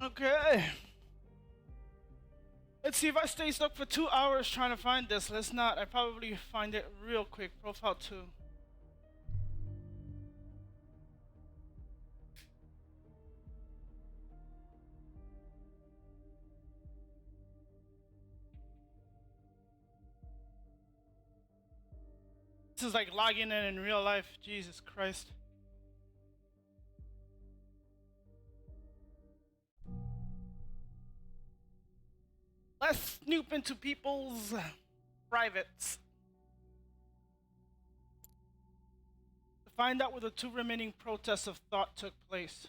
Okay. Let's see if I stay stuck for 2 hours trying to find this. Let's not. I probably find it real quick. Profile 2. This is like logging in real life. Jesus Christ. Let's snoop into people's privates. To find out where the 2 remaining protests of thought took place.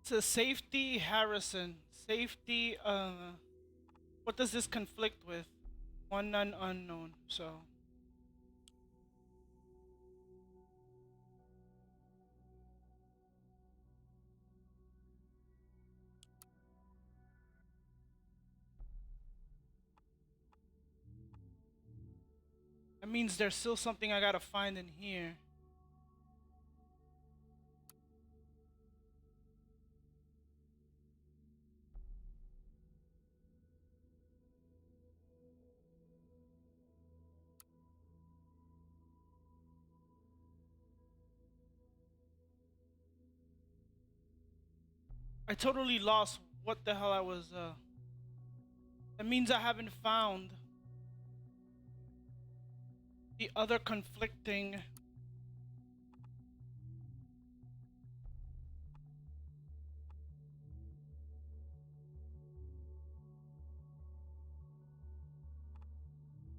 It says safety Harrison. Safety, what does this conflict with? One none unknown, so. That means there's still something I gotta find in here. I totally lost what the hell I was, that means I haven't found the other conflicting.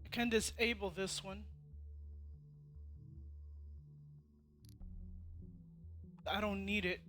I can disable this one. I don't need it.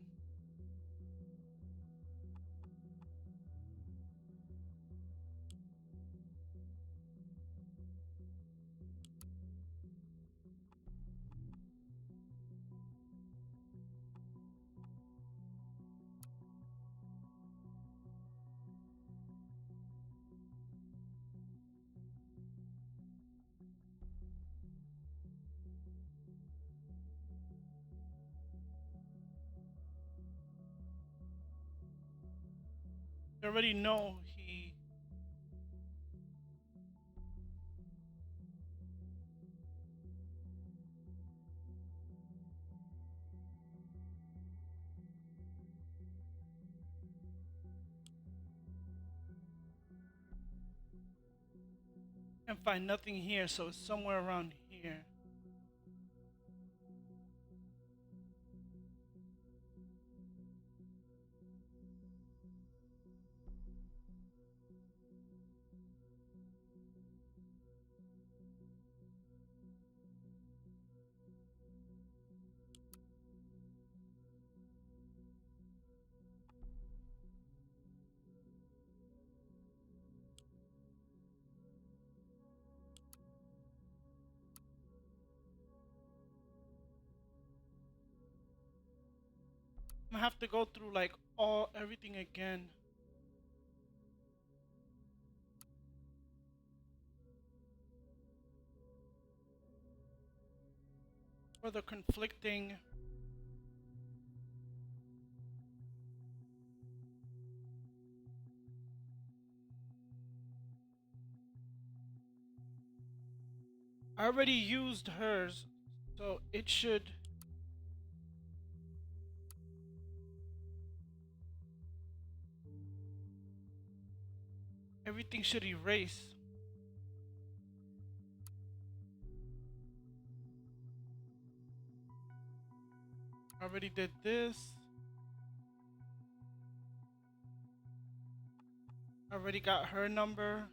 I already know he. Can't find nothing here, so it's somewhere around here. I'm gonna have to go through like everything again. For the conflicting. I already used hers, so it should. Everything should erase. I already did this. I already got her number.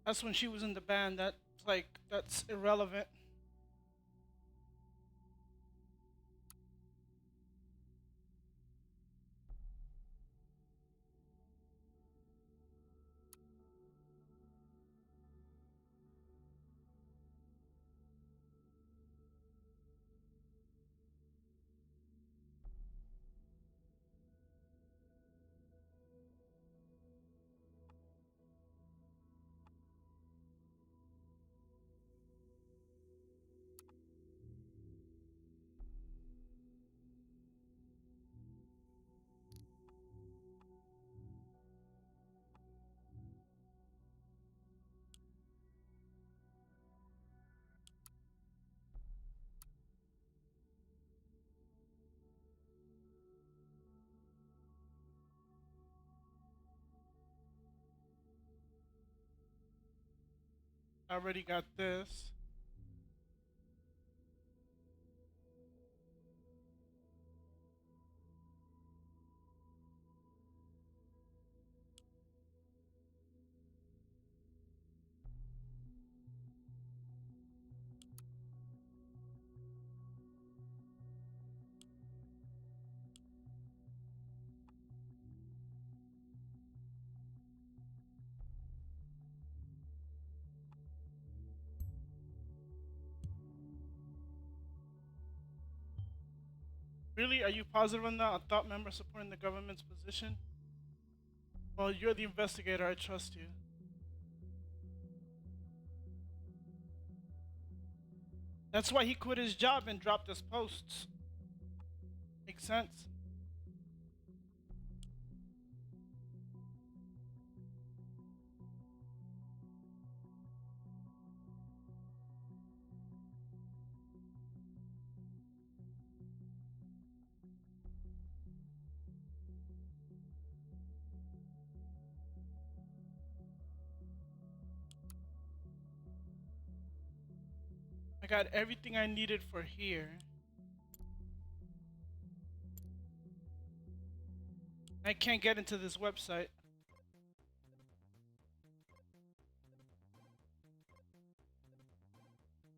That's when she was in the band. That's like, that's irrelevant. I already got this. Really? Are you positive on that? A thought member supporting the government's position? Well, you're the investigator. I trust you. That's why he quit his job and dropped his posts. Makes sense. I got everything I needed for here. I can't get into this website.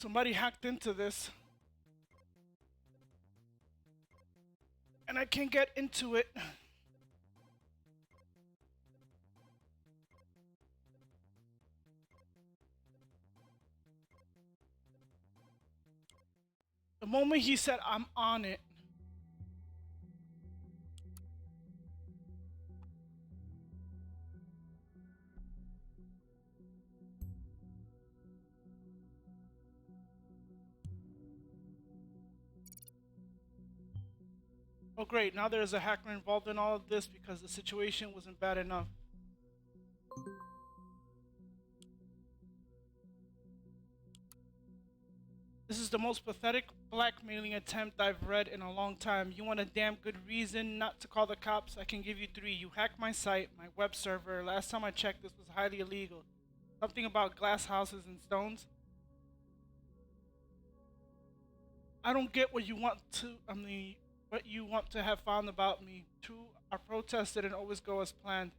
Somebody hacked into this. And I can't get into it. The moment he said, I'm on it. Oh, great. Now there's a hacker involved in all of this because the situation wasn't bad enough. This is the most pathetic blackmailing attempt I've read in a long time. You want a damn good reason not to call the cops? I can give you three. You hacked my site, my web server. Last time I checked, this was highly illegal. Something about glass houses and stones. I don't get what you want to, what you want to have found about me. Two, our protests didn't always go as planned.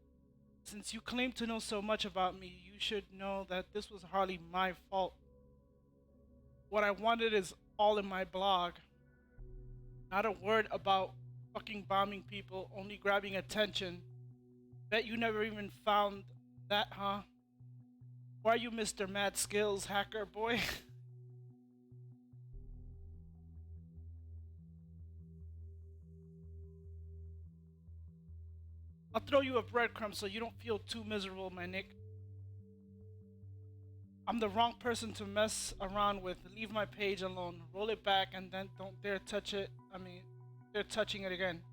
Since you claim to know so much about me, you should know that this was hardly my fault. What I wanted is all in my blog. Not a word about fucking bombing people, only grabbing attention. Bet you never even found that, huh? Why are you Mr. Mad Skills, hacker boy? I'll throw you a breadcrumb so you don't feel too miserable, my Nick. I'm the wrong person to mess around with. Leave my page alone. Roll it back and then don't dare touch it. They're touching it again.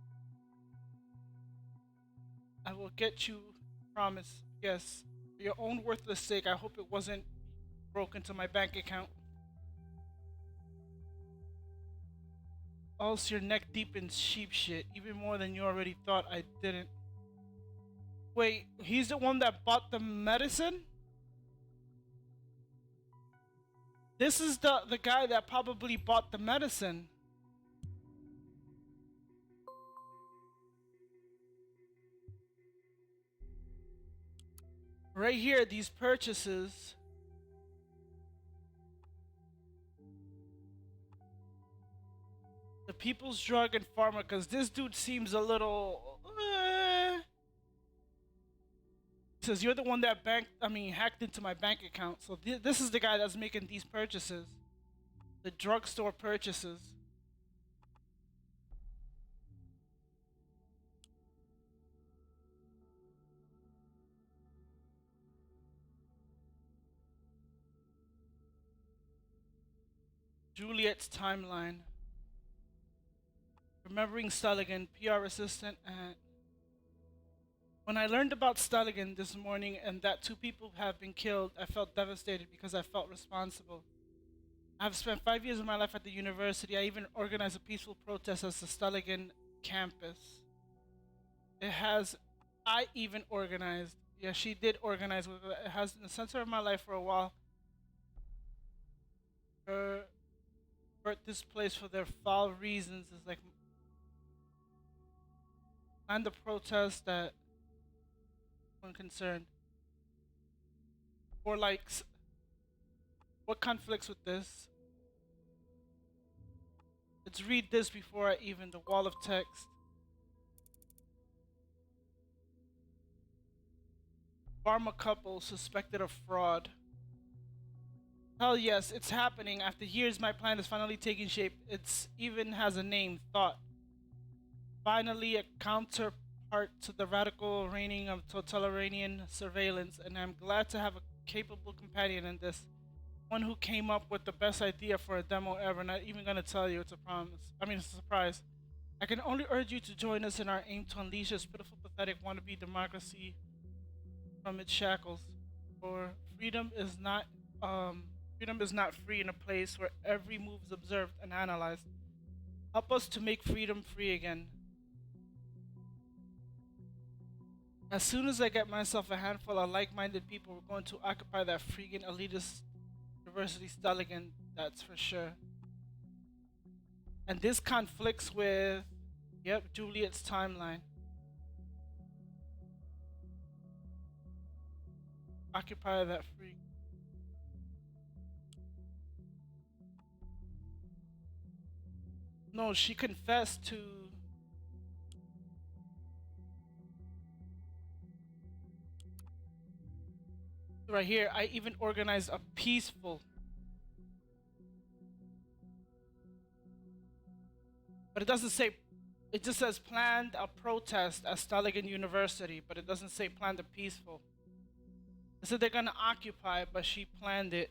I will get you, promise. Yes. For your own worthless sake, I hope it wasn't broke into my bank account. Else you're neck deep in sheep shit, even more than you already thought I didn't. Wait, he's the one that bought the medicine? This is the guy that probably bought the medicine. Right here, these purchases. The People's Drug and Pharma, because this dude seems a little. Says you're the one that hacked into my bank account. So this is the guy that's making these purchases, the drugstore purchases. Juliet's timeline. Remembering Staligan, PR assistant at. When I learned about Staligan this morning and that 2 people have been killed, I felt devastated because I felt responsible. I've spent 5 years of my life at the university. I even organized a peaceful protest at the Staligan campus. It has, I even organized. Yeah, she did organize. It has in the center of my life for a while. Her hurt this place for their foul reasons is like, and the protest that one concerned. Or like, what conflicts with this? Let's read this before I even the wall of text. Pharma couple suspected of fraud. Hell yes, it's happening. After years, my plan is finally taking shape. It's even has a name, Thought. Finally, a counterpart to the radical reigning of totalitarian surveillance, and I'm glad to have a capable companion in this. One who came up with the best idea for a demo ever. Not even gonna tell you, it's a promise. It's a surprise. I can only urge you to join us in our aim to unleash this pitiful, pathetic wannabe democracy from its shackles. For freedom is not free in a place where every move is observed and analyzed. Help us to make freedom free again. As soon as I get myself a handful of like-minded people, we're going to occupy that freaking elitist university Staligan, that's for sure. And this conflicts with, yep, Juliet's timeline. Occupy that freak. No, she confessed to. Right here, I even organized a peaceful. But it doesn't say. It just says planned a protest at Staligan University, but it doesn't say planned a peaceful. It said they're gonna occupy, but she planned it.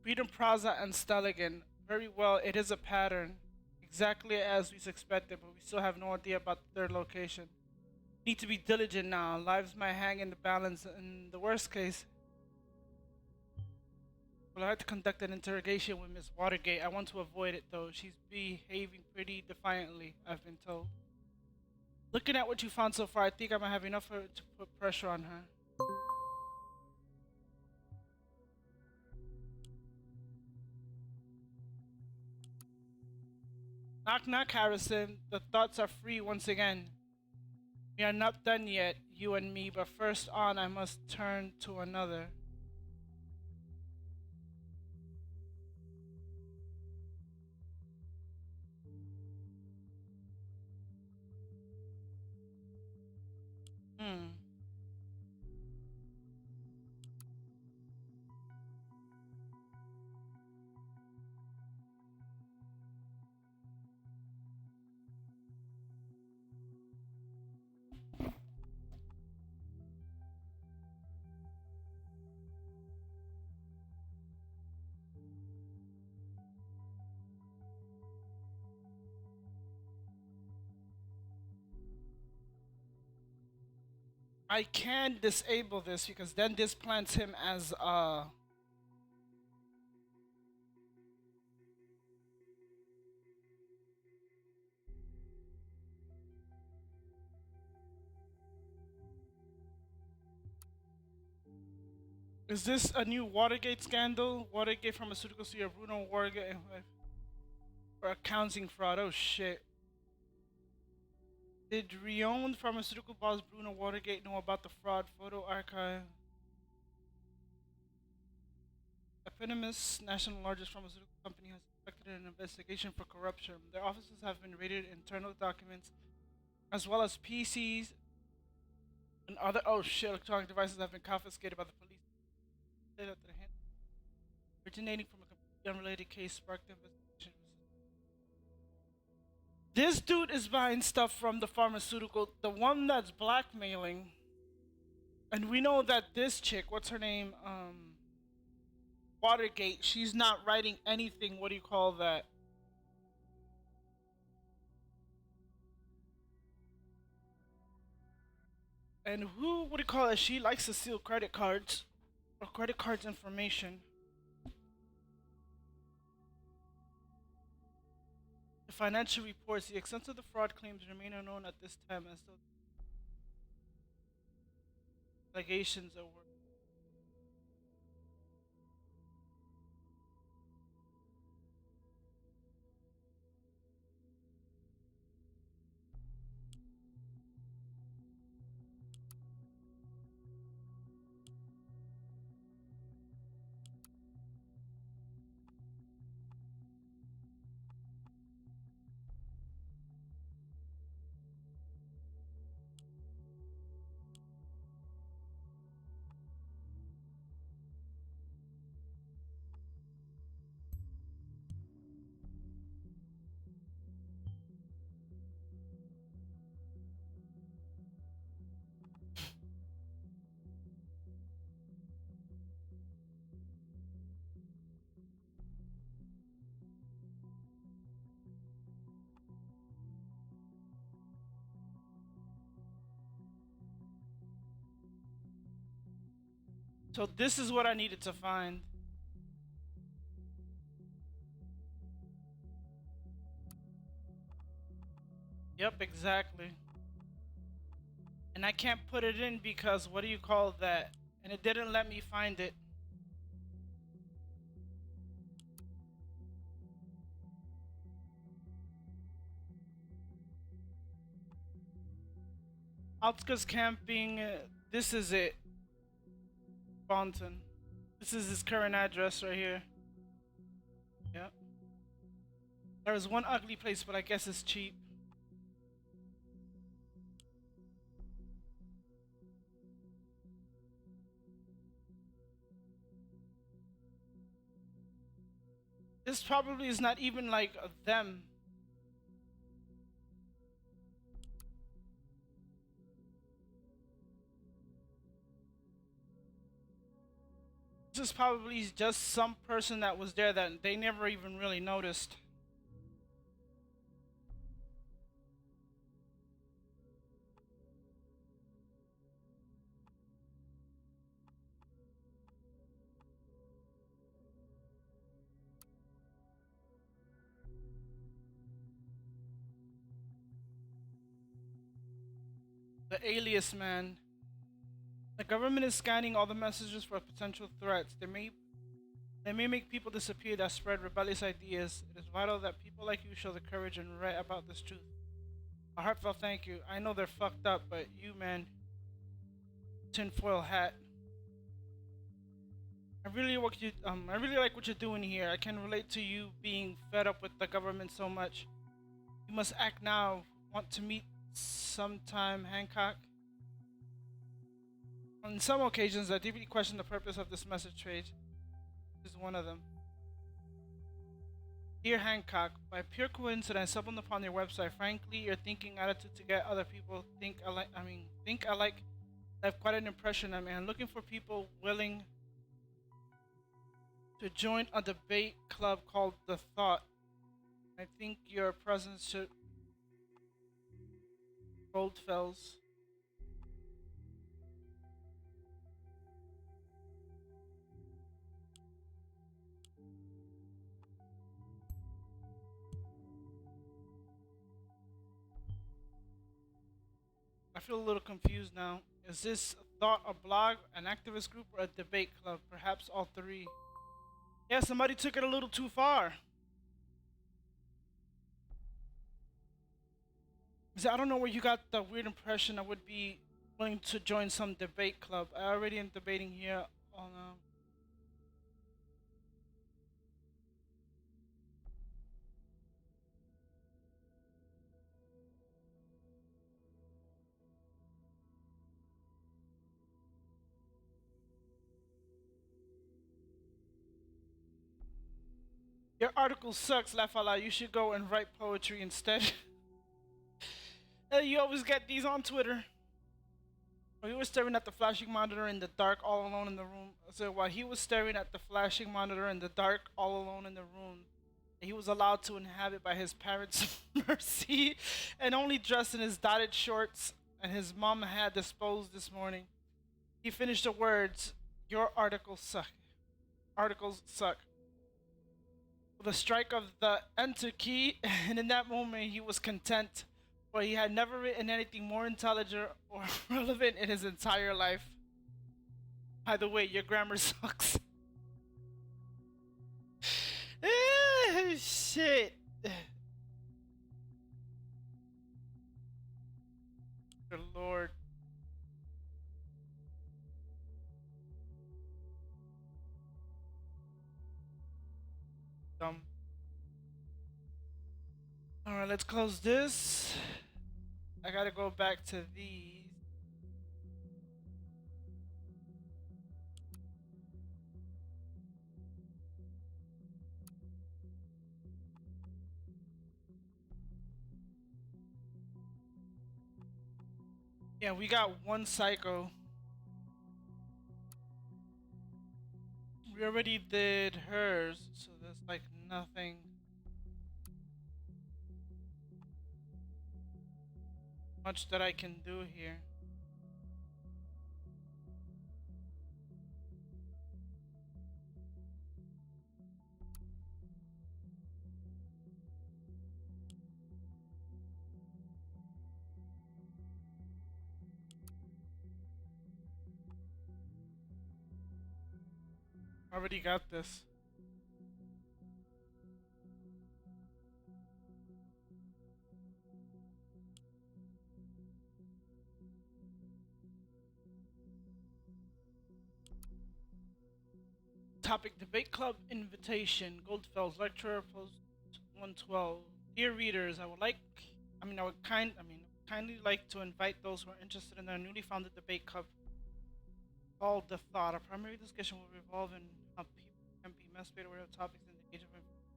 Freedom Plaza and Staligan. Very well, it is a pattern. Exactly as we expected, but we still have no idea about their location. Need to be diligent now. Lives might hang in the balance. In the worst case, we'll have to conduct an interrogation with Miss Watergate. I want to avoid it though. She's behaving pretty defiantly, I've been told. Looking at what you found so far, I think I might have enough to put pressure on her. Knock knock, Harrison. The thoughts are free once again. We are not done yet, you and me, but first on I must turn to another. Hmm. I can disable this because then this plants him as Is this a new Watergate scandal? Watergate Pharmaceuticals, Bruno Watergate. For accounting fraud. Oh shit. Did renowned pharmaceutical boss Bruno Watergate know about the fraud photo archive? Eponymous, national largest pharmaceutical company, has conducted an investigation for corruption. Their offices have been raided, internal documents, as well as PCs and other electronic devices have been confiscated by the police. Originating from a completely unrelated case sparked the investigation. This dude is buying stuff from the pharmaceutical, the one that's blackmailing. And we know that this chick, what's her name? Watergate, she's not writing anything, what do you call that? And who, what do you call it? She likes to steal credit cards or credit cards information. The financial reports, the extent of the fraud claims remain unknown at this time, and still allegations are. So this is what I needed to find. Yep, exactly. And I can't put it in because what do you call that? And it didn't let me find it. Outskirts camping. This is it. Bonton. This is his current address right here. Yep. There's one ugly place, but I guess it's cheap. This probably is not even like them. This is probably just some person that was there that they never even really noticed. The alias man. The government is scanning all the messages for potential threats. They may make people disappear that spread rebellious ideas. It is vital that people like you show the courage and write about this truth. A heartfelt thank you. I know they're fucked up, but you, man, tinfoil hat. I really like what you're doing here. I can relate to you being fed up with the government so much. You must act now. Want to meet sometime, Hancock? On some occasions, I deeply question the purpose of this message trade. This is one of them. Dear Hancock, by pure coincidence, I stumbled upon your website. Frankly, your thinking attitude to get other people think alike left quite an impression on me. I'm looking for people willing to join a debate club called The Thought. I think your presence should Goldfells. I feel a little confused now. Is this Thought a blog, an activist group, or a debate club? Perhaps all three. Yeah, somebody took it a little too far. See, I don't know where you got the weird impression I would be willing to join some debate club. I already am debating here on your article sucks, laugh out loud. You should go and write poetry instead. You always get these on Twitter. While he was staring at the flashing monitor in the dark, all alone in the room. So while he was staring at the flashing monitor in the dark, all alone in the room, he was allowed to inhabit by his parents' mercy, and only dressed in his dotted shorts and his mom had disposed this morning. He finished the words, "Your articles suck. Articles suck." With a strike of the enter key, and in that moment he was content, for he had never written anything more intelligent or relevant in his entire life. By the way, your grammar sucks. Shit. Good lord. Dumb. Alright, let's close this. I gotta go back to these. Yeah, we got one psycho. We already did hers, so there's like nothing much that I can do here. Already got this. Topic: Debate Club invitation. Goldfeld's lecture, post 112. Dear readers, I would kindly like to invite those who are interested in our newly founded debate club called The Thought. Our primary discussion will revolve in how people can be best made aware of topics in the age of information.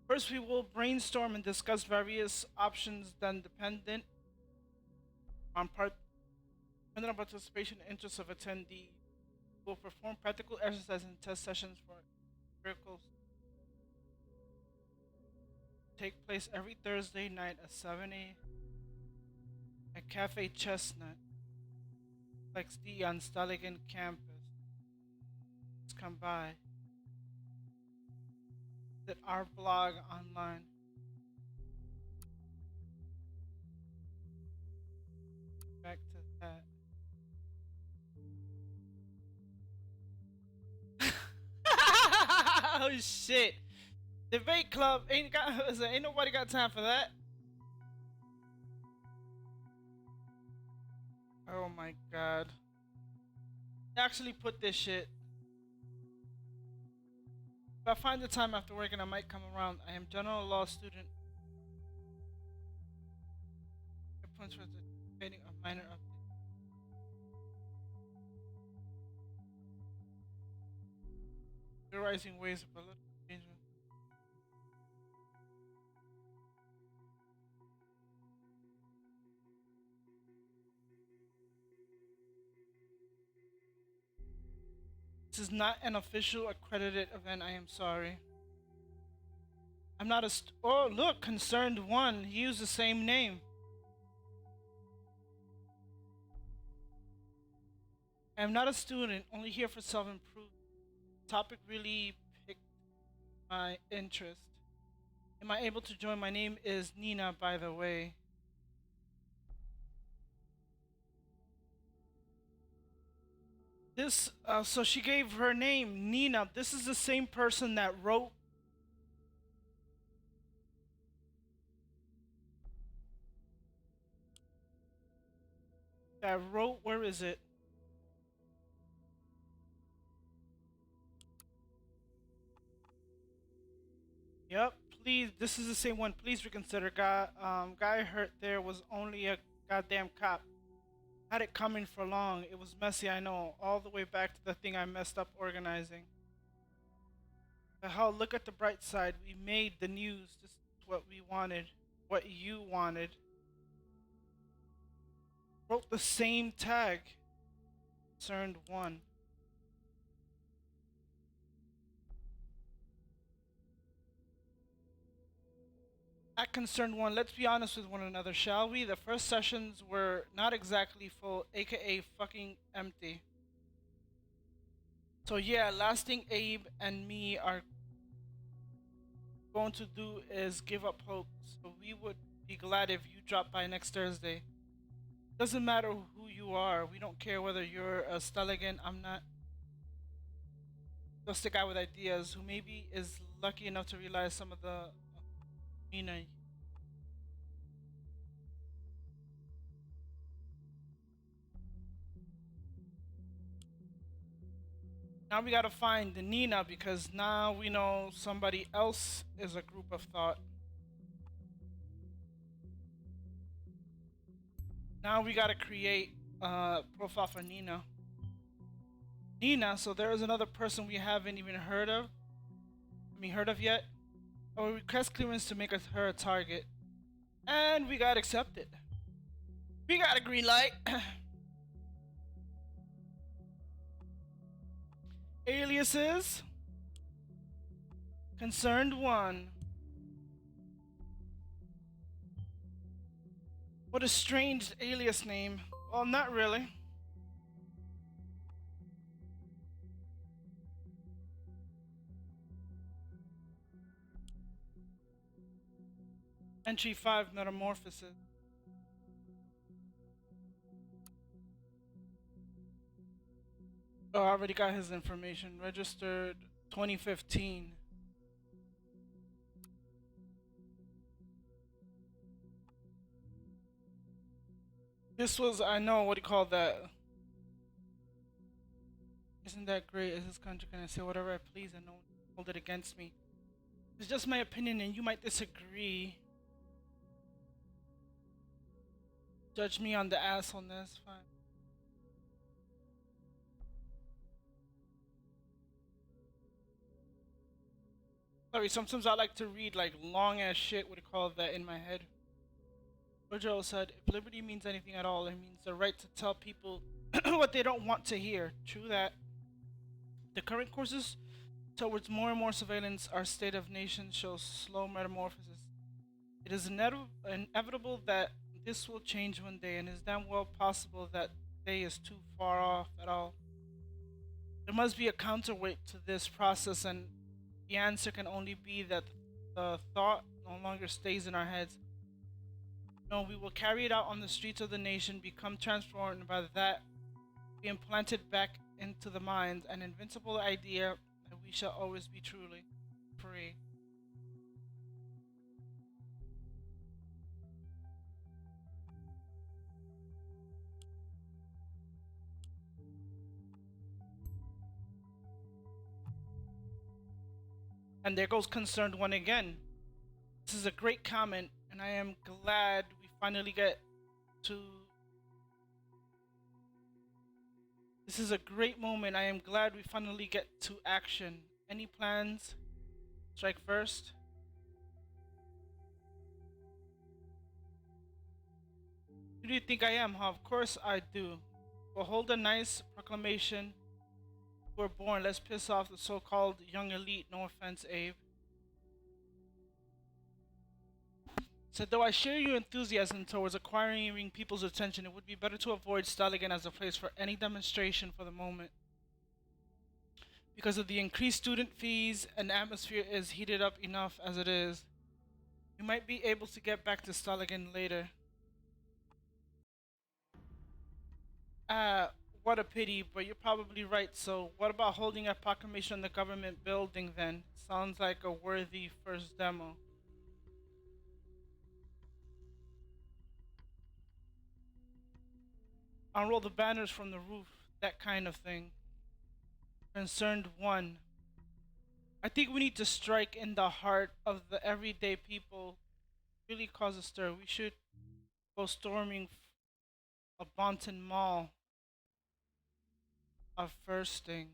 First, we will brainstorm and discuss various options, then on participation and interest of attendees. We'll perform practical exercises and test sessions for miracles. Take place every Thursday night at 7 a.m. at Cafe Chestnut, Flex D on Staligan campus. Let's come by. Visit our blog online. Back to that. Oh shit! Debate club ain't nobody got time for that. Oh my god! Actually, put this shit. If I find the time after work and I might come around. I am general law student. Points for debating a minor update. Theorizing ways of political engagement. This is not an official accredited event. I am sorry. I'm not a. Oh, look, Concerned One. He used the same name. I am not a student, only here for self improvement. Topic really piqued my interest. Am I able to join? My name is Nina, by the way. So she gave her name, Nina. This is the same person that wrote. I wrote, where is it? Yep. Please, this is the same one. Please reconsider. Guy hurt there was only a goddamn cop. Had it coming for long. It was messy, I know. All the way back to the thing I messed up organizing. But hell, look at the bright side. We made the news. This is what we wanted. What you wanted. Wrote the same tag. Concerned one. At Concerned One, let's be honest with one another, shall we? The first sessions were not exactly full, aka fucking empty. So yeah, last thing Abe and me are going to do is give up hope. So we would be glad if you drop by next Thursday. Doesn't matter who you are. We don't care whether you're a Stelligan. I'm not. Just a guy with ideas who maybe is lucky enough to realize some of the Nina. Now we gotta find the Nina because now we know somebody else is a group of thought. Now we gotta create a profile for Nina. Nina, so there is another person we haven't even heard of. Heard of yet? Or request clearance to make her a target. And we got accepted. We got a green light. Aliases. Concerned one. What a strange alias name. Well, not really. Entry 5 Metamorphosis. Oh, I already got his information. Registered 2015. This was, I know, what do you call that? Isn't that great? Is this country gonna say whatever I please and no one hold it against me? It's just my opinion and you might disagree. Judge me on the assholeness, fine. Sorry, sometimes I like to read like long ass shit, what do you call that, in my head. Virgil said, if liberty means anything at all, it means the right to tell people what they don't want to hear. True that. The current courses towards more and more surveillance, our state of nation shows slow metamorphosis. It is inevitable that this will change one day, and it is damn well possible that day is too far off at all. There must be a counterweight to this process, and the answer can only be that the thought no longer stays in our heads. No, we will carry it out on the streets of the nation, become transformed by that, be implanted back into the minds, an invincible idea that we shall always be truly free. And there goes Concerned One again. This is a great comment, and I am glad we finally get to. This is a great moment. I am glad we finally get to action. Any plans? Strike first. Who do you think I am, huh? Of course I do. We'll hold a nice proclamation. We're born. Let's piss off the so-called young elite. No offense, Abe. Said, though I share your enthusiasm towards acquiring people's attention, it would be better to avoid Staligan as a place for any demonstration for the moment. Because of the increased student fees, and atmosphere is heated up enough as it is. We might be able to get back to Staligan later. What a pity, but you're probably right. So what about holding a proclamation in the government building then? Sounds like a worthy first demo. Unroll the banners from the roof, that kind of thing. Concerned one. I think we need to strike in the heart of the everyday people, really cause a stir. We should go storming a Bonton Mall, our first thing.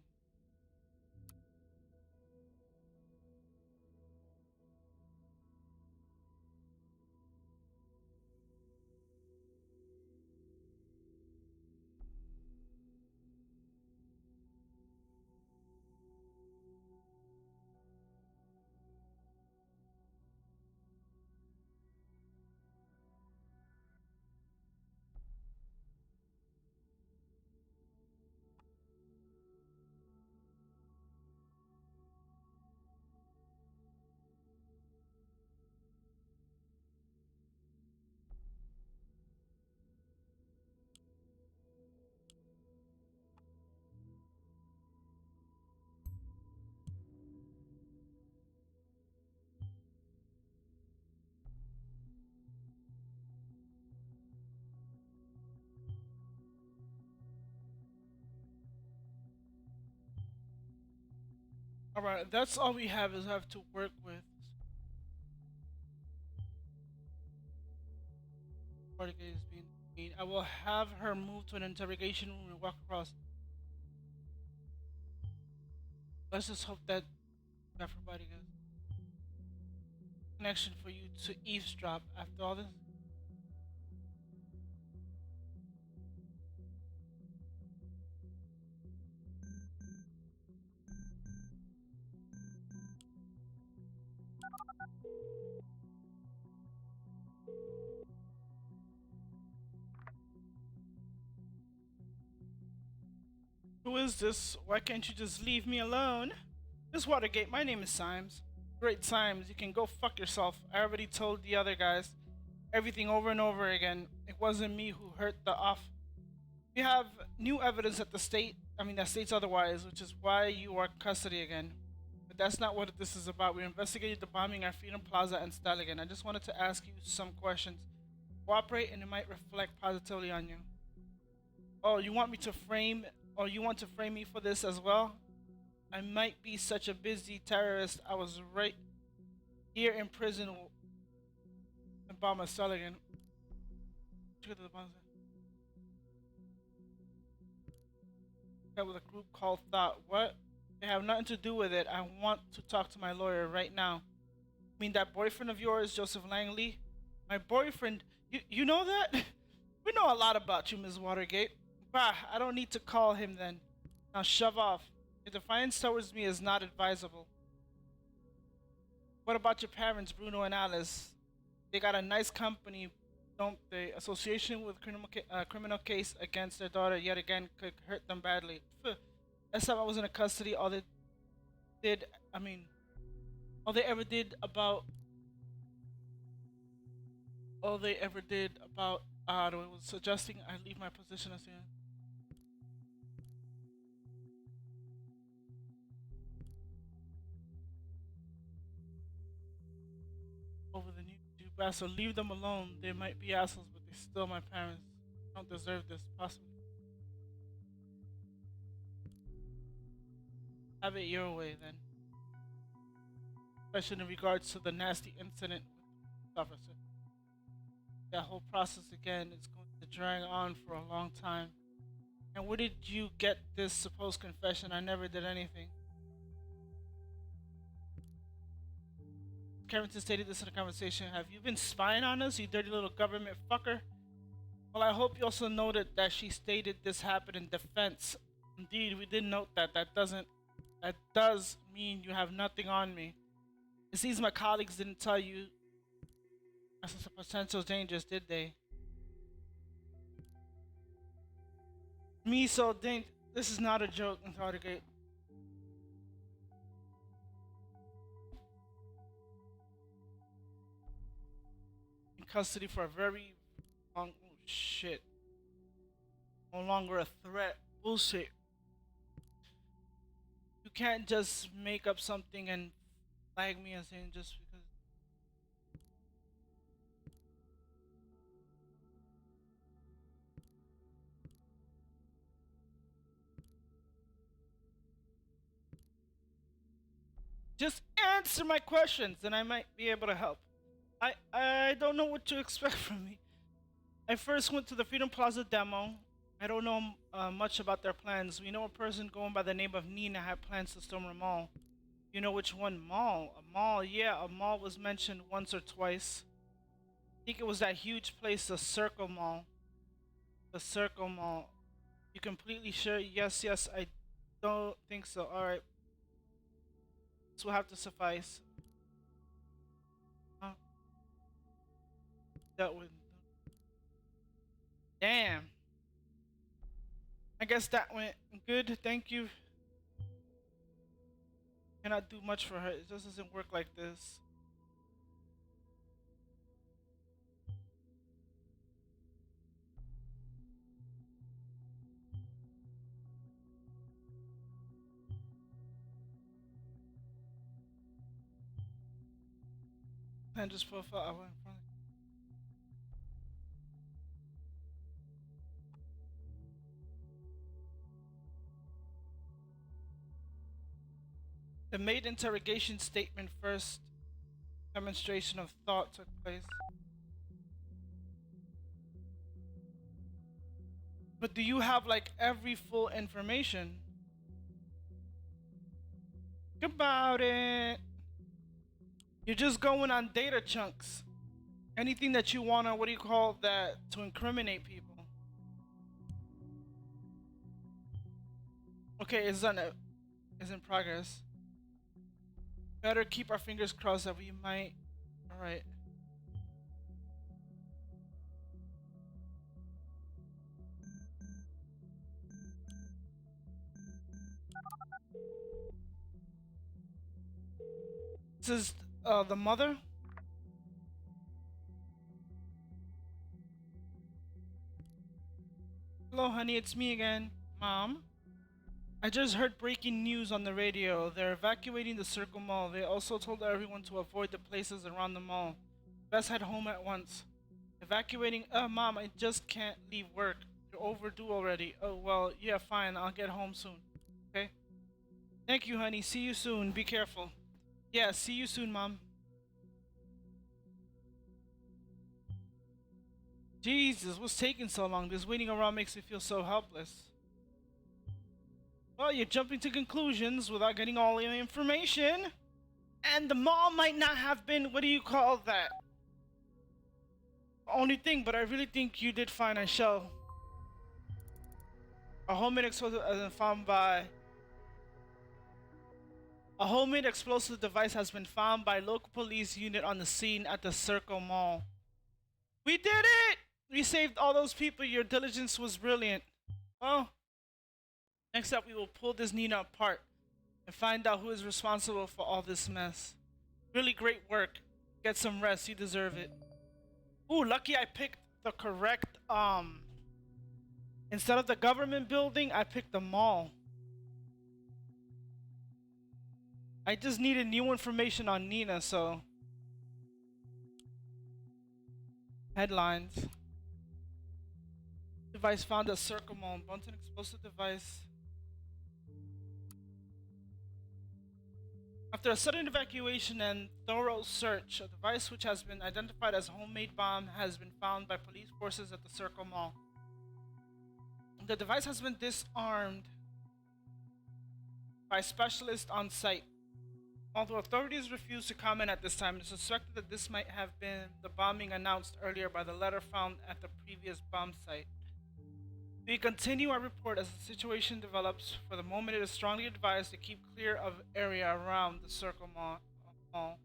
All right, that's all we have is have to work with. Portuguese is being detained. I will have her move to an interrogation room and walk across. Let's just hope that everybody gets connection for you to eavesdrop after all this. Who is this? Why can't you just leave me alone? This Watergate, my name is Symes. Great Symes, you can go fuck yourself. I already told the other guys everything over and over again. It wasn't me who hurt the off. We have new evidence that states otherwise, which is why you are in custody again. But that's not what this is about. We investigated the bombing at Freedom Plaza and Style again. I just wanted to ask you some questions. Cooperate and it might reflect positively on you. Oh, you want me to frame you want to frame me for this as well? I might be such a busy terrorist. I was right here in prison in Bomber Style again. That was a group called Thought. What? They have nothing to do with it. I want to talk to my lawyer right now. I mean that boyfriend of yours, Joseph Langley? My boyfriend? You know that? We know a lot about you, Ms. Watergate. Bah, I don't need to call him then. Now shove off. Your defiance towards me is not advisable. What about your parents, Bruno and Alice? They got a nice company, don't they? Association with criminal case against their daughter yet again could hurt them badly. Phew. Last time I was in custody, did, I mean, all they ever did about, all they ever did about, was suggesting I leave my position as over the new bad, so leave them alone. They might be assholes, but they're still my parents. I don't deserve this. Possibly. Have it your way then. Especially in regards to the nasty incident with the officer. That whole process again is going to drag on for a long time. And where did you get this supposed confession? I never did anything. Carrington stated this in a conversation. Have you been spying on us, you dirty little government fucker? Well, I hope you also noted that she stated this happened in defense. Indeed, we did note that. That does mean you have nothing on me. It seems my colleagues didn't tell you as a potential dangerous, did they? Me so dangerous. This is not a joke, Watergate. In custody for a very long. Oh shit. No longer a threat. Bullshit. You can't just make up something and flag me as in just because. Just answer my questions, and I might be able to help. I don't know what to expect from me. I first went to the Freedom Plaza demo. I don't know much about their plans. We know a person going by the name of Nina had plans to storm a mall. You know which one? Mall. A mall, yeah, a mall was mentioned once or twice. I think it was that huge place, the Circle Mall. The Circle Mall. You completely sure? Yes, yes, I don't think so. Alright, this will have to suffice. Uh, that would. Damn. I guess that went good. Thank you. Cannot do much for her. It just doesn't work like this. And just profile. I went in front. The made interrogation statement first. Demonstration of thought took place. But do you have like every full information? Think about it. You're just going on data chunks. Anything that you wanna, what do you call that, to incriminate people? Okay, it's on it. It's in progress. Better keep our fingers crossed that we might. All right. This is the mother. Hello, honey. It's me again, Mom. I just heard breaking news on the radio. They're evacuating the Circle Mall. They also told everyone to avoid the places around the mall. Best head home at once. Evacuating. Mom, I just can't leave work. You're overdue already. Oh, well, yeah, fine. I'll get home soon. Okay? Thank you, honey. See you soon. Be careful. Yeah, see you soon, Mom. Jesus, what's taking so long? This waiting around makes me feel so helpless. Well, you're jumping to conclusions without getting all the information. And the mall might not have been, what do you call that? Only thing, but I really think you did fine. I shall. A homemade explosive has been found by. A homemade explosive device has been found by local police unit on the scene at the Circle Mall. We did it! We saved all those people. Your diligence was brilliant. Well, next up, we will pull this Nina apart and find out who is responsible for all this mess. Really great work. Get some rest. You deserve it. Ooh, lucky I picked the correct, instead of the government building, I picked the mall. I just needed new information on Nina, so. Headlines. Device found at Circle Mall. Bunton explosive device. After a sudden evacuation and thorough search, a device which has been identified as a homemade bomb has been found by police forces at the Circle Mall. The device has been disarmed by specialists on site. Although authorities refuse to comment at this time, it is suspected that this might have been the bombing announced earlier by the letter found at the previous bomb site. We continue our report as the situation develops. For the moment, it is strongly advised to keep clear of area around the Circle Mall.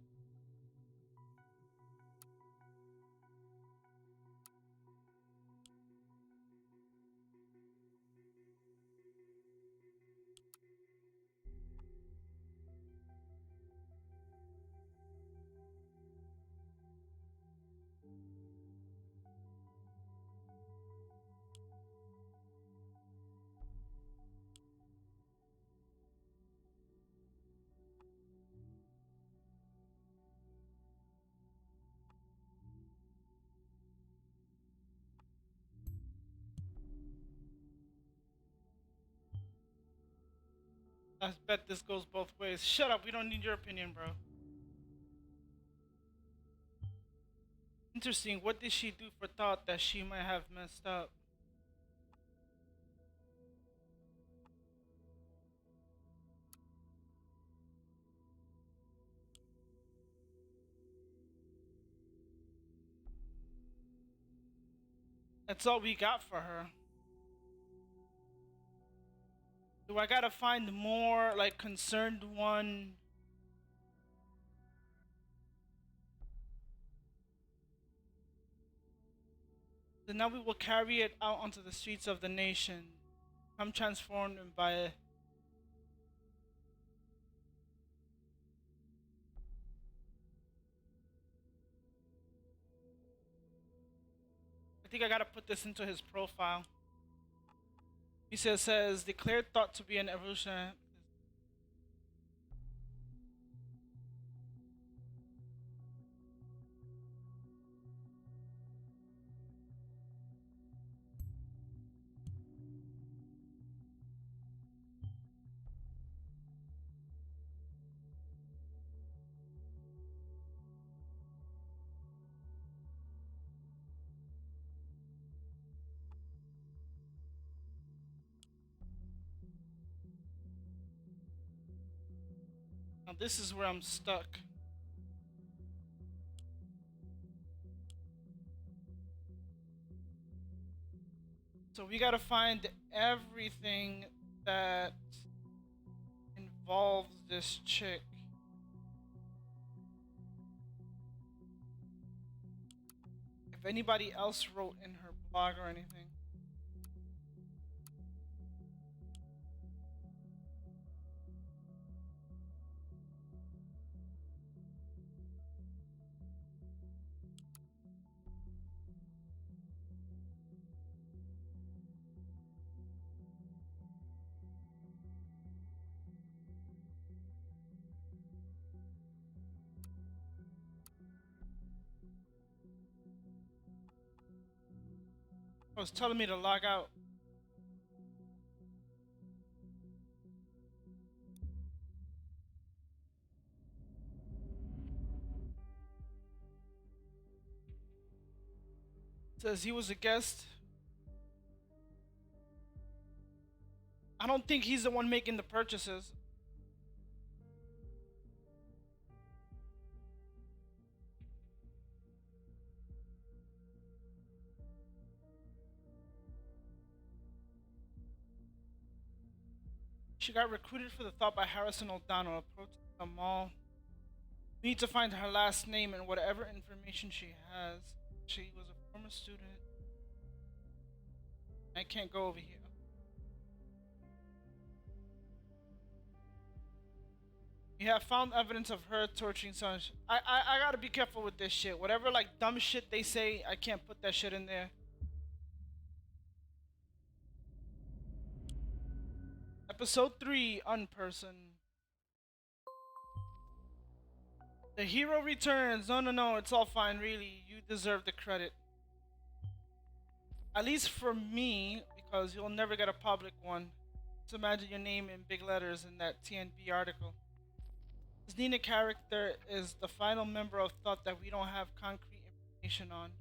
I bet this goes both ways. Shut up. We don't need your opinion, bro. Interesting. What did she do for thought that she might have messed up? That's all we got for her. Do I gotta find more, like, concerned one? Then now we will carry it out onto the streets of the nation. I'm transformed by. I think I gotta put this into his profile. He says declared thought to be an evolution. Now this is where I'm stuck. So we gotta find everything that involves this chick. If anybody else wrote in her blog or anything. It was telling me to log out. It says he was a guest. I don't think he's the one making the purchases. She got recruited for the thought by Harrison O'Donnell, a protest at the mall. We need to find her last name and whatever information she has. She was a former student. I can't go over here. We have found evidence of her torturing someone. I gotta be careful with this shit. Whatever like dumb shit they say, I can't put that shit in there. Episode 3, Unperson. The hero returns. No, no, no. It's all fine, really. You deserve the credit. At least for me, because you'll never get a public one. Just imagine your name in big letters in that TNB article. This Nina character is the final member of Thought that we don't have concrete information on.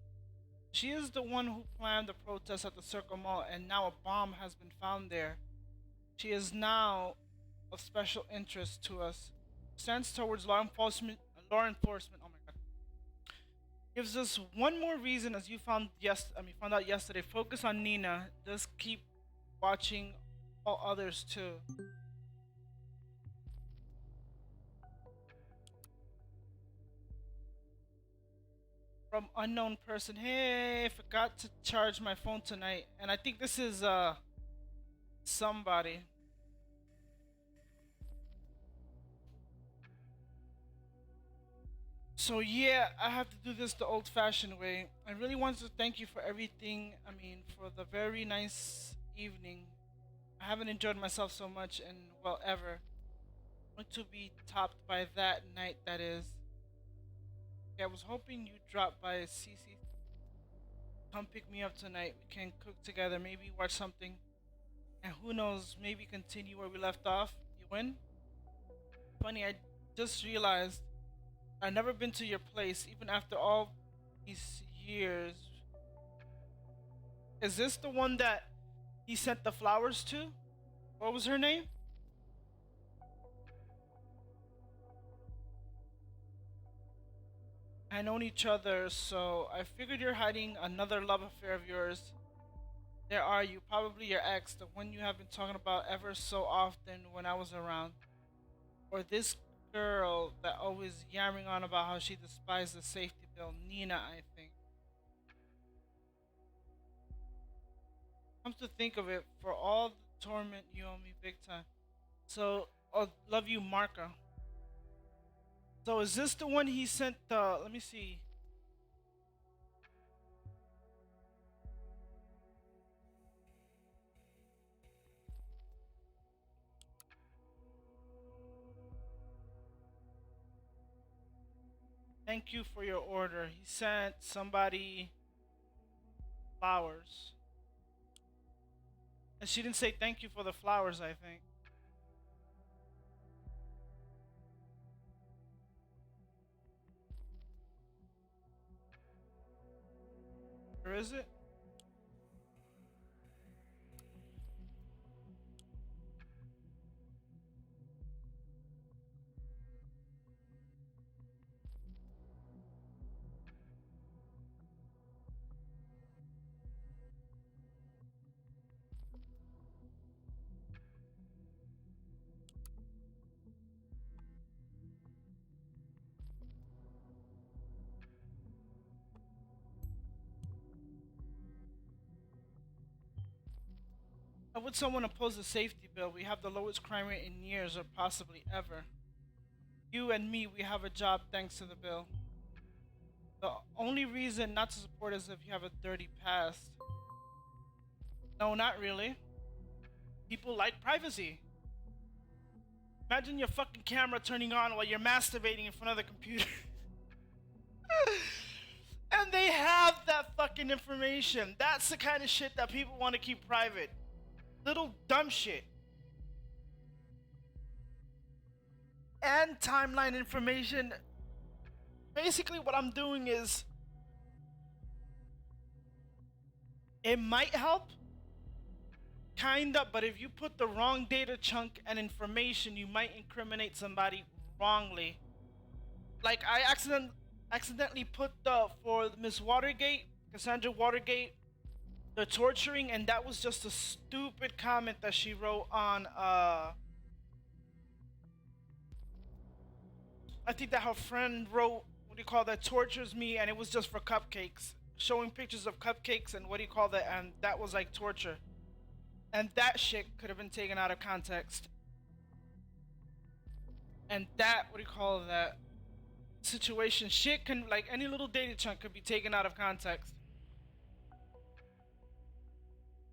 She is the one who planned the protest at the Circle Mall, and now a bomb has been found there. She is now of special interest to us. Stands towards law enforcement. Law enforcement. Oh my god. Gives us one more reason, as you found out yesterday. Focus on Nina. Just keep watching all others too. From unknown person. Hey, forgot to charge my phone tonight, and I think this is somebody. So yeah, I have to do this the old-fashioned way. I really want to thank you for everything. I mean, for the very nice evening. I haven't enjoyed myself so much in well ever. I want to be topped by that night. That is. Yeah, I was hoping you'd drop by CC. Come pick me up tonight. We can cook together. Maybe watch something. And who knows? Maybe continue where we left off. You win? Funny, I just realized I've never been to your place, even after all these years. Is this the one that he sent the flowers to? What was her name? I known each other, so I figured you're hiding another love affair of yours. There are you, probably your ex, the one you have been talking about ever so often when I was around. Or this girl that always yammering on about how she despised the safety bill, Nina, I think. Come to think of it, for all the torment you owe me big time. So, oh, love you, Marka. So is this the one he sent the, let me see. Thank you for your order. He sent somebody flowers. And she didn't say thank you for the flowers, I think. Or is it? How would someone oppose the safety bill? We have the lowest crime rate in years or possibly ever. You and me, we have a job thanks to the bill. The only reason not to support is if you have a dirty past. No, not really. People like privacy. Imagine your fucking camera turning on while you're masturbating in front of the computer. And they have that fucking information. That's the kind of shit that people want to keep private. Little dumb shit. And timeline information. Basically, what I'm doing is, it might help, kinda, but if you put the wrong data chunk and information, you might incriminate somebody wrongly. Like I accidentally put the, for Miss Watergate, Cassandra Watergate, the torturing, and that was just a stupid comment that she wrote on I think that her friend wrote, what do you call that, tortures me, and it was just for cupcakes, showing pictures of cupcakes and what do you call that, and that was like torture. And that shit could have been taken out of context. And that, what do you call that, situation, shit can, like any little data chunk could be taken out of context.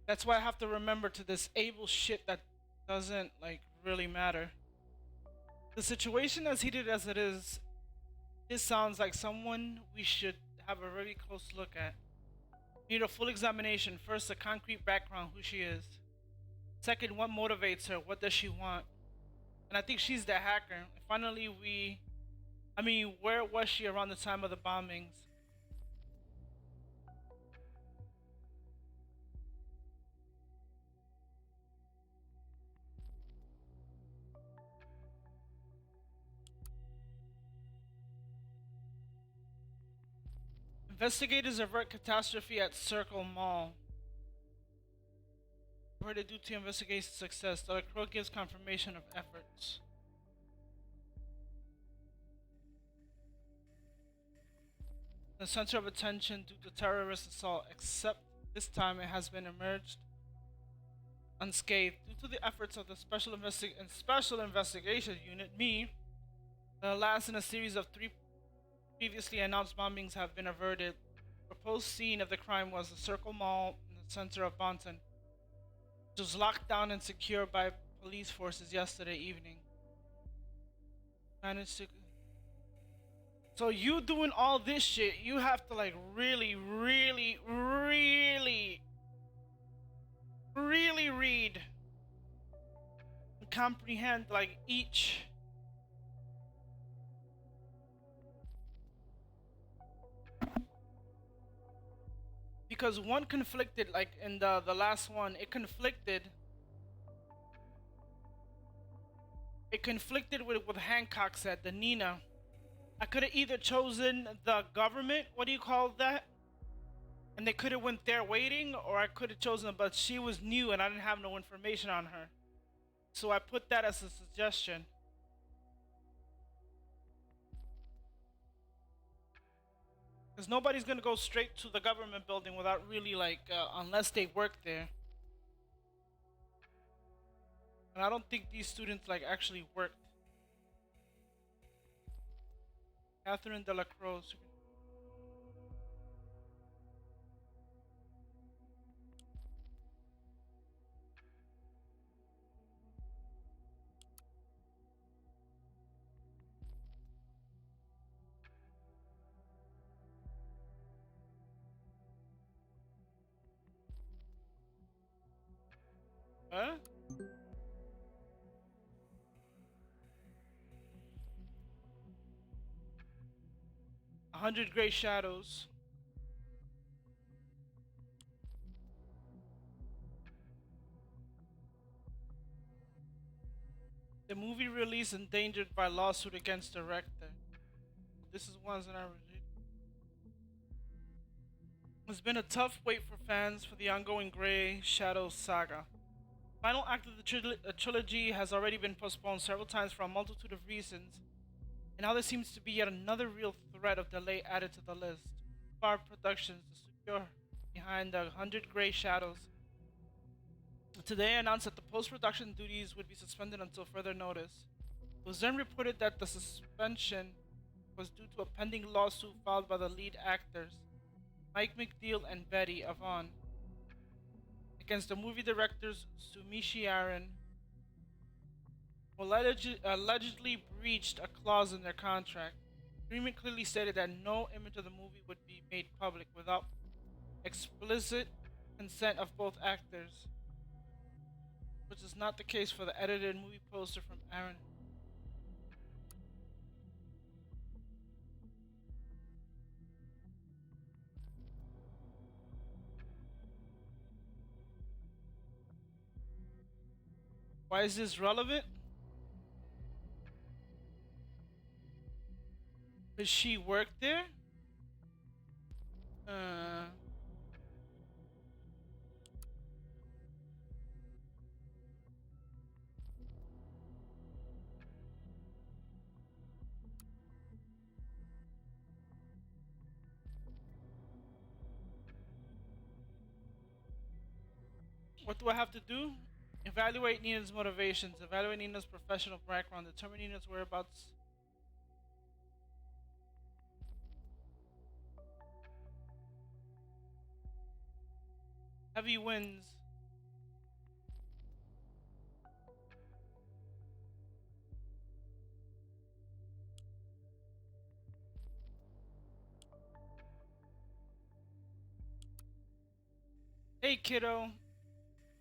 That's why I have to remember to disable shit that doesn't like really matter. The situation as heated as it is, this sounds like someone we should have a very close look at. We need a full examination. First, a concrete background, who she is. Second, what motivates her? What does she want? And I think she's the hacker. And finally, where was she around the time of the bombings? Investigators avert catastrophe at Circle Mall. Reported due to investigation success. The crow gives confirmation of efforts. The center of attention due to terrorist assault, except this time it has been emerged unscathed due to the efforts of the Special Investigation Unit. The last in a series of 3 previously announced bombings have been averted. The proposed scene of the crime was the Circle Mall in the center of Bonton, which was locked down and secured by police forces yesterday evening. Managed to. So you doing all this shit, you have to like really, really, really, really read comprehend like each, because one conflicted, like in the last one, it conflicted with what Hancock said, the Nina. I could have either chosen the government, what do you call that, and they could have went there waiting, or I could have chosen, but she was new and I didn't have no information on her, so I put that as a suggestion. Because nobody's gonna go straight to the government building without really like, unless they work there. And I don't think these students like actually worked. Catherine Delacroix. Huh? 100 Gray Shadows. The movie release endangered by lawsuit against director. This is ones that I read. It's been a tough wait for fans for the ongoing Gray Shadows saga. Final act of the trilogy has already been postponed several times for a multitude of reasons, and now there seems to be yet another real threat of delay added to the list. Bar Productions, the studio behind the 100 Gray Shadows, today announced that the post-production duties would be suspended until further notice. It was then reported that the suspension was due to a pending lawsuit filed by the lead actors, Mike McNeil and Betty Avon, against the movie directors Sumishi Aaron, who allegedly breached a clause in their contract. The agreement clearly stated that no image of the movie would be made public without explicit consent of both actors, which is not the case for the edited movie poster from Aaron. Why is this relevant? Does she work there? Uh, what do I have to do? Evaluate Nina's motivations, evaluate Nina's professional background, determine Nina's whereabouts. Heavy winds. Hey kiddo,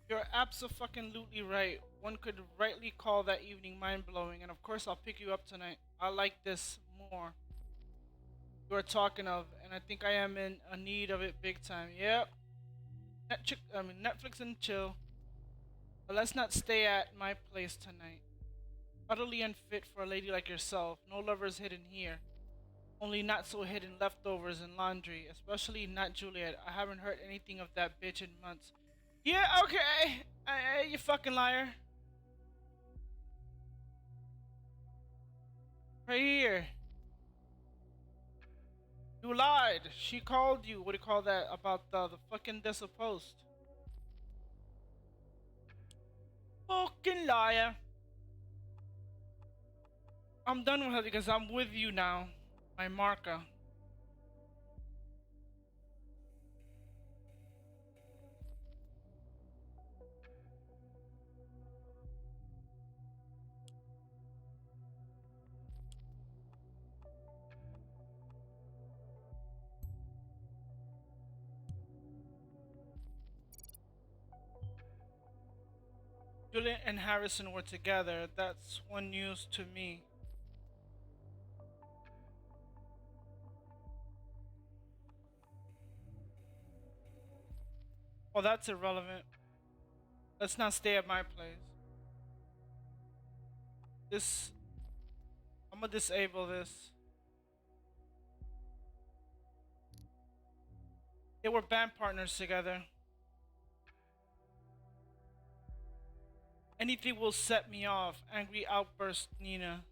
you're absolutely right. One could rightly call that evening mind-blowing, and of course I'll pick you up tonight. I like this more. You are talking of, and I think I am in a need of it big time. Yep. Netflix and chill. But let's not stay at my place tonight. Utterly unfit for a lady like yourself. No lovers hidden here. Only not so hidden leftovers and laundry. Especially not Juliet. I haven't heard anything of that bitch in months. Yeah, okay. You fucking liar. Right here. You lied. She called you. What do you call that? About the fucking Dessa post. Fucking liar. I'm done with her because I'm with you now. My marker. Juliet and Harrison were together. That's one news to me. Well, that's irrelevant. Let's not stay at my place. This, I'm gonna disable this. They were band partners together. Anything will set me off. Angry outburst, Nina.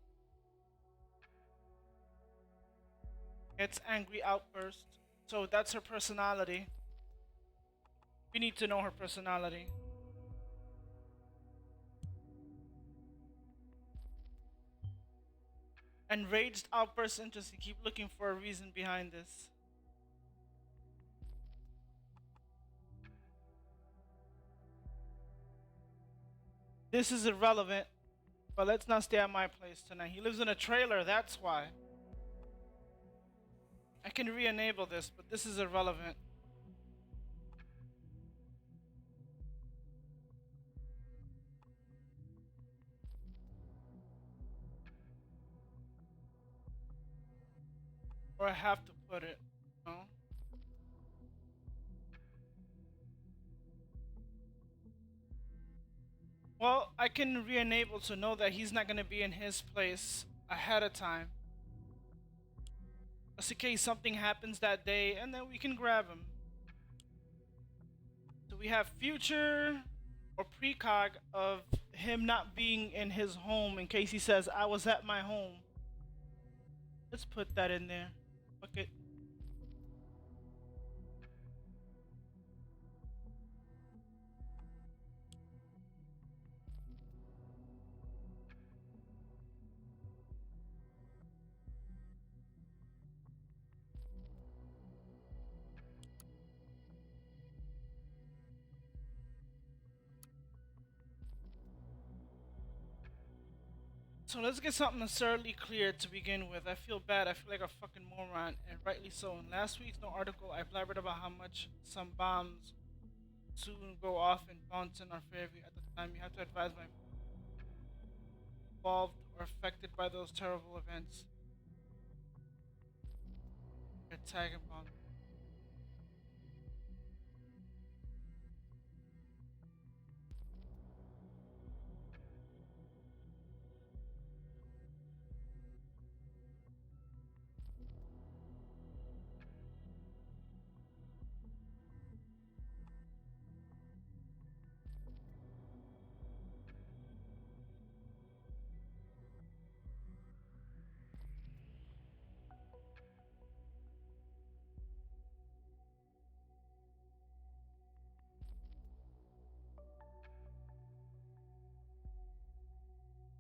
It's angry outburst. So that's her personality. We need to know her personality. Enraged outburst interesting. Keep looking for a reason behind this. This is irrelevant, but let's not stay at my place tonight. He lives in a trailer, that's why. I can re-enable this, but this is irrelevant. Or I have to put it, no? Well, I can re-enable to know that he's not gonna be in his place ahead of time. Just in case something happens that day, and then we can grab him. So we have future or precog of him not being in his home in case he says, I was at my home. Let's put that in there. Okay. So let's get something absurdly clear to begin with. I feel bad. I feel like a fucking moron, and rightly so. In last week's no article, I blabbered about how much some bombs soon go off in Bounton or Fairview at the time. You have to advise my involved or affected by those terrible events. Your tag and bomb.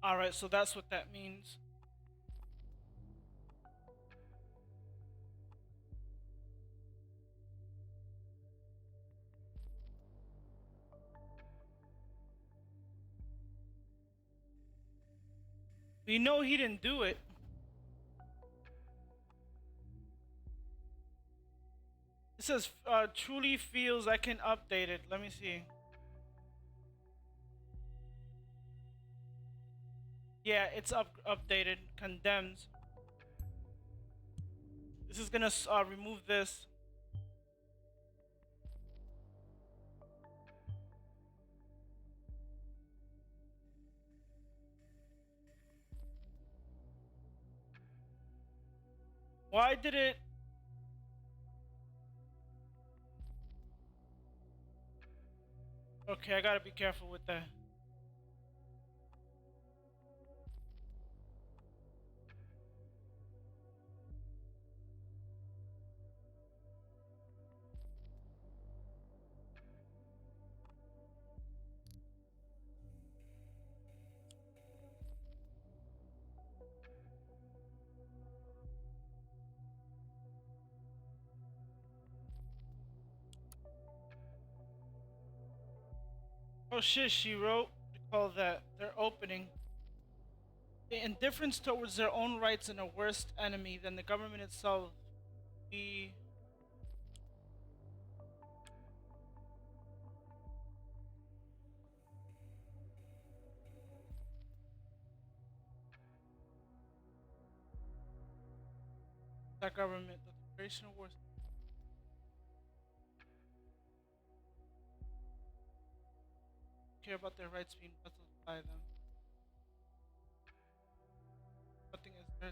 Alright, so that's what that means. We know he didn't do it. It says truly feels I can update it. Let me see. Yeah, it's updated. Condemned. This is gonna remove this. Why did it? Okay, I gotta be careful with that. Oh shit, she wrote. What do you call that? Their opening. The indifference towards their own rights and a worse enemy than the government itself. The That government, the duration of war, care about their rights being muzzled by them. Nothing is their.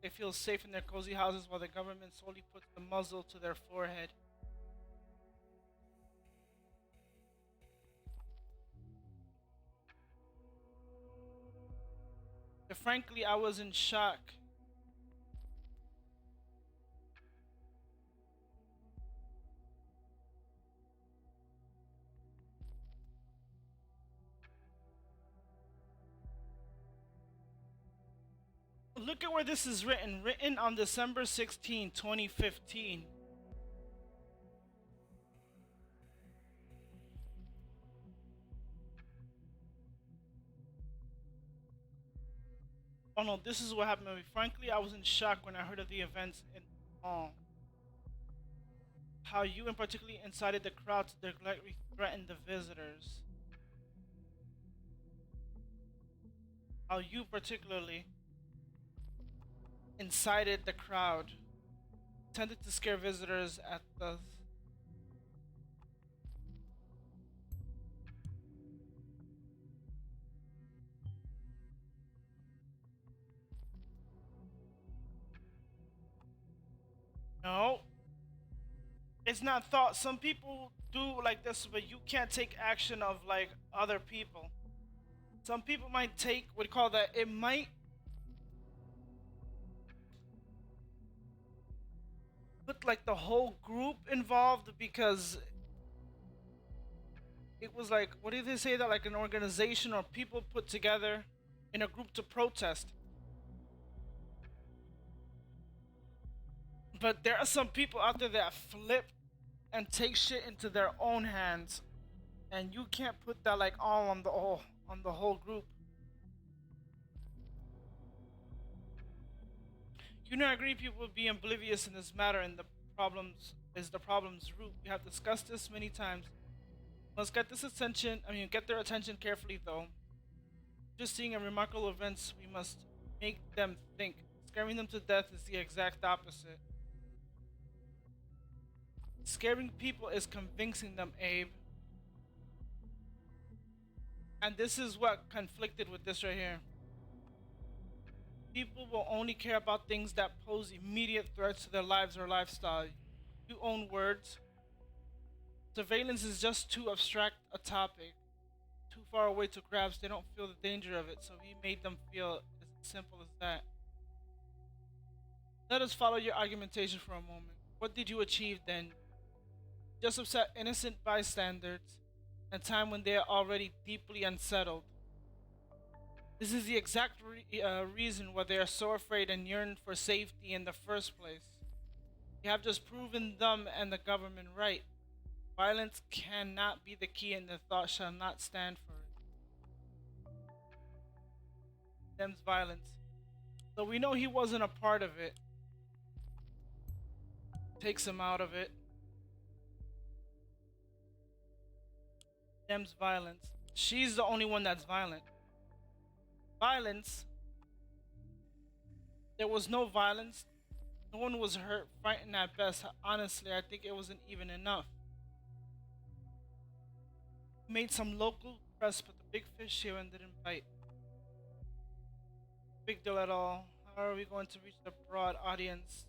They feel safe in their cozy houses while the government slowly puts the muzzle to their forehead. And frankly, I was in shock. Look at where this is written. Written on December 16, 2015. Oh no, this is what happened to me. Frankly, I was in shock when I heard of the events in how you in particular incited the crowd to directly threaten the visitors. How you particularly incited the crowd, tended to scare visitors at the. No, it's not thought. Some people do like this, but you can't take action of like other people. Some people might take what you call that. It might put like the whole group involved because it was like, what do they say, that like an organization or people put together in a group to protest. But there are some people out there that flip and take shit into their own hands, and you can't put that like all on the whole group. You know, I agree people would be oblivious in this matter, and the problems is the problem's root. We have discussed this many times. Let's get this attention. I mean, get their attention carefully, though. Just seeing a remarkable events, we must make them think. Scaring them to death is the exact opposite. Scaring people is convincing them, Abe. And this is what conflicted with this right here. People will only care about things that pose immediate threats to their lives or lifestyle. You own words. Surveillance is just too abstract a topic, too far away to grasp. They don't feel the danger of it, so he made them feel as simple as that. Let us follow your argumentation for a moment. What did you achieve then? Just upset innocent bystanders at a time when they are already deeply unsettled. This is the exact reason why they are so afraid and yearn for safety in the first place. You have just proven them and the government right. Violence cannot be the key, and the thought shall not stand for it. Them's violence. So we know he wasn't a part of it. Takes him out of it. Them's violence. She's the only one that's violent. Violence. There was no violence. No one was hurt, frightened at best. Honestly, I think it wasn't even enough. Made some local press, but the big fish here and didn't bite. Big deal at all. How are we going to reach the broad audience?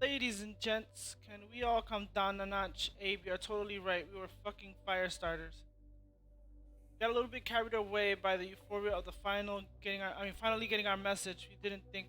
Ladies and gents, can we all come down a notch? Abe, you're totally right. We were fucking fire starters. Got a little bit carried away by the euphoria of the finally getting our message. We didn't think.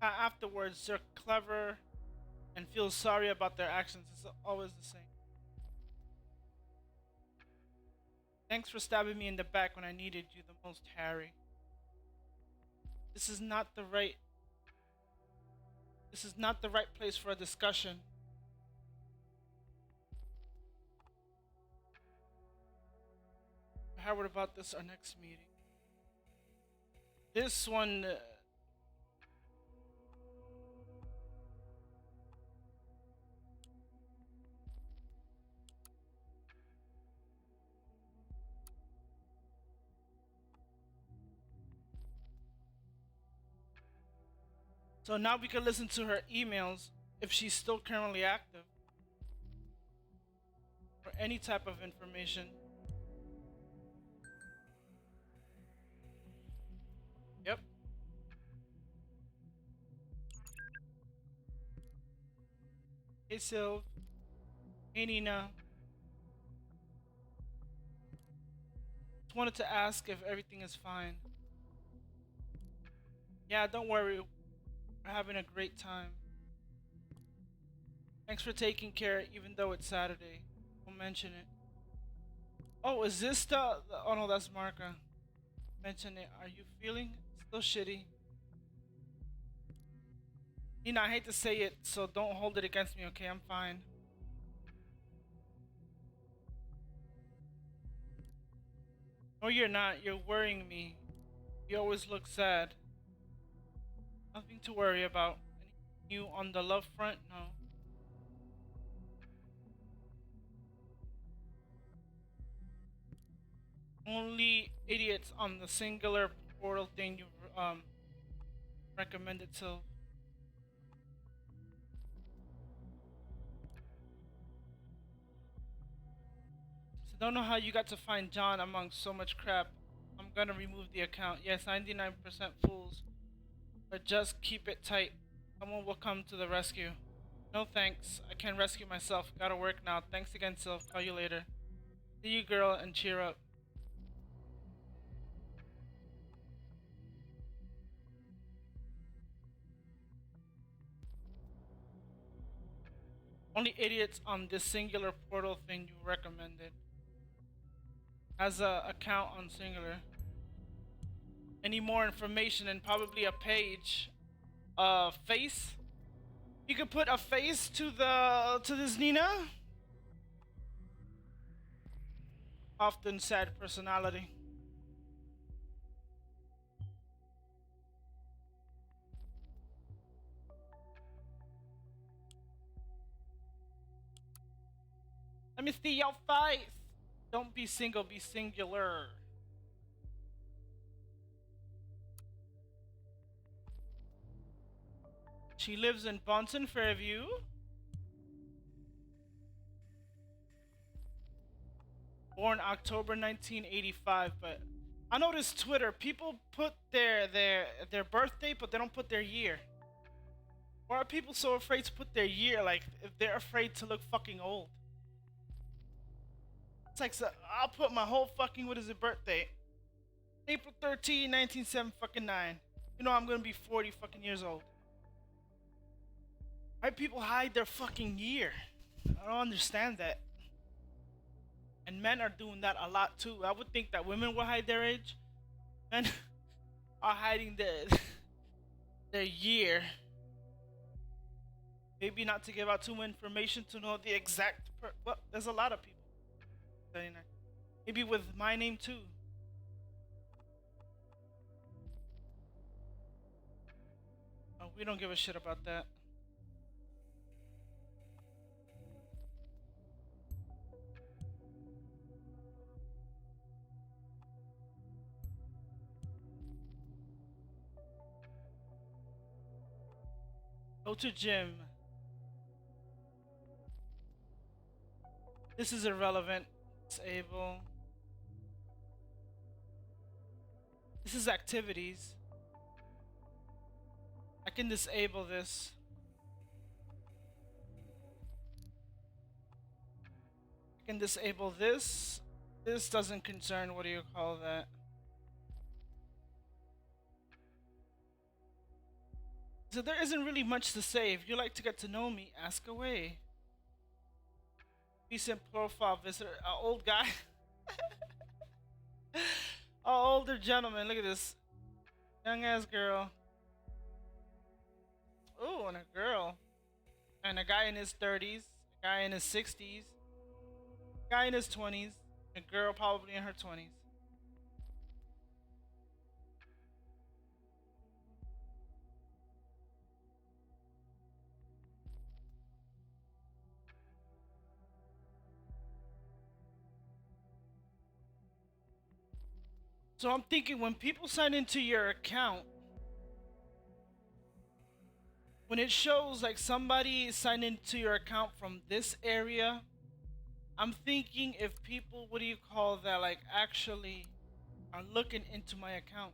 Afterwards, they're clever and feel sorry about their actions. It's always the same. Thanks for stabbing me in the back when I needed you the most, Harry. This is not the right. This is not the right place for a discussion. Howard, about this our next meeting. This one. So now we can listen to her emails if she's still currently active. Or any type of information. Yep. Hey Sylv. Hey Nina. Just wanted to ask if everything is fine. Yeah, don't worry. We're having a great time. Thanks for taking care, even though it's Saturday. Don't mention it. Oh, is this the oh no, that's Marka. Mention it. Are you feeling still shitty? Nina, I hate to say it, so don't hold it against me, okay? I'm fine. No, you're not. You're worrying me. You always look sad. Nothing to worry about. Anything new on the love front? No. Only idiots on the singular portal thing you recommended to. So don't know how you got to find John among so much crap. I'm gonna remove the account. Yes, 99% fools. But just keep it tight. Someone will come to the rescue. No thanks. I can rescue myself. Gotta work now. Thanks again, Sylph. Call you later. See you, girl, and cheer up. Only idiots on this singular portal thing you recommended. Has a account on singular. Any more information and probably a page. Face. You could put a face to this Nina. Often sad personality. Let me see your face. Don't be single, be singular. She lives in Bonson Fairview. Born October 1985, but I noticed Twitter, people put their birthday, but they don't put their year. Why are people so afraid to put their year? Like, if they're afraid to look fucking old. It's like, so I'll put my whole fucking, what is it, birthday? April 13, 1979. You know I'm gonna be 40 fucking years old. Why people hide their fucking year? I don't understand that. And men are doing that a lot too. I would think that women will hide their age. Men are hiding their year. Maybe not to give out too much information to know the exact. Well, there's a lot of people. Maybe with my name too. Oh, we don't give a shit about that. Go to gym. This is irrelevant. Disable. This is activities. I can disable this. I can disable this. This doesn't concern, what do you call that? So there isn't really much to say. If you like to get to know me, ask away. Decent profile visitor. An old guy. An older gentleman. Look at this. Young ass girl. Ooh, and a girl. And a guy in his 30s, a guy in his 60s, a guy in his 20s, a girl probably in her 20s. So I'm thinking when people sign into your account, when it shows like somebody signed into your account from this area, I'm thinking if people, what do you call that, like actually are looking into my account.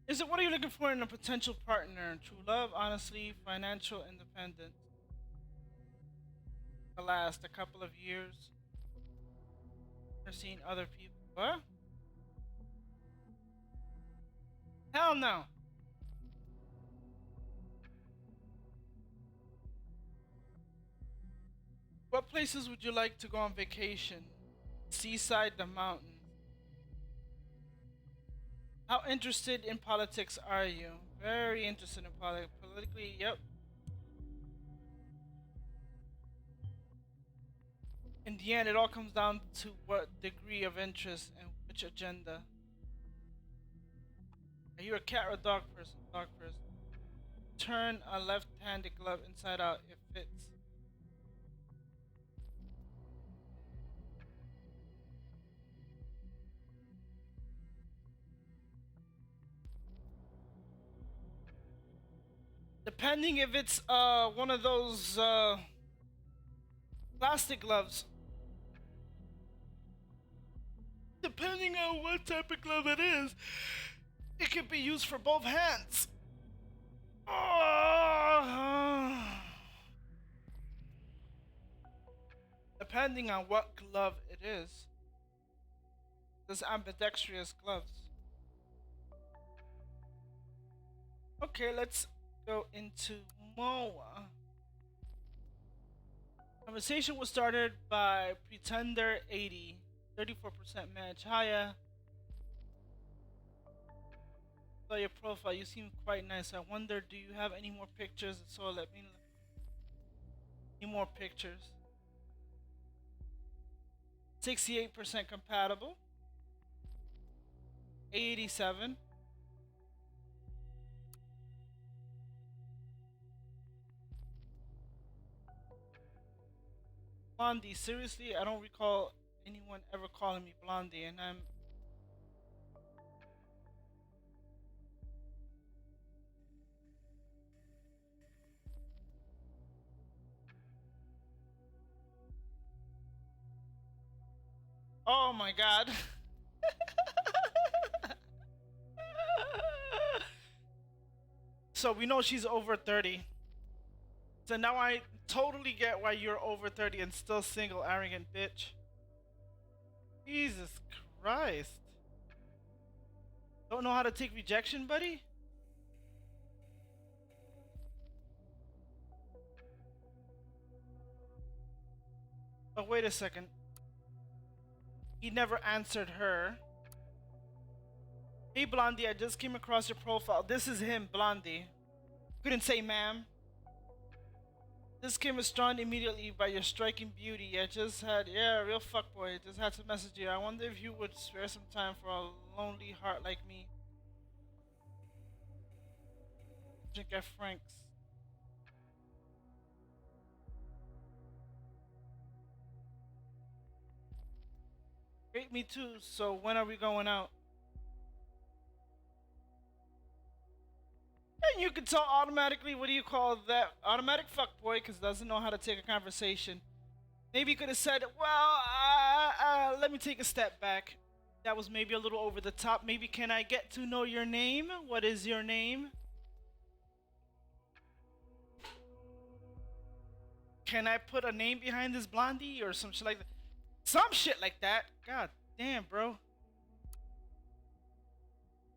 Is it what are you looking for in a potential partner? True love, honestly, financial independence. The last a couple of years, or seeing other people. What? Hell no. What places would you like to go on vacation? Seaside, the mountains. How interested in politics are you? Very interested in politics. Politically, yep. In the end, it all comes down to what degree of interest and which agenda. Are you a cat or a dog person? Dog person. Turn a left-handed glove inside out. It fits. Depending if it's one of those plastic gloves. Depending on what type of glove it is, it can be used for both hands. Depending on what glove it is. There's ambidextrous gloves. Okay, let's go into Moa. Conversation was started by Pretender 80, 34% match. Hiya. Saw your profile. You seem quite nice. I wonder, do you have any more pictures? So let me. Any more pictures? 68% compatible. 87. Blondie, seriously, I don't recall anyone ever calling me Blondie, and I'm. Oh my god. So we know she's over 30. So now I totally get why you're over 30 and still single, arrogant bitch. Jesus Christ. Don't know how to take rejection, buddy? Oh, wait a second. He never answered her. Hey, Blondie, I just came across your profile. This is him, Blondie. Couldn't say ma'am. This came as drawn immediately by your striking beauty. I just had, yeah, real fuckboy. Just had to message you. I wonder if you would spare some time for a lonely heart like me. Drink at Frank's. Great, me too. So when are we going out? And you can tell automatically, what do you call that? Automatic fuckboy, because doesn't know how to take a conversation. Maybe you could have said, well, let me take a step back. That was maybe a little over the top. Maybe can I get to know your name? What is your name? can I put a name behind this blondie or some shit like that? Some shit like that. God damn, bro.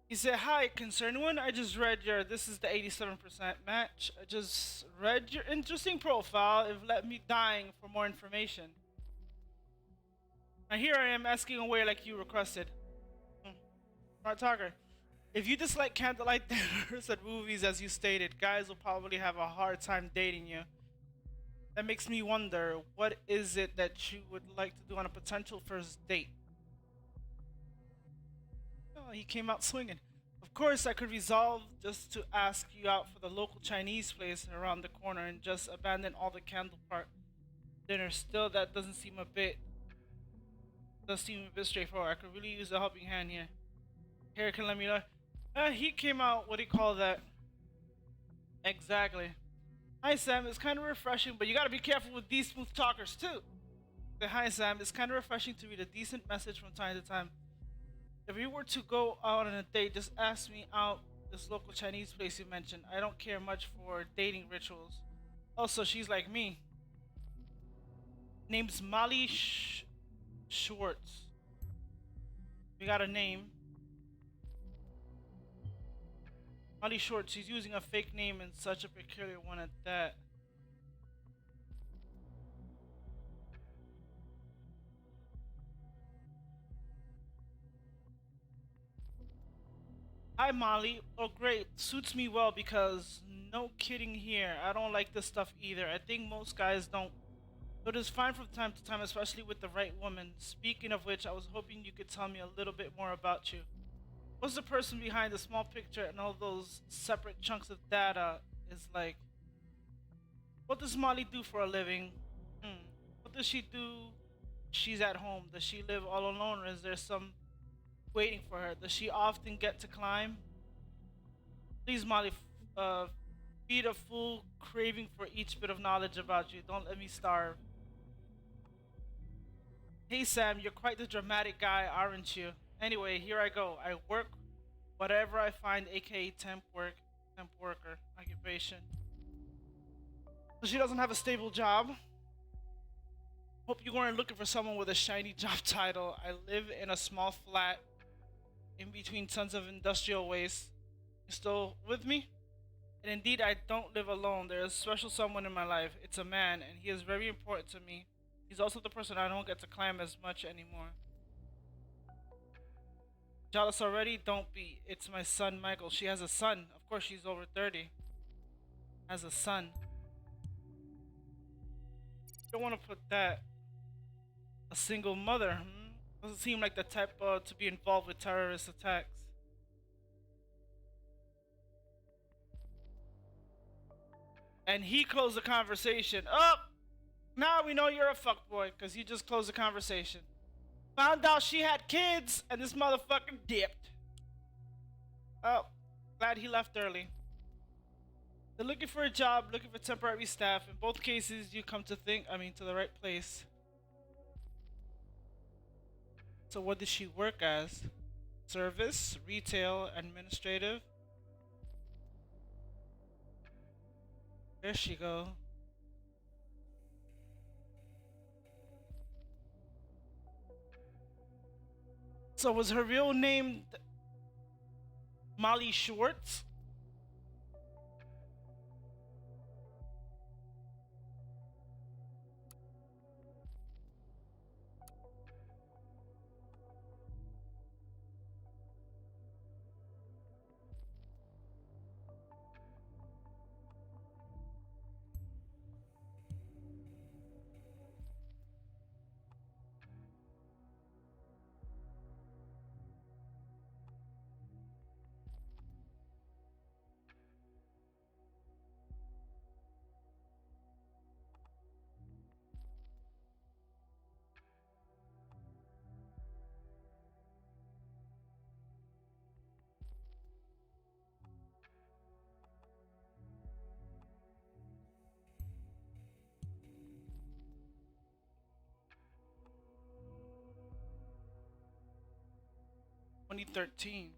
He said, "Hi, concerned one. I just read your. This is the 87% match. I just read your interesting profile. It let me dying for more information. And here I am asking away like you requested. Smart talker. If you dislike candlelight dinners at movies, as you stated, guys will probably have a hard time dating you. That makes me wonder, what is it that you would like to do on a potential first date?" Oh, he came out swinging. "Of course, I could resolve just to ask you out for the local Chinese place around the corner and just abandon all the candle part dinner. Still, that does seem a bit straightforward. I could really use a helping hand here. Here, can let me know." He came out, what do you call that? Exactly. "Hi, Sam. It's kind of refreshing, but you gotta be careful with these smooth talkers, too." "Hi, Sam. It's kind of refreshing to read a decent message from time to time. If we were to go out on a date, just ask me out this local Chinese place you mentioned. I don't care much for dating rituals. Also, she's like me. Name's Molly Schwartz. We got a name. Molly Schwartz. She's using a fake name and such a peculiar one at that. Hi, Molly. Oh, great. Suits me well because no kidding here. I don't like this stuff either. I think most guys don't. But it's fine from time to time, especially with the right woman. Speaking of which, I was hoping you could tell me a little bit more about you. What's the person behind the small picture and all those separate chunks of data is like? What does Molly do for a living? What does she do? She's at home. Does she live all alone or is there some waiting for her? Does she often get to climb? Please, Molly, feed a full craving for each bit of knowledge about you. Don't let me starve. Hey Sam, you're quite the dramatic guy, aren't you? Anyway, here I go. I work whatever I find, aka temp worker, occupation. So she doesn't have a stable job. Hope you weren't looking for someone with a shiny job title. I live in a small flat in between tons of industrial waste. You still with me? And indeed, I don't live alone. There is a special someone in my life. It's a man, and he is very important to me. He's also the person I don't get to climb as much anymore. Jealous already? Don't be. It's my son, Michael. She has a son. Of course, she's over 30. Has a son. Don't want to put that. A single mother. Doesn't seem like the type to be involved with terrorist attacks. And he closed the conversation. Oh! Now we know you're a fuckboy, because you just closed the conversation. Found out she had kids, and this motherfucker dipped. Oh, glad he left early. They're looking for a job, looking for temporary staff. In both cases, you come to to the right place. So what does she work as? Service, retail, administrative? There she go. So was her real name Molly Schwartz? (2013).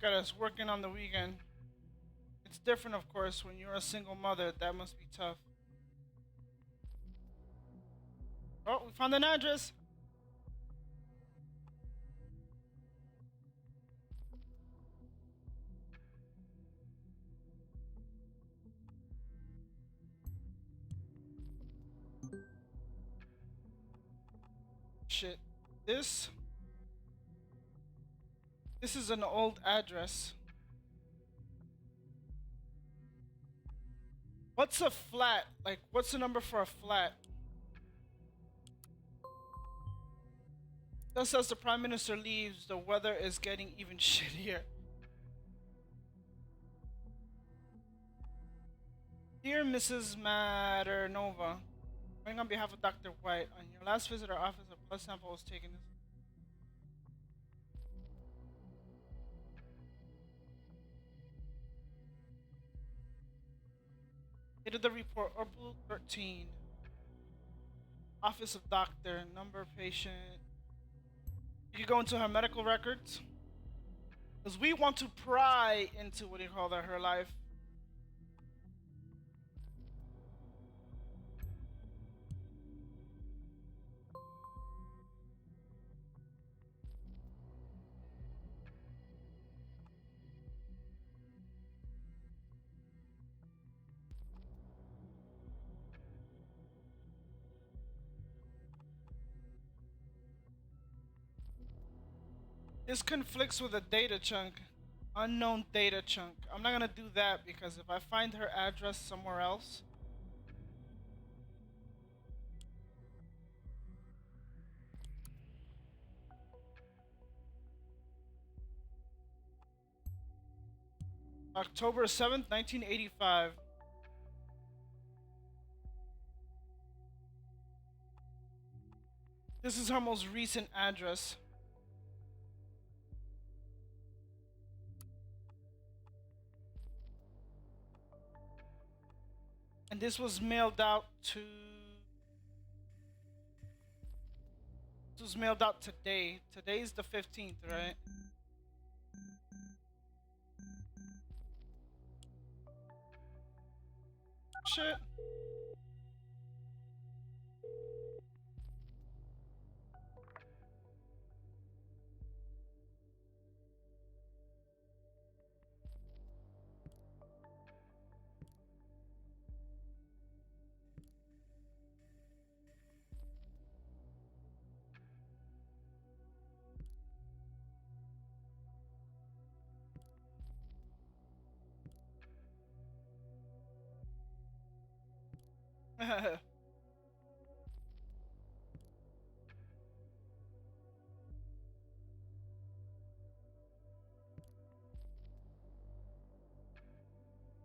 look at us working on the weekend. It's different, of course, when you're a single mother. That must be tough. Oh, we found an address. Shit. This this is an old address. What's a flat? Like, what's the number for a flat? Just as the Prime Minister leaves, the weather is getting even shittier. Dear Mrs. Maternova, going on behalf of Dr. White, on your last visit our office, a blood sample was taken. Dated the report, Orwell 13. Office of doctor, number patient. You can go into her medical records. Because we want to pry into what do you call that, her life. This conflicts with a data chunk. Unknown data chunk. I'm not gonna do that because if I find her address somewhere else. October 7th, 1985. This is her most recent address. And this was mailed out to. This was mailed out today. Today's the 15th, right? Shit.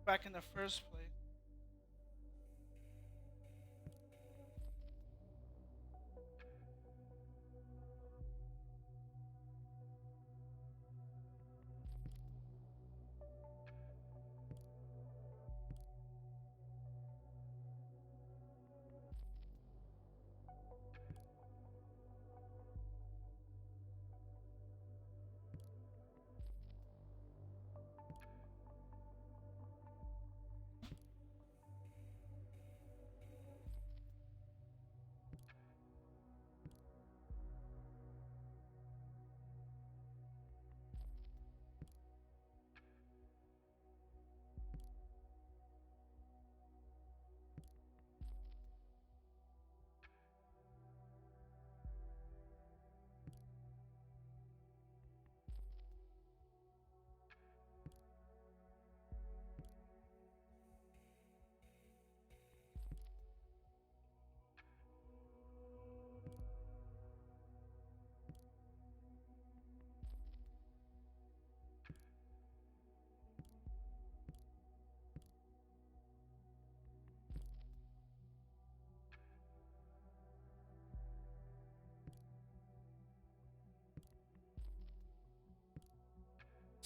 Back in the first place.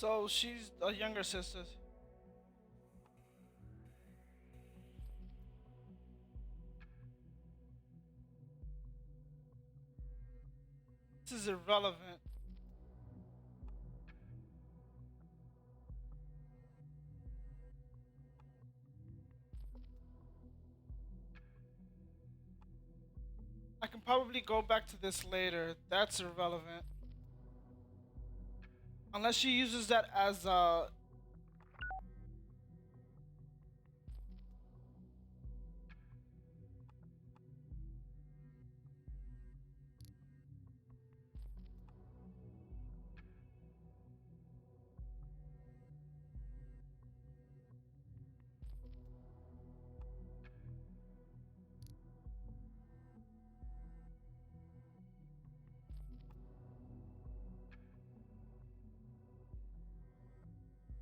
So she's a younger sister. This is irrelevant. probably go back to this later. That's irrelevant. Unless she uses that as a.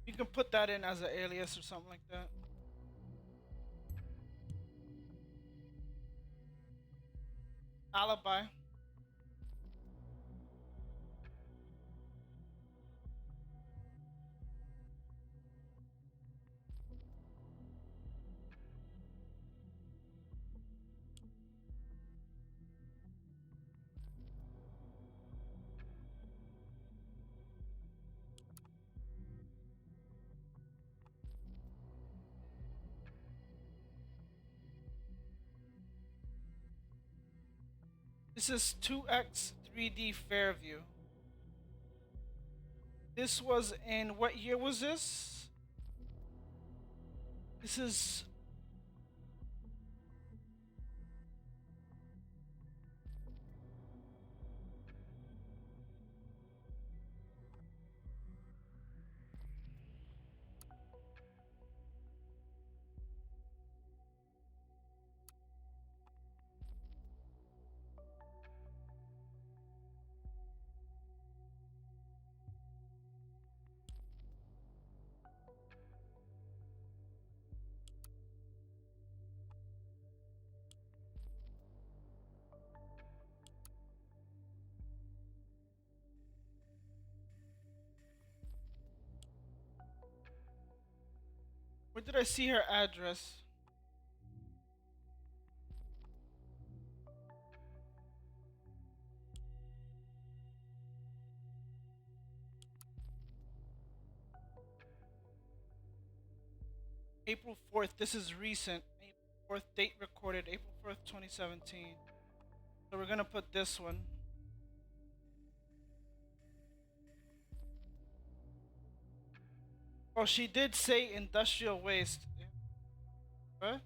You can put that in as an alias or something like that. Alibi. This is 2x 3D Fairview. This was in what year was this? This is where did I see her address? April 4th. This is recent. April 4th date recorded April 4th, 2017. So we're gonna put this one. Oh, she did say industrial waste. What?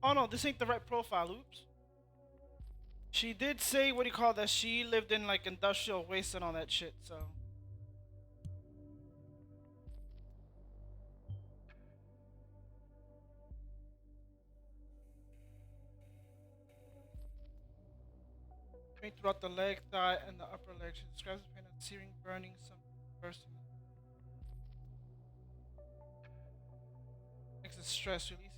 Oh no, this ain't the right profile. Oops. She did say what do you call that? She lived in like industrial waste and all that shit. So pain throughout the leg, thigh, and the upper leg. She describes the pain as searing, burning, some bursting. Makes it stress, releasing.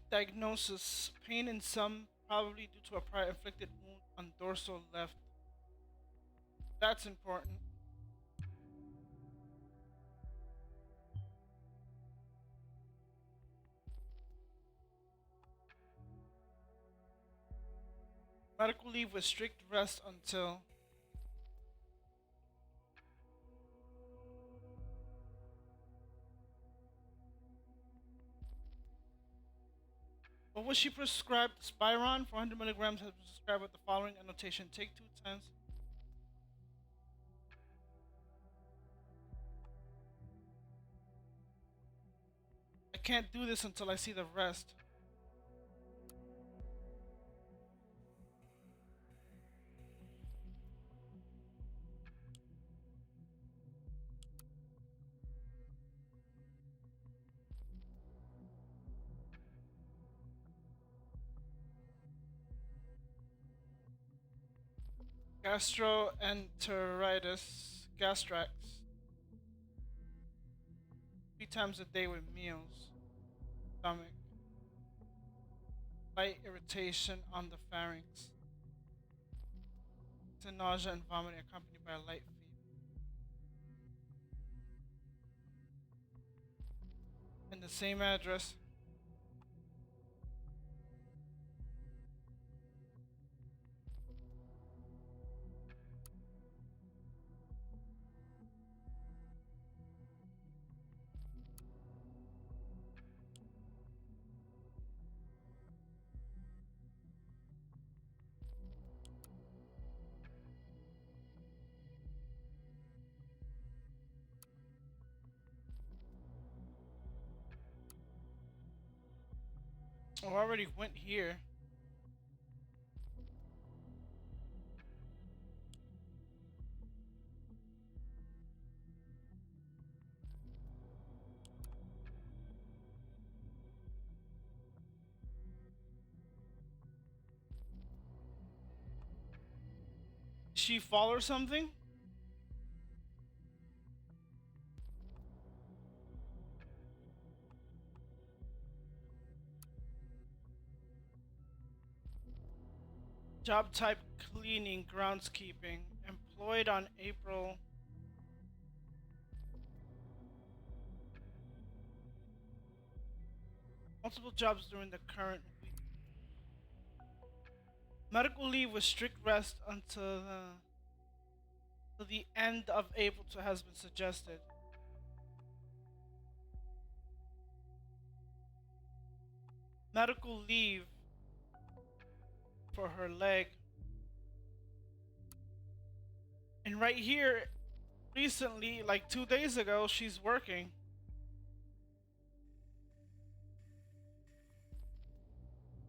Diagnosis: pain in some, probably due to a prior inflicted wound on dorsal left. That's important. Medical leave with strict rest until. What was she prescribed? Spiron, 400 milligrams, has been prescribed with the following annotation: take 2 times. I can't do this until I see the rest. Gastroenteritis, gastrax. 3 times a day with meals. Stomach. Light irritation on the pharynx. Constant nausea and vomiting accompanied by a light fever. And the same address. Oh, I already went here. She fall or something? Job type cleaning, groundskeeping. Employed on April. Multiple jobs during the current week. Medical leave with strict rest until the end of April has been suggested. Medical leave for her leg. And right here, recently, like 2 days ago, she's working.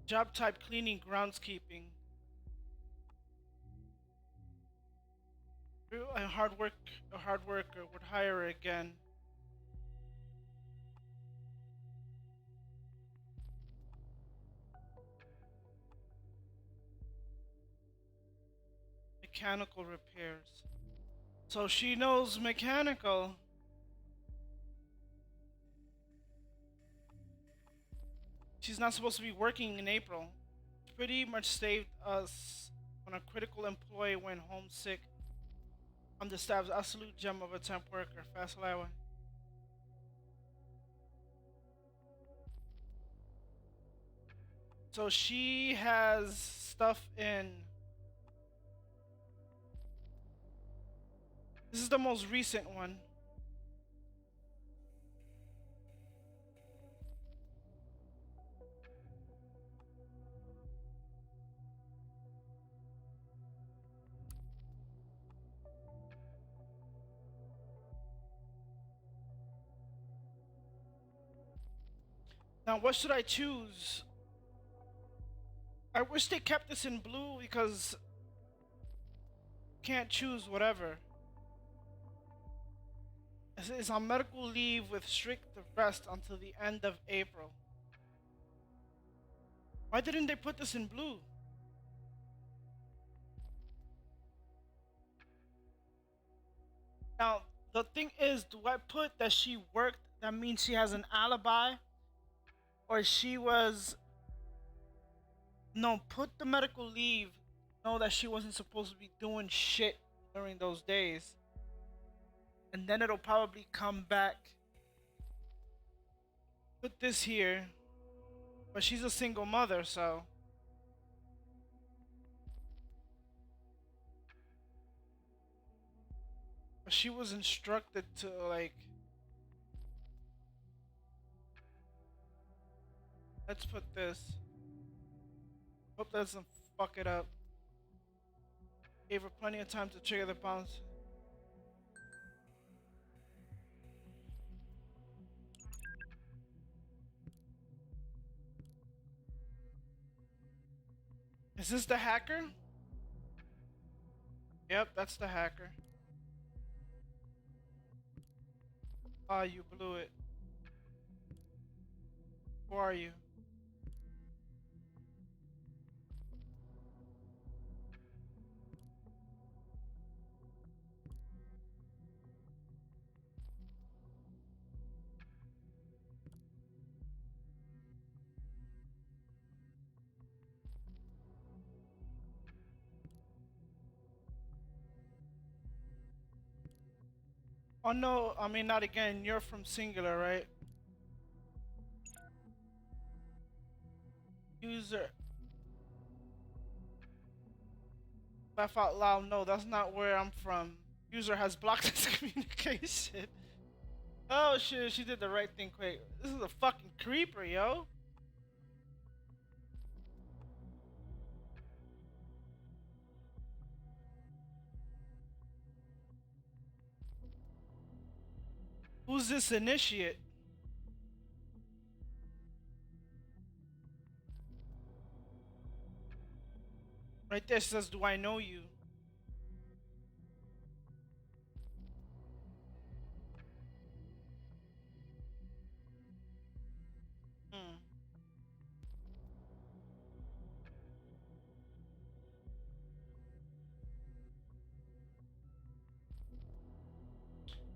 Job type cleaning, groundskeeping. A hard worker would hire her again. Mechanical repairs. So she knows mechanical. She's not supposed to be working in April. Pretty much saved us when a critical employee went home sick. I'm the staff's absolute gem of a temp worker. Fast Lawa. So she has stuff in. This is the most recent one. Now, what should I choose? I wish they kept this in blue because can't choose whatever. It's on medical leave with strict rest until the end of April. Why didn't they put this in blue? Now, the thing is, do I put that she worked? That means she has an alibi? Or she was. No, put the medical leave. Know that she wasn't supposed to be doing shit during those days. And then it'll probably come back. Put this here. But she's a single mother, so. But she was instructed to, like. Let's put this. Hope that doesn't fuck it up. Gave her plenty of time to trigger the bounce. Is this the hacker? Yep, that's the hacker. Ah, you blew it. Who are you? Oh no, I mean not again. You're from singular, right? User. Laugh out loud. No, that's not where I'm from. User has blocked this communication. Oh shit, she did the right thing quick. This is a fucking creeper, yo. Who's this initiate? Right there says, do I know you? Hmm.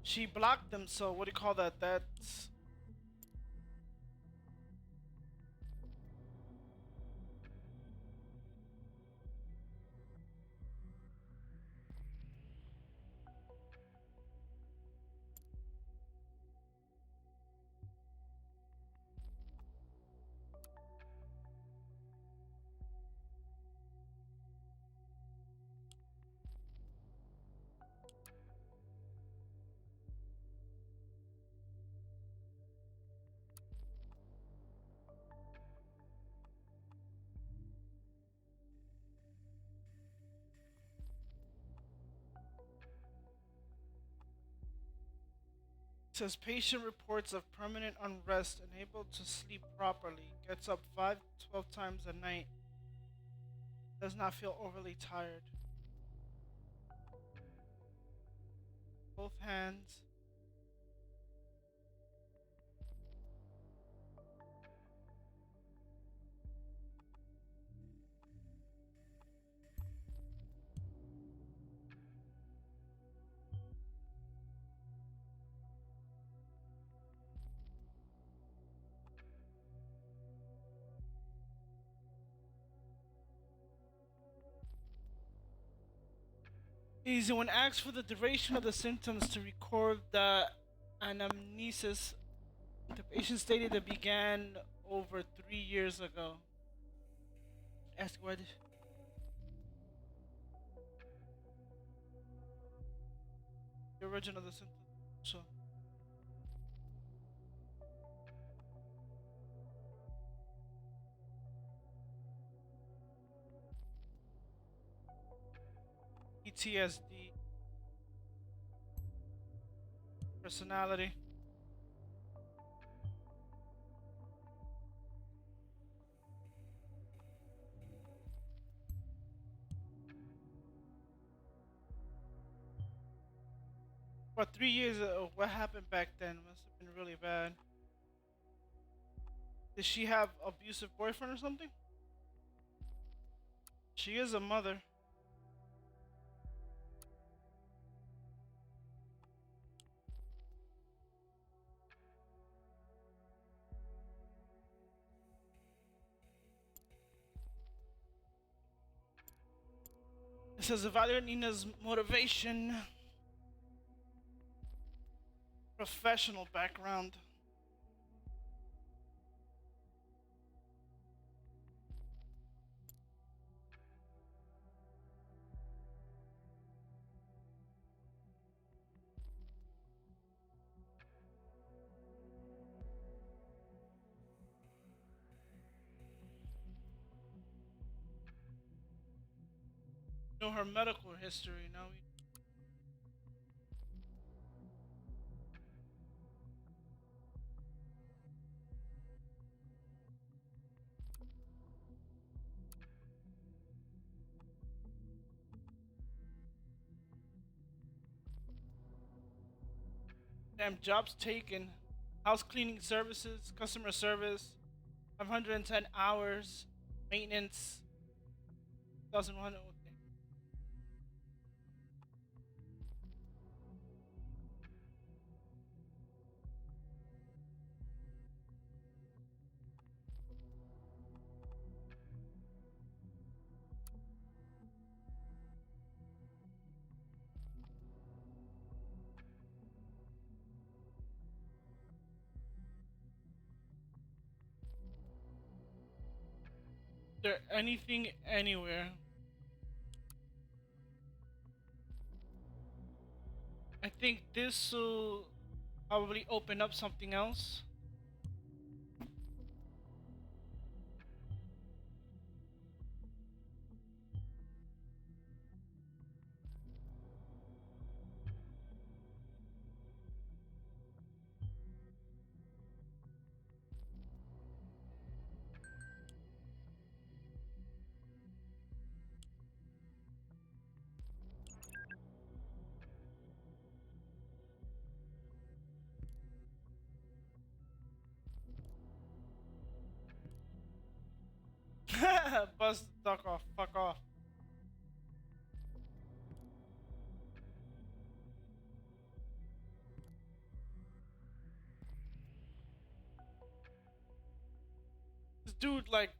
She blocked them, so what do you call that? That's says patient reports of permanent unrest, unable to sleep properly, gets up 5 to 12 times a night, does not feel overly tired. Both hands. Easy. When asked for the duration of the symptoms to record the anamnesis, the patient stated it began over 3 years ago. Ask what the origin of the symptoms. So, PTSD, personality. What 3 years ago? What happened back then? Must have been really bad. Did she have abusive boyfriend or something? She is a mother. It says evaluate Nina's motivation, professional background. Know her medical history. Now we damn jobs taken. House cleaning services, customer service, 510 hours, maintenance, 1,100. Okay. there anything anywhere? I think this will probably open up something else. Buzz the duck off. Fuck off. This dude, like,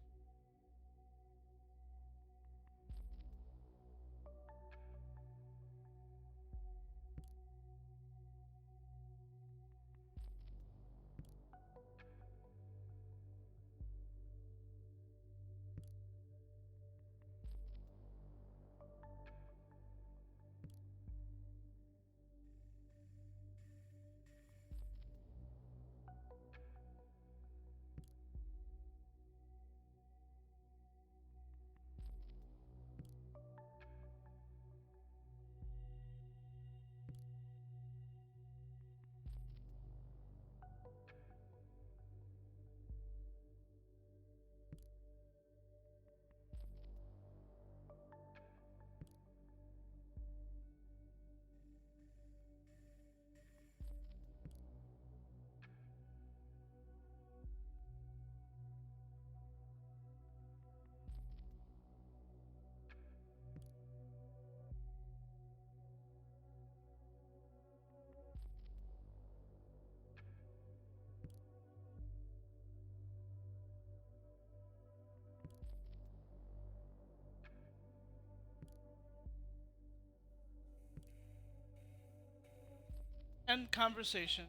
end conversation.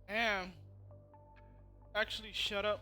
Damn. Actually, shut up.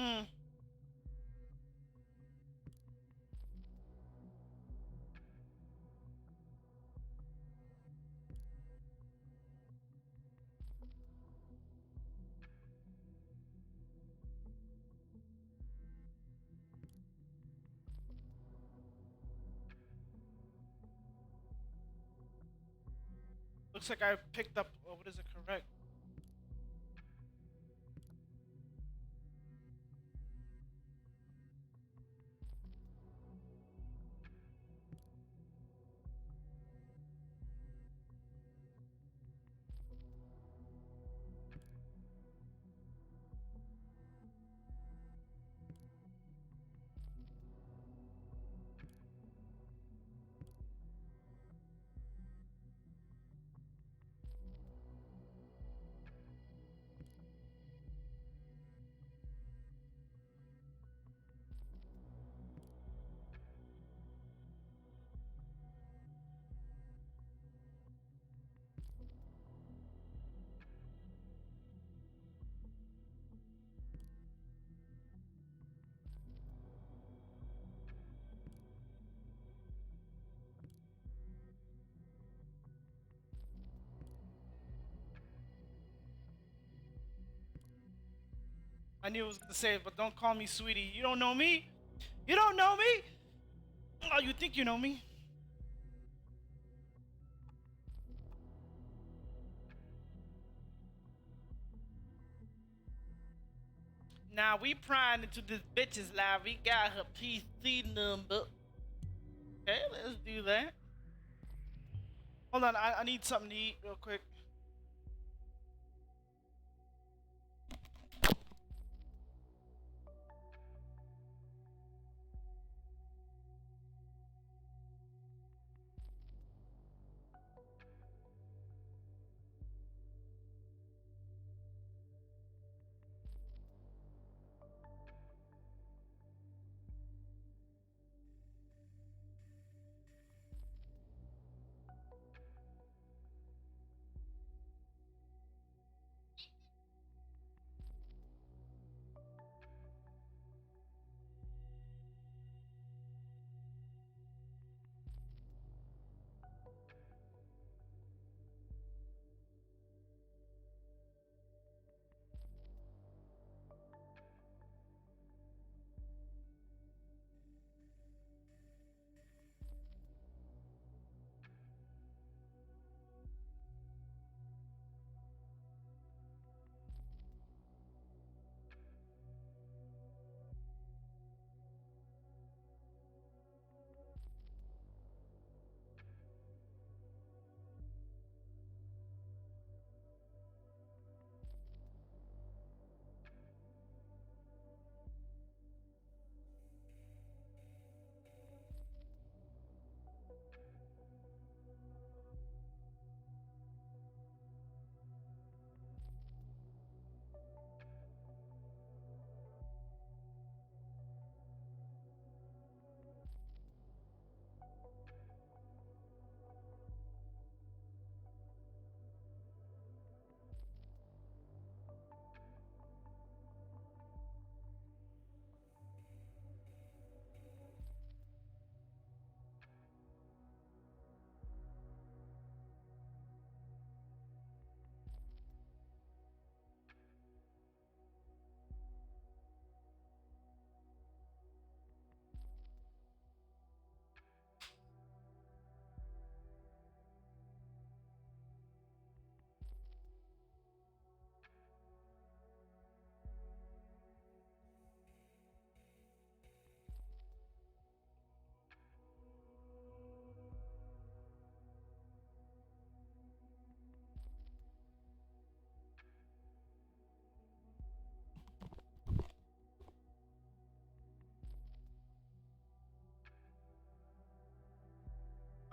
Hmm. Looks like I picked up. What is it? Correct. I knew I was gonna say it, but don't call me sweetie. You don't know me. You don't know me. Oh, you think you know me? Now we prying into this bitch's life. We got her PC number. Okay, let's do that. Hold on, I need something to eat real quick.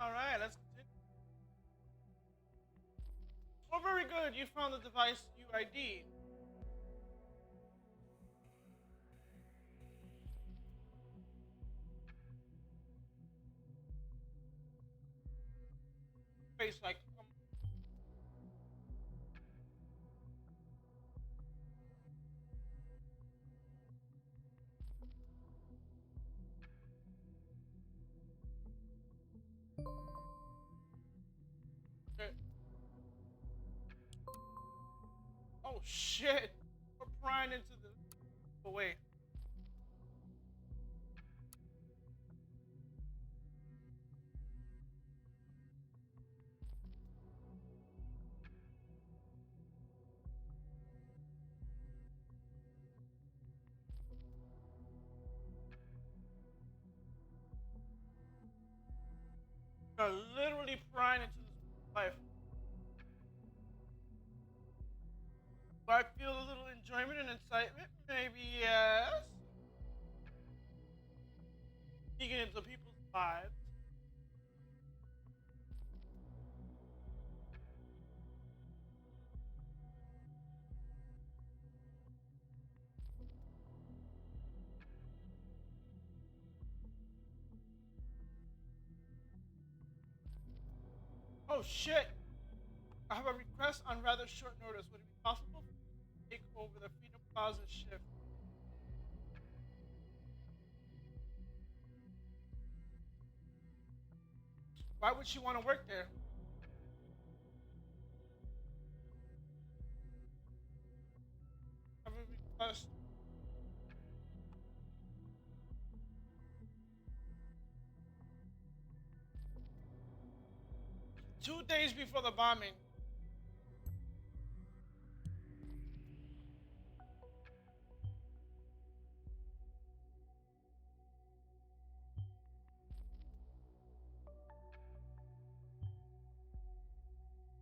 All right, let's continue. Oh, very good. You found the device UID. Face like, okay. Oh shit! We're prying into the way. We're literally prying into this life. Do I feel a little enjoyment and excitement? Maybe yes. Digging into people's lives. Oh shit! I have a request on rather short notice. Would it be possible to take over the Freedom Plaza shift? Why would she want to work there? I have a request 2 days before the bombing.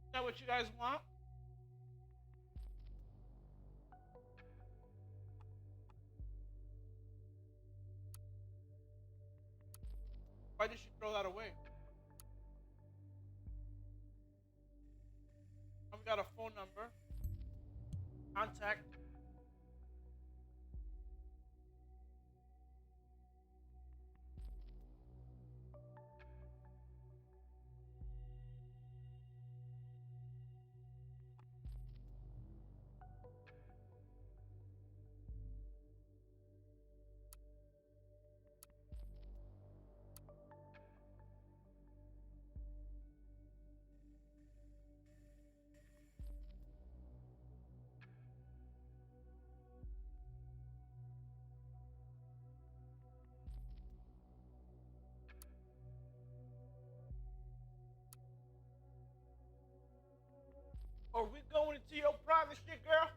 Is that what you guys want? Why did she throw that away? I've got a phone number, contact. Are we going into your private shit, girl?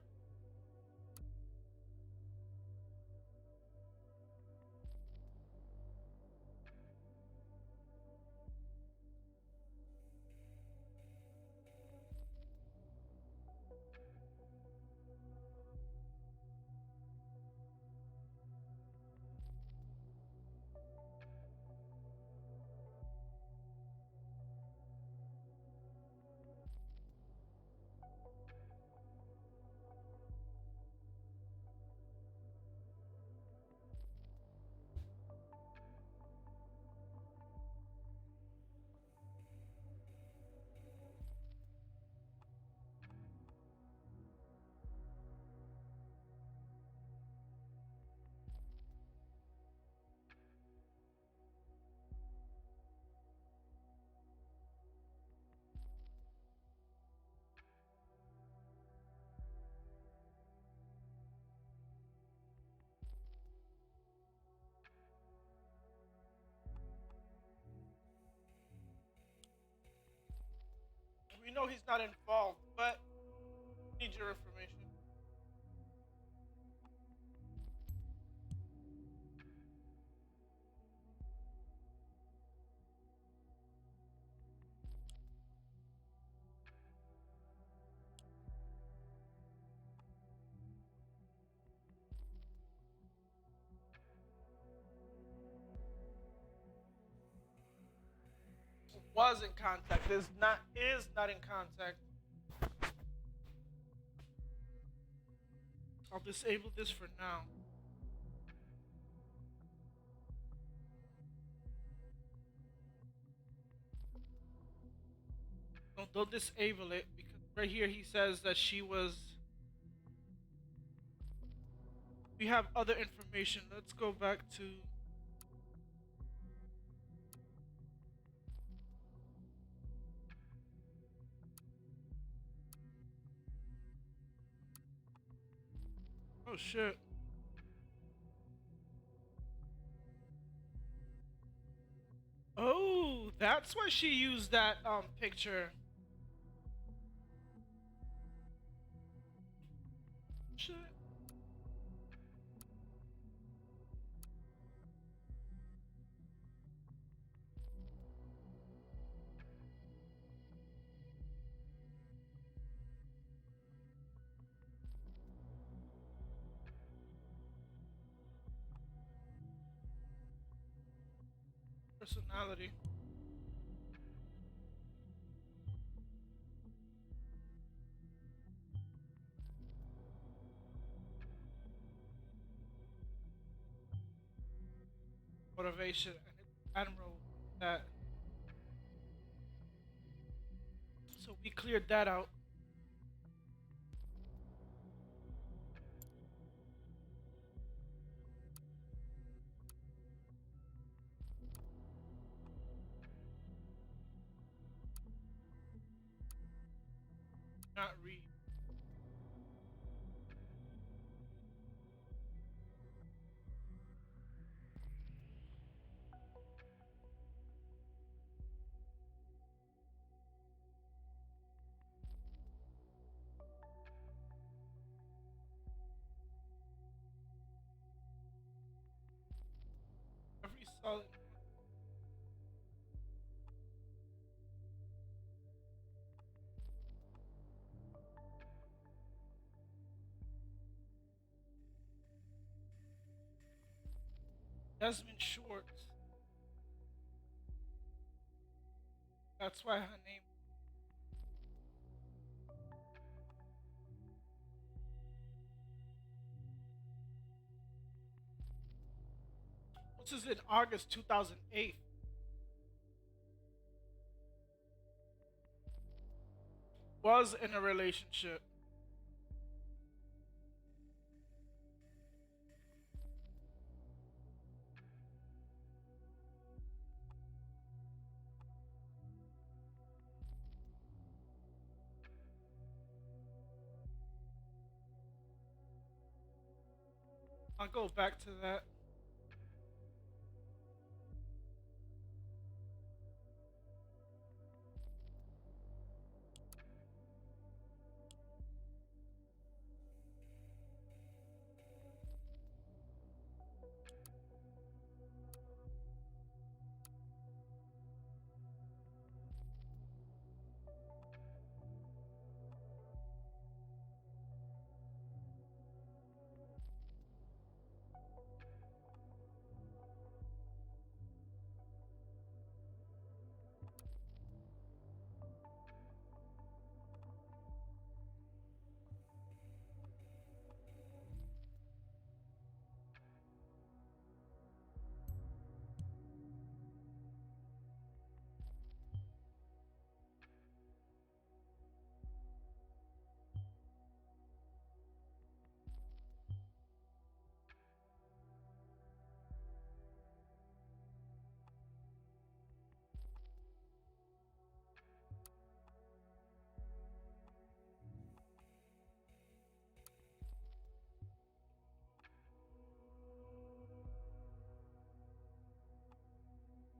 We know he's not involved, but we need your information. Was in contact. Is not in contact. I'll disable this for now. Don't disable it because right here he says that she was. We have other information. Let's go back to. Oh shit. Oh, that's why she used that picture. Shit. Personality. Motivation. And it's Admiral that. So we cleared that out. Not read. all Desmond Schwartz. That's why her name. This is in August 2008. Was in a relationship. I'll go back to that.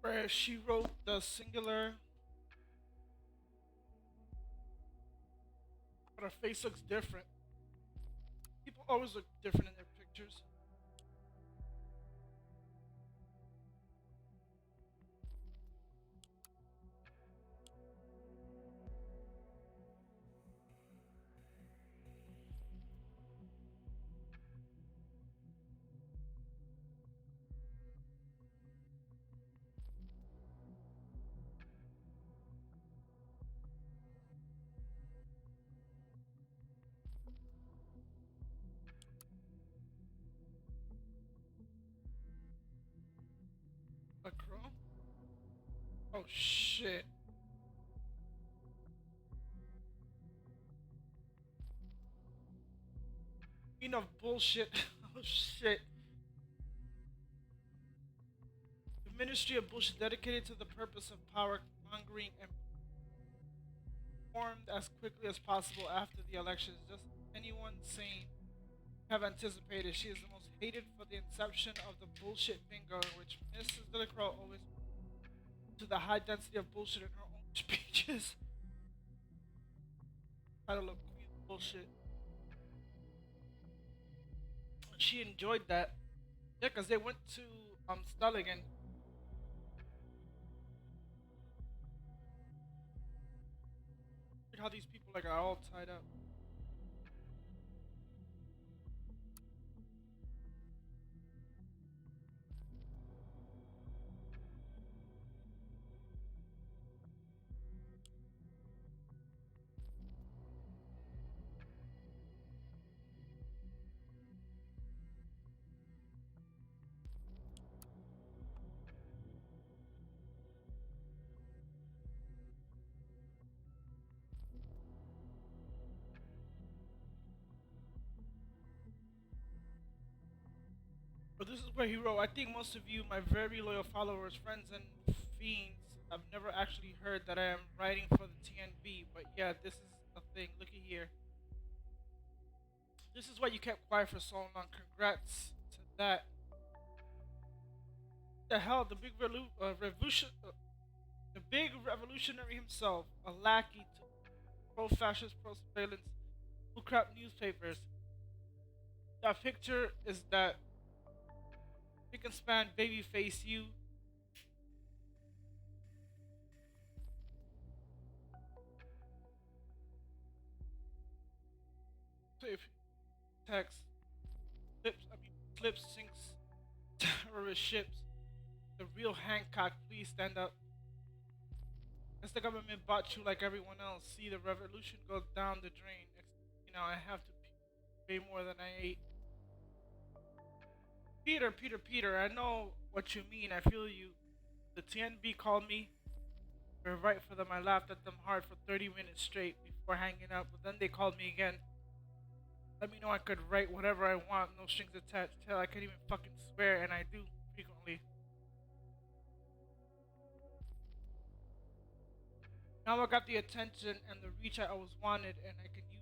Where she wrote the singular, but her face looks different. People always look different in their pictures. A crow? Oh shit. Enough bullshit. Oh shit. The Ministry of Bullshit dedicated to the purpose of power mongering and formed as quickly as possible after the elections. Just anyone sane have anticipated. She is the most hated for the inception of the bullshit bingo, in which Mrs. Delacroix always to the high density of bullshit in her own speeches. Title of Queen of Bullshit. She enjoyed that. Yeah, because they went to Stalligan. Look how these people like are all tied up. But this is where he wrote, I think most of you, my very loyal followers, friends, and fiends, have never actually heard that I am writing for the TNV. But yeah, this is a thing. Looky here. This is why you kept quiet for so long. Congrats to that. The hell, the big revolutionary himself, a lackey to pro-fascist, pro-surveillance, bullcrap newspapers. That picture is that pick and span baby face you. text. Flips sinks terrorist ships. The real Hancock, please stand up. Guess the government bought you like everyone else. See the revolution go down the drain. Now I have to pay more than I ate. Peter, I know what you mean. I feel you. The TNB called me. We're right for them. I laughed at them hard for 30 minutes straight before hanging up, but then they called me again. Let me know I could write whatever I want, no strings attached. Hell, I can't even fucking swear, and I do frequently. Now I got the attention and the reach I always wanted, and I can use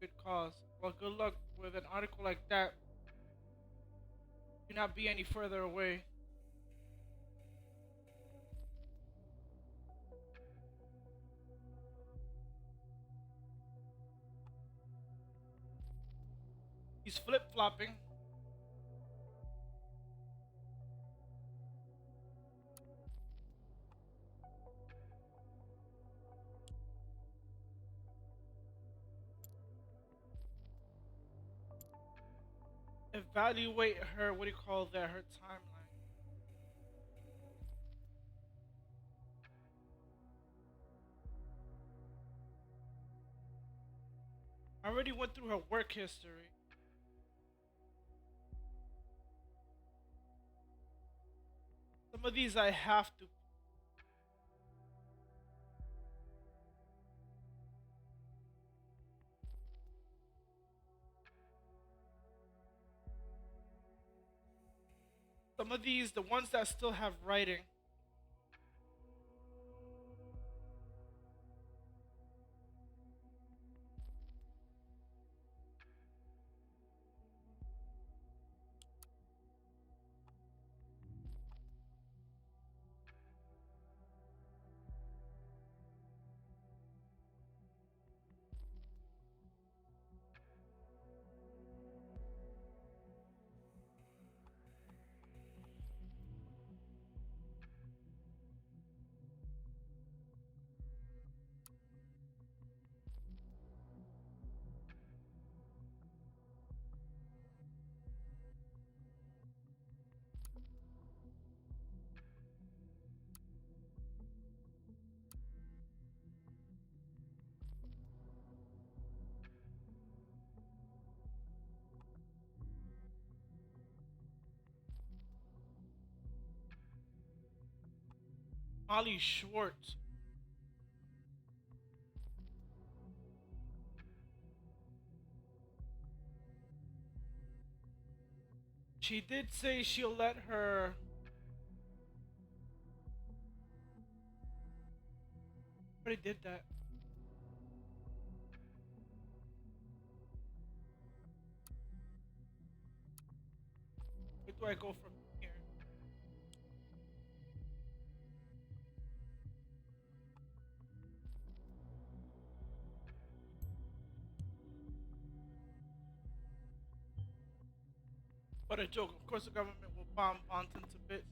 good cause. Well, good luck with an article like that. Do not be any further away. He's flip flopping. Evaluate her, what do you call that? Her timeline. I already went through her work history. Some of these I have to. Some of these, the ones that still have writing. Molly Schwartz. She did say she'll let her. Already did that. Where do I go from here? What a joke. Of course, the government will bomb Bonton to bits.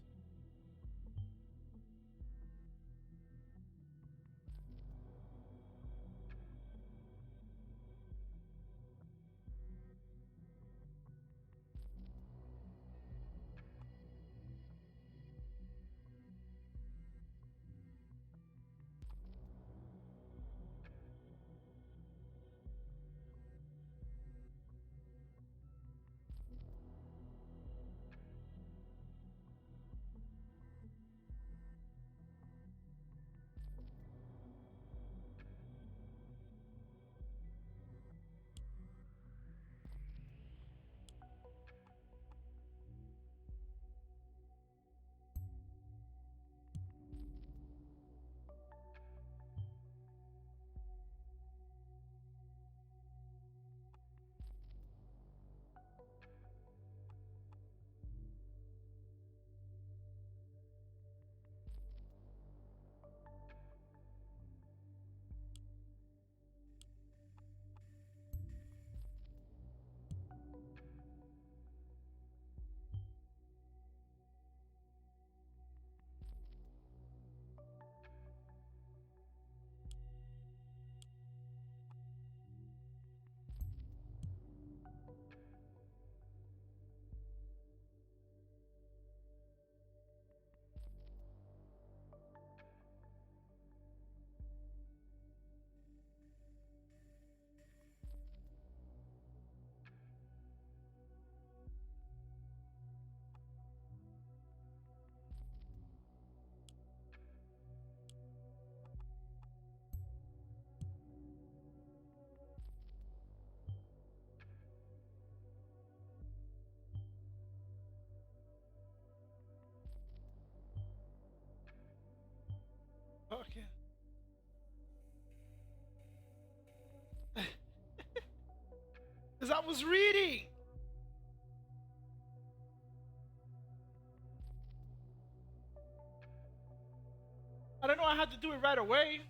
Because I was reading. I don't know. I had to do it right away.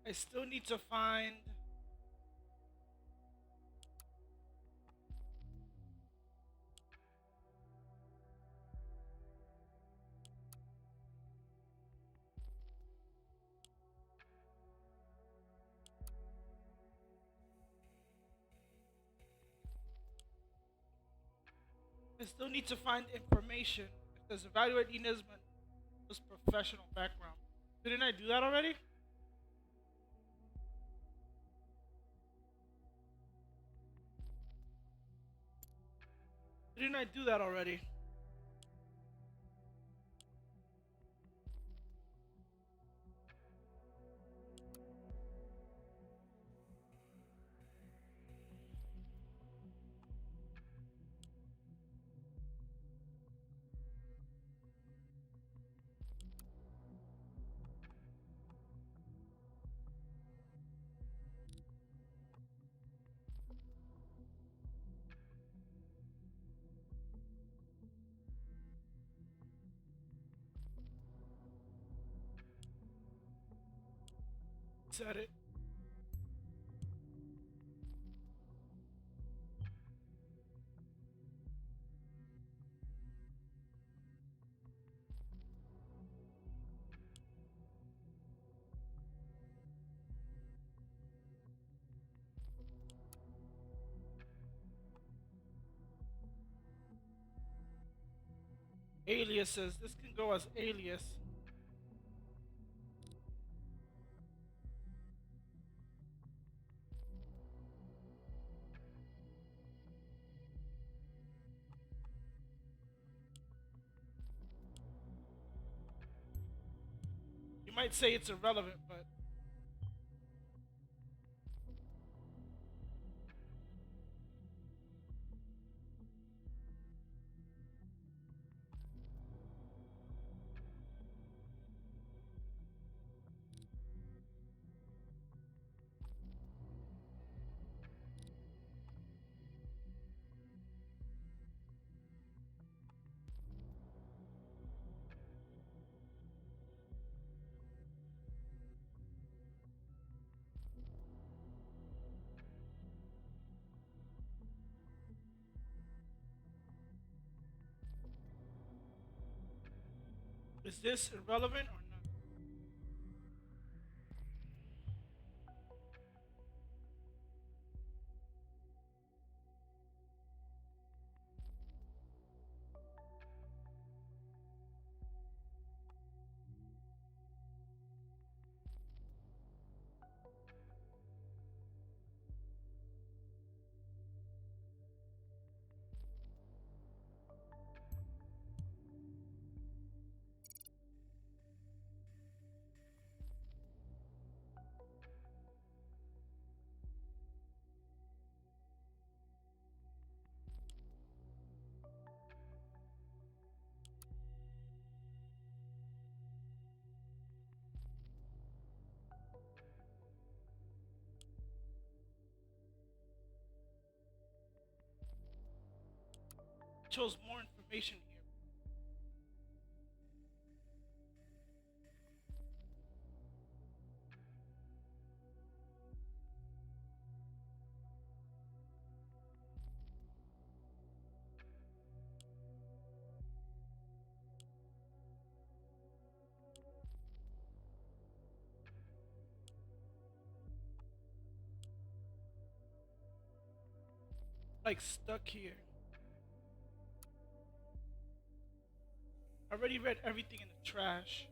I still need to find. I still need to find information. It says evaluate Inez's professional background. Didn't I do that already? Didn't I do that already? Said it. Aliases. This can go as alias. You might say it's irrelevant, but is this irrelevant or not? It shows more information here. Like stuck here. I already read everything in the trash.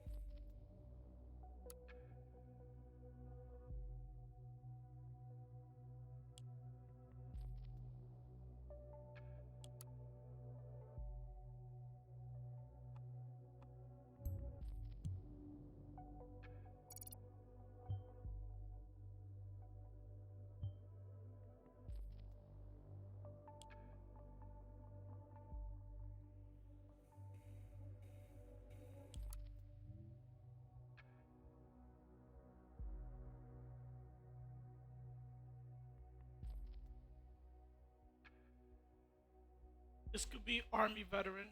This could be Army veteran.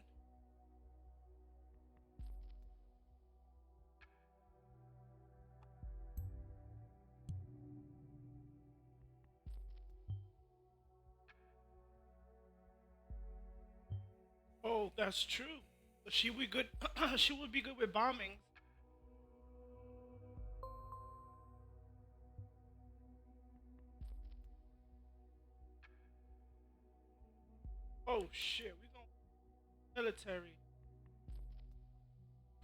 Oh, that's true. She would be good. She would be good with bombings. Oh shit, we going military.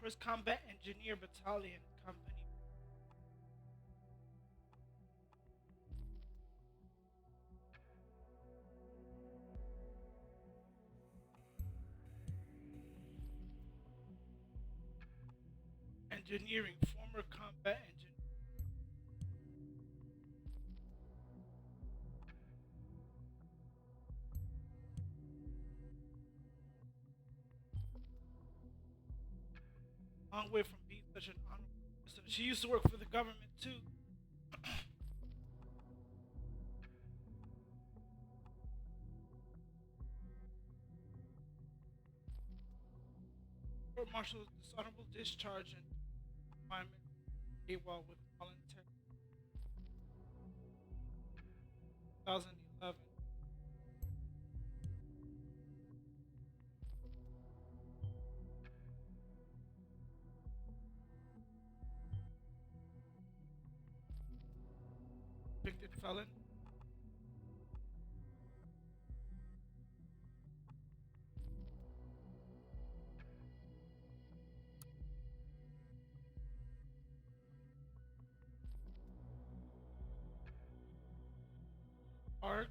First Combat Engineer Battalion Company. Engineering, former combat engineer. Long way from being such an honorable person. She used to work for the government too. Court martial dishonorable discharge and confinement. AWOL with voluntary 2011. Convicted felon. Args.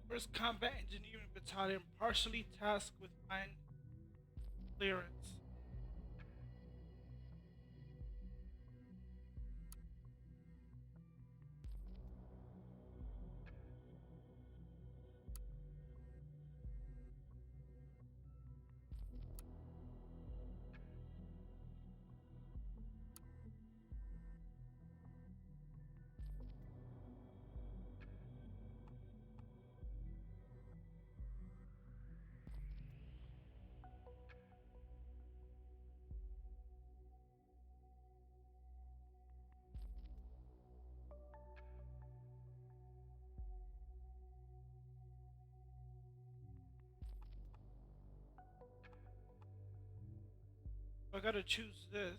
First Combat Engineering Battalion, partially tasked with mine clearance. I gotta choose this.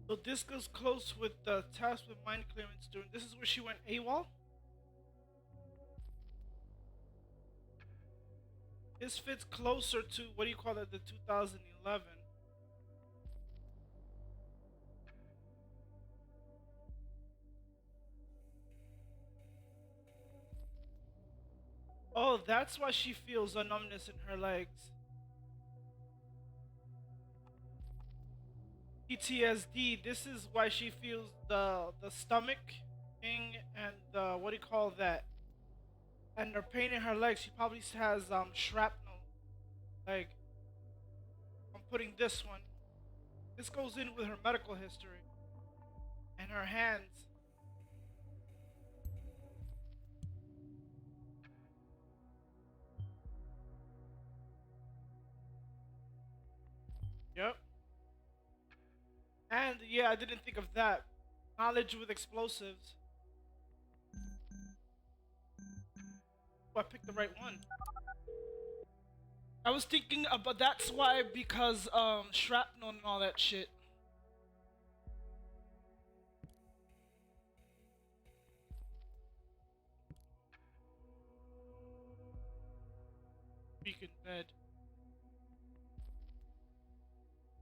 So this goes close with the task with mine clearance during. This is where she went AWOL. This fits closer to what do you call it? The 2011. Oh, that's why she feels a numbness in her legs. PTSD. This is why she feels the stomach thing and the what do you call that? And her pain in her legs. She probably has shrapnel. Like I'm putting this one. This goes in with her medical history and her hands. Yep. And yeah, I didn't think of that. Knowledge with explosives. Oh, I picked the right one. I was thinking about that's why because shrapnel and all that shit. Speak in bed.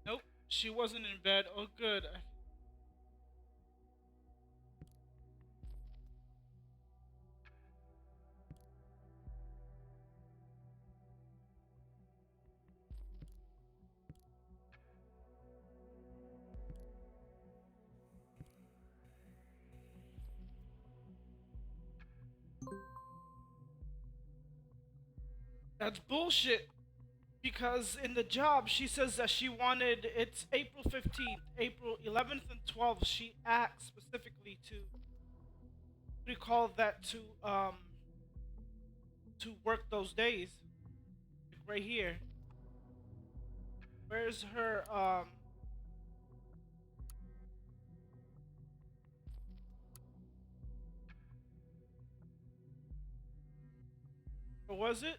Nope, she wasn't in bed. Oh, good. That's bullshit. Because in the job, she says that she wanted it's April 15th, April 11th, and 12th. She asked specifically to recall that to work those days. Like right here. Where's her what was it?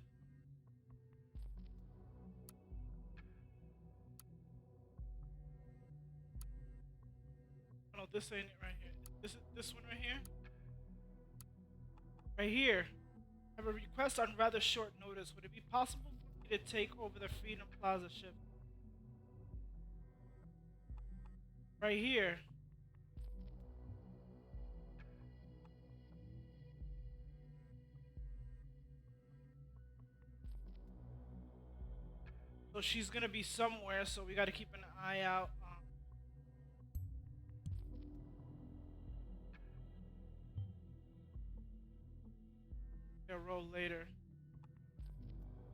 Oh, no, this ain't it right here. This one right here? Right here. I have a request on rather short notice. Would it be possible for me to take over the Freedom Plaza shift? Right here. So she's gonna be somewhere, so we gotta keep an eye out. A roll later.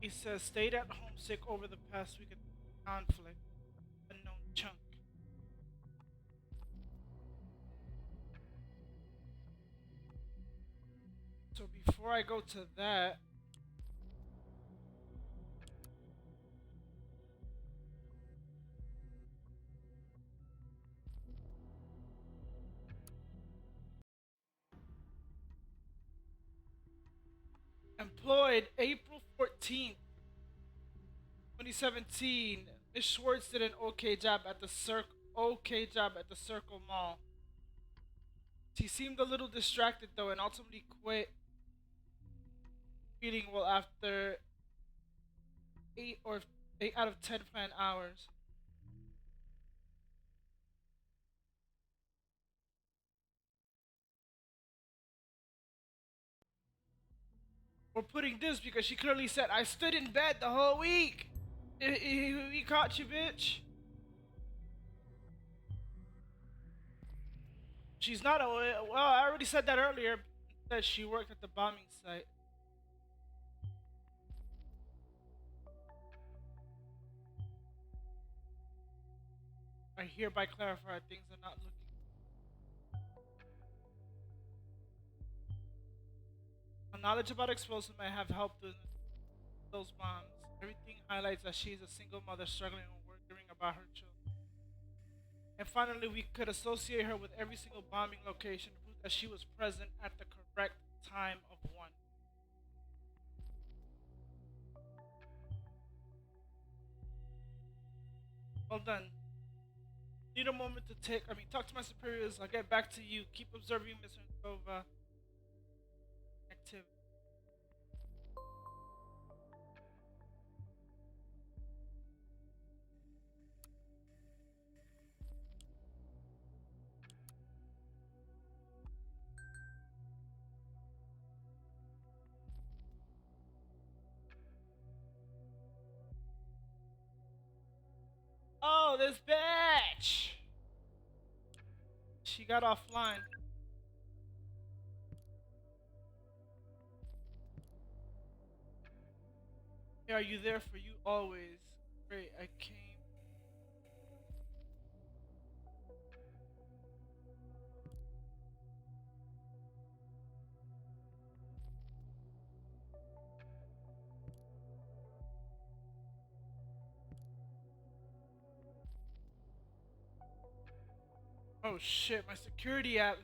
He says stayed at home sick over the past week of conflict. Unknown chunk. So before I go to that, employed April 14th, 2017. Miss Schwartz did an okay job at the Circle Mall. She seemed a little distracted though, and ultimately quit feeling well after 8 out of 10 planned hours. We're putting this because she clearly said, "I stood in bed the whole week." He caught you, bitch. She's not a well. I already said that earlier. That she worked at the bombing site. I hereby clarify things are not looking. Her knowledge about explosives may have helped with those bombs. Everything highlights that she is a single mother struggling and worrying about her children. And finally, we could associate her with every single bombing location, prove that she was present at the correct time of one. Well done. Need a moment to talk to my superiors. I'll get back to you. Keep observing Mr. Nova activity. Oh, this bitch! She got offline. Hey, are you there for you always? Great, I came. Oh shit, my security app.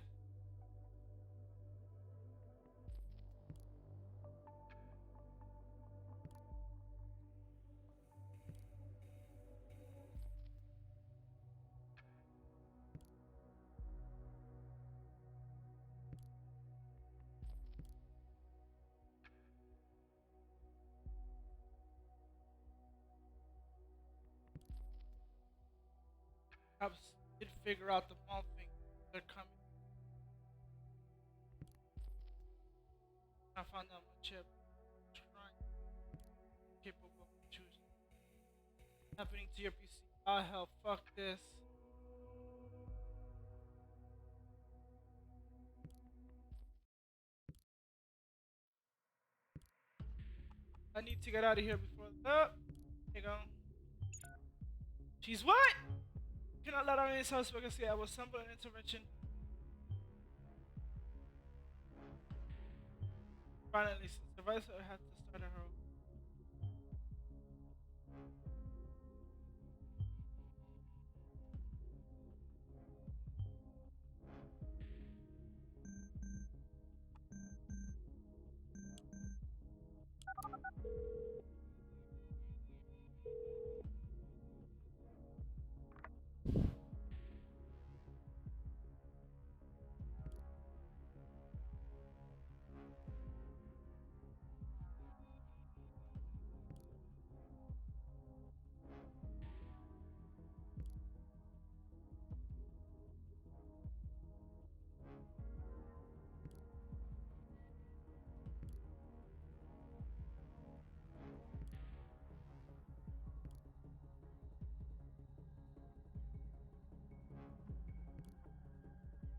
Perhaps did figure out the mall thing. They're coming. I found out my chip. Trying capable of choosing. Happening to your PC. Ah hell, fuck this. I need to get out of here before. Oh, there you go. She's what? Cannot let out any suspect. I was some an intervention. Finally, since the vice had to start her.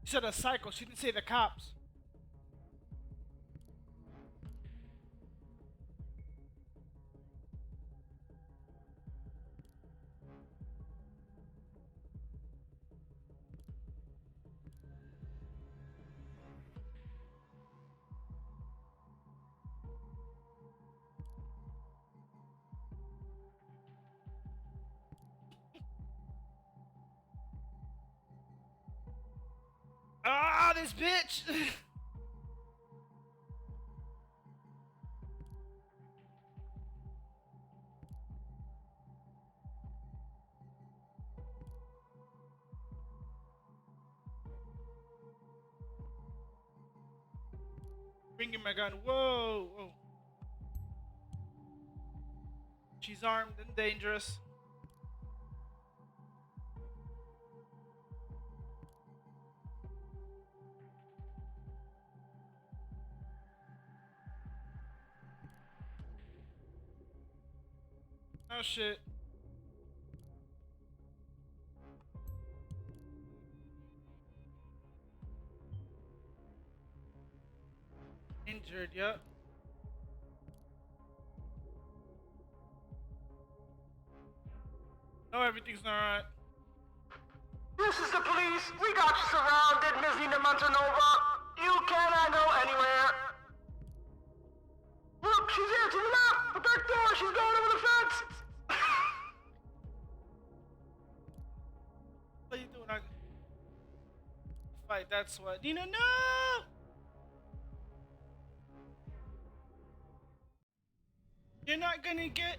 She said a psycho. She didn't say the cops. Ah, this bitch. Bringing my gun. Whoa, whoa. She's armed and dangerous. Oh shit. Injured, yep. No, everything's alright. This is the police. We got you surrounded, Ms. Nina Montanova. You cannot go anywhere. Look, she's here to the left. The back door. She's going over the fence. What are you doing? Fight, that's what. Nina, no! You're not gonna get.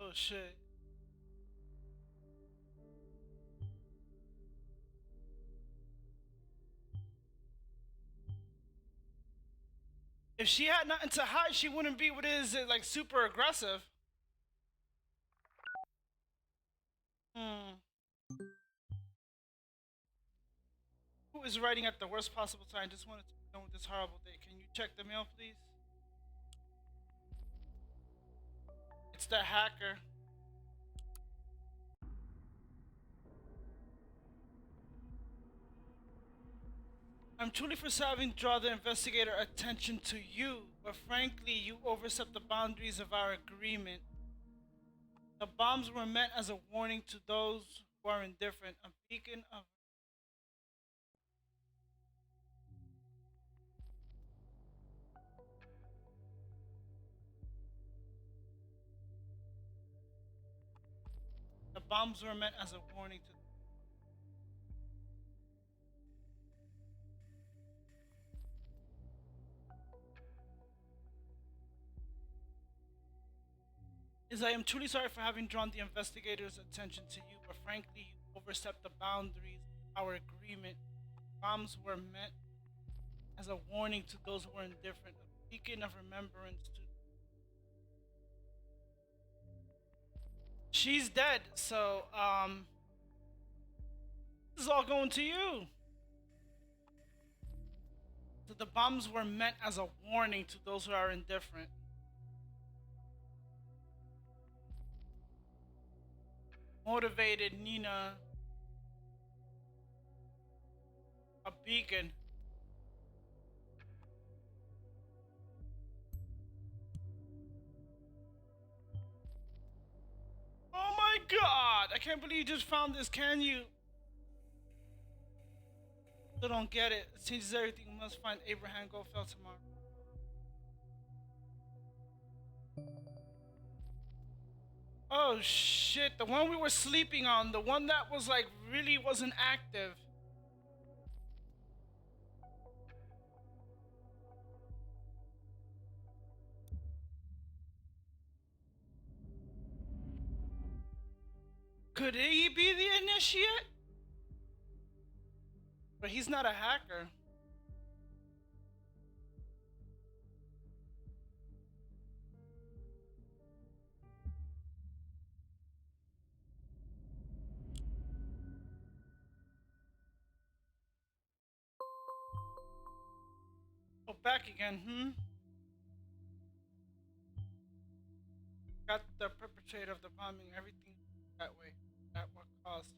Oh shit. If she had nothing to hide, she wouldn't be what is like super aggressive. Hmm. Who is writing at the worst possible time? Just wanted to be done with this horrible day. Can you check the mail, please? It's the hacker. I'm truly for having draw the investigator attention to you, but frankly, you overstepped the boundaries of our agreement. The bombs were meant as a warning to those who are indifferent, a beacon of. The bombs were meant as a warning to. is I am truly sorry for having drawn the investigators' attention to you, but frankly, you overstepped the boundaries of our agreement. Bombs were meant as a warning to those who were indifferent, a beacon of remembrance to. She's dead, so this is all going to you. So the bombs were meant as a warning to those who are indifferent. Motivated Nina a beacon. Oh my god! I can't believe you just found this, can you? Still don't get it. It changes everything. We must find Abraham Goldfeld tomorrow. Oh shit, the one we were sleeping on, the one that was like really wasn't active. Could he be the initiate? But he's not a hacker. Oh, back again, Got the perpetrator of the bombing, everything that way. At what cost?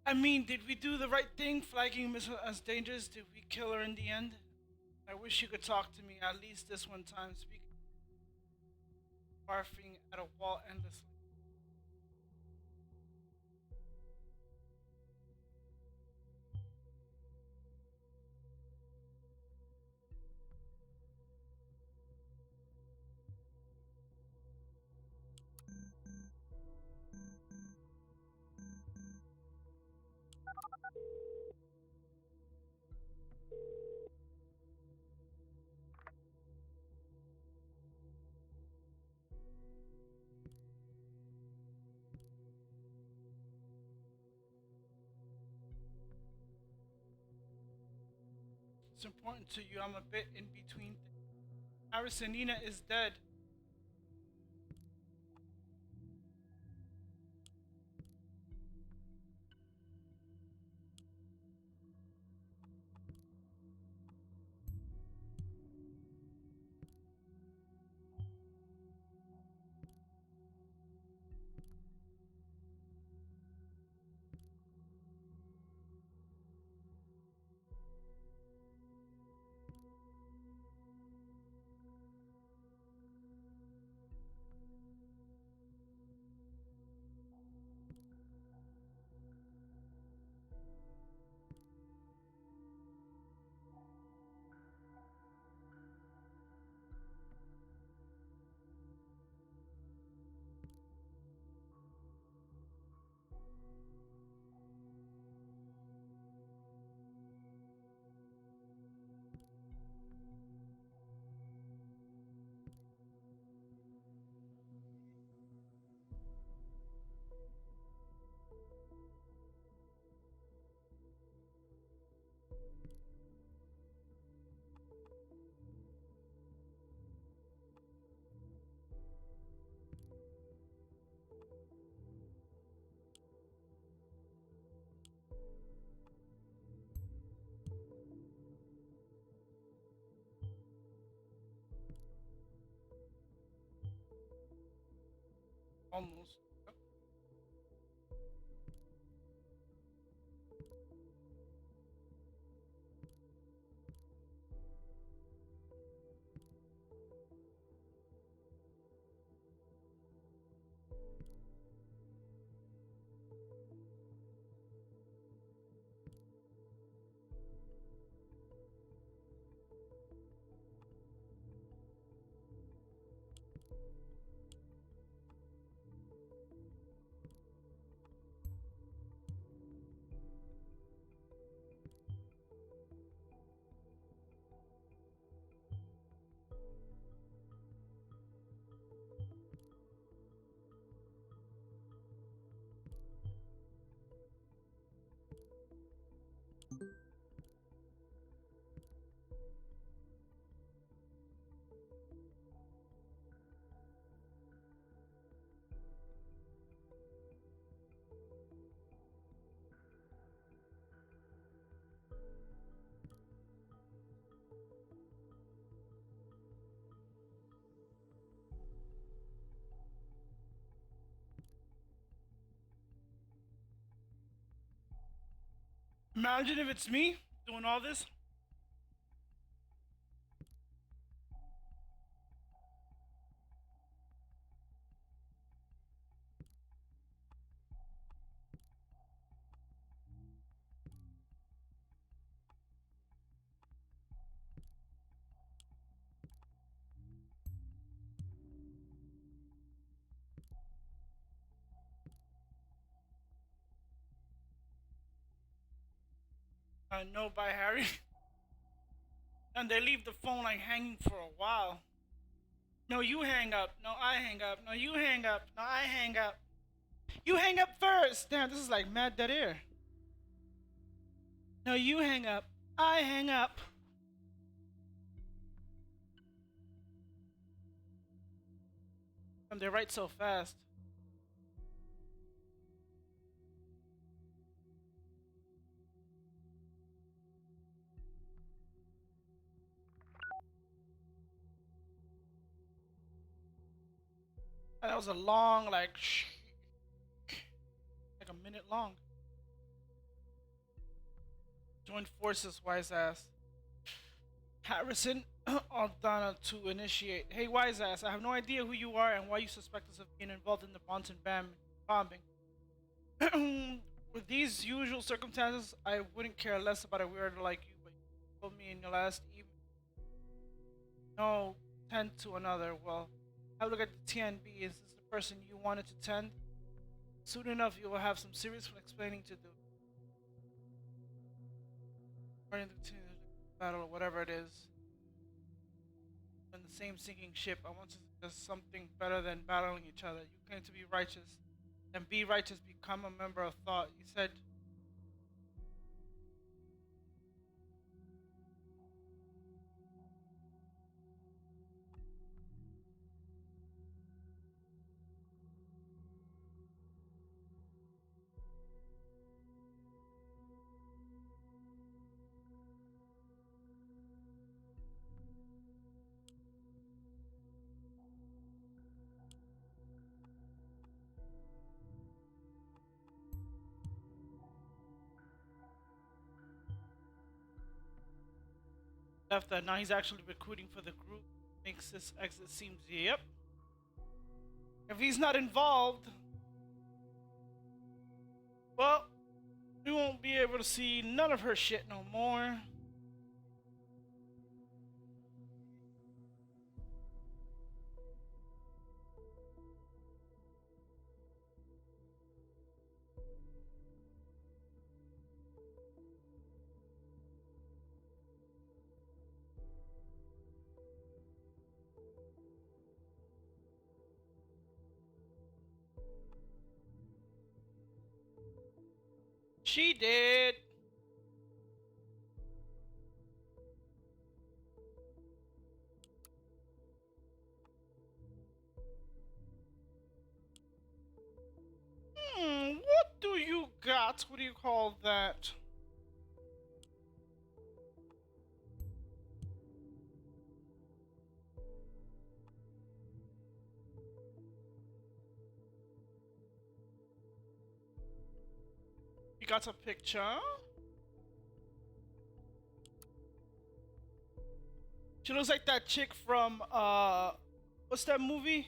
I mean, did we do the right thing flagging Miss as dangerous? Did we kill her in the end? I wish you could talk to me at least this one time. Speak, barfing at a wall endlessly. It's important to you. I'm a bit in between. Arisanina is dead. Imagine if it's me doing all this. No, by Harry. And they leave the phone like hanging for a while. No, you hang up. No, I hang up. No, you hang up. No, I hang up. You hang up first. Damn, this is like mad dead air. No, you hang up. I hang up. And they write so fast. And that was a long, like a minute long. Join forces, wise ass. Harrison Aldana to initiate. Hey, wise ass, I have no idea who you are and why you suspect us of being involved in the Bonton bombing. With these usual circumstances, I wouldn't care less about a weirdo like you, but you told me in your last email. No, tend to another. Well, have a look at the TNB. Is this the person you wanted to tend? Soon enough, you will have some serious explaining to do. Running the battle or whatever it is. In the same sinking ship, I want to suggest something better than battling each other. You claim to be righteous. Then be righteous, become a member of thought. You said left that now he's actually recruiting for the group. Makes this exit seems yep. If he's not involved, well, we won't be able to see none of her shit no more. She did. What do you got? What do you call that? You got a picture? She looks like that chick from what's that movie?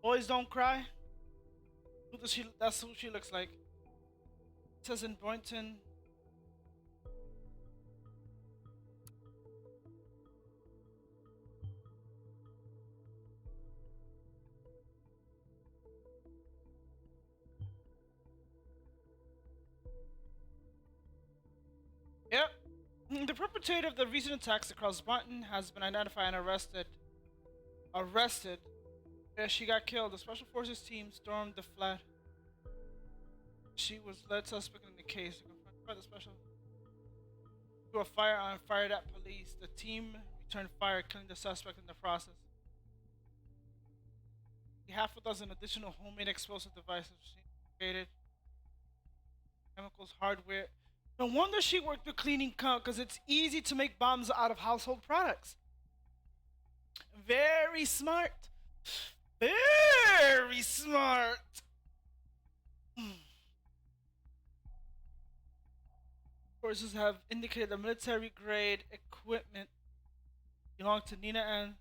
Boys Don't Cry. Who does she? That's who she looks like. It says in Boynton. Yep. The perpetrator of the recent attacks across Boynton has been identified and arrested. Arrested. Yeah, she got killed. The special forces team stormed the flat. She was led suspect in the case. Confronted by the special to a firearm fired at police. The team returned fire, killing the suspect in the process. Half a dozen additional homemade explosive devices created. Chemicals, hardware. No wonder she worked with cleaning count, because it's easy to make bombs out of household products. Very smart. Very smart. Sources have indicated the military grade equipment belonged to Nina and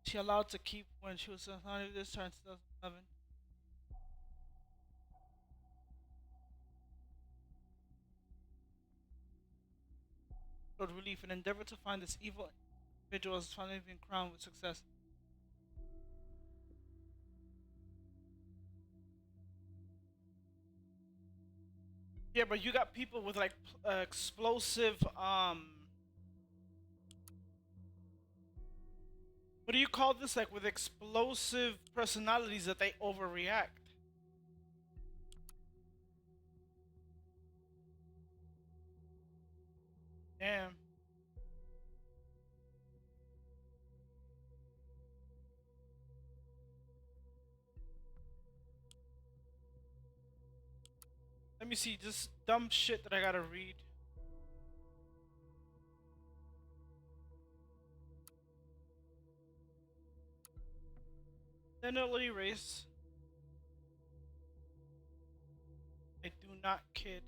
she allowed to keep when she was on this time 2011. Showed relief, an endeavor to find this evil individual has finally been crowned with success. Yeah, but you got people with like explosive what do you call this, like with explosive personalities that they overreact. Damn. Let me see this dumb shit that I gotta read. Definitely race. I do not kid.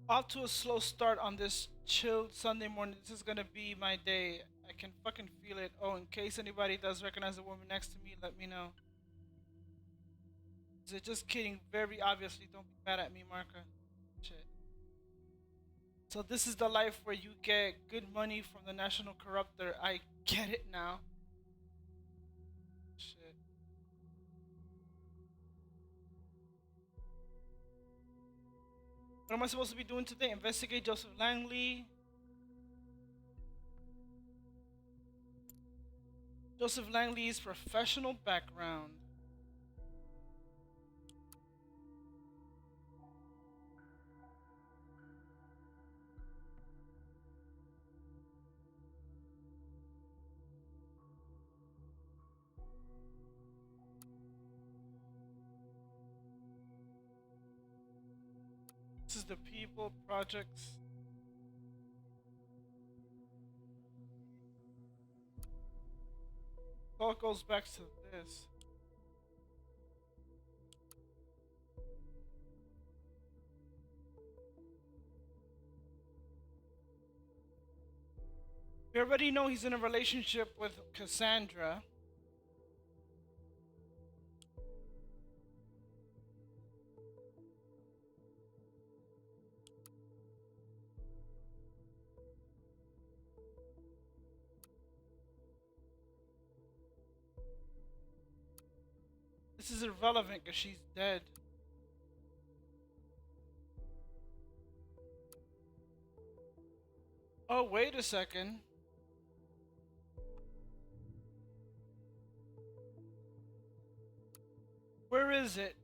Off to a slow start on this chilled Sunday morning. This is gonna be my day. I can fucking feel it. Oh, in case anybody does recognize the woman next to me, let me know. Is it just kidding? Very obviously, don't be mad at me, Marka. Shit. So this is the life where you get good money from the national corruptor. I get it now. Shit. What am I supposed to be doing today? Investigate Joseph Langley. Joseph Langley's professional background. This is the people projects. All goes back to this. We already know he's in a relationship with Cassandra. This is irrelevant because she's dead. Oh, wait a second. Where is it?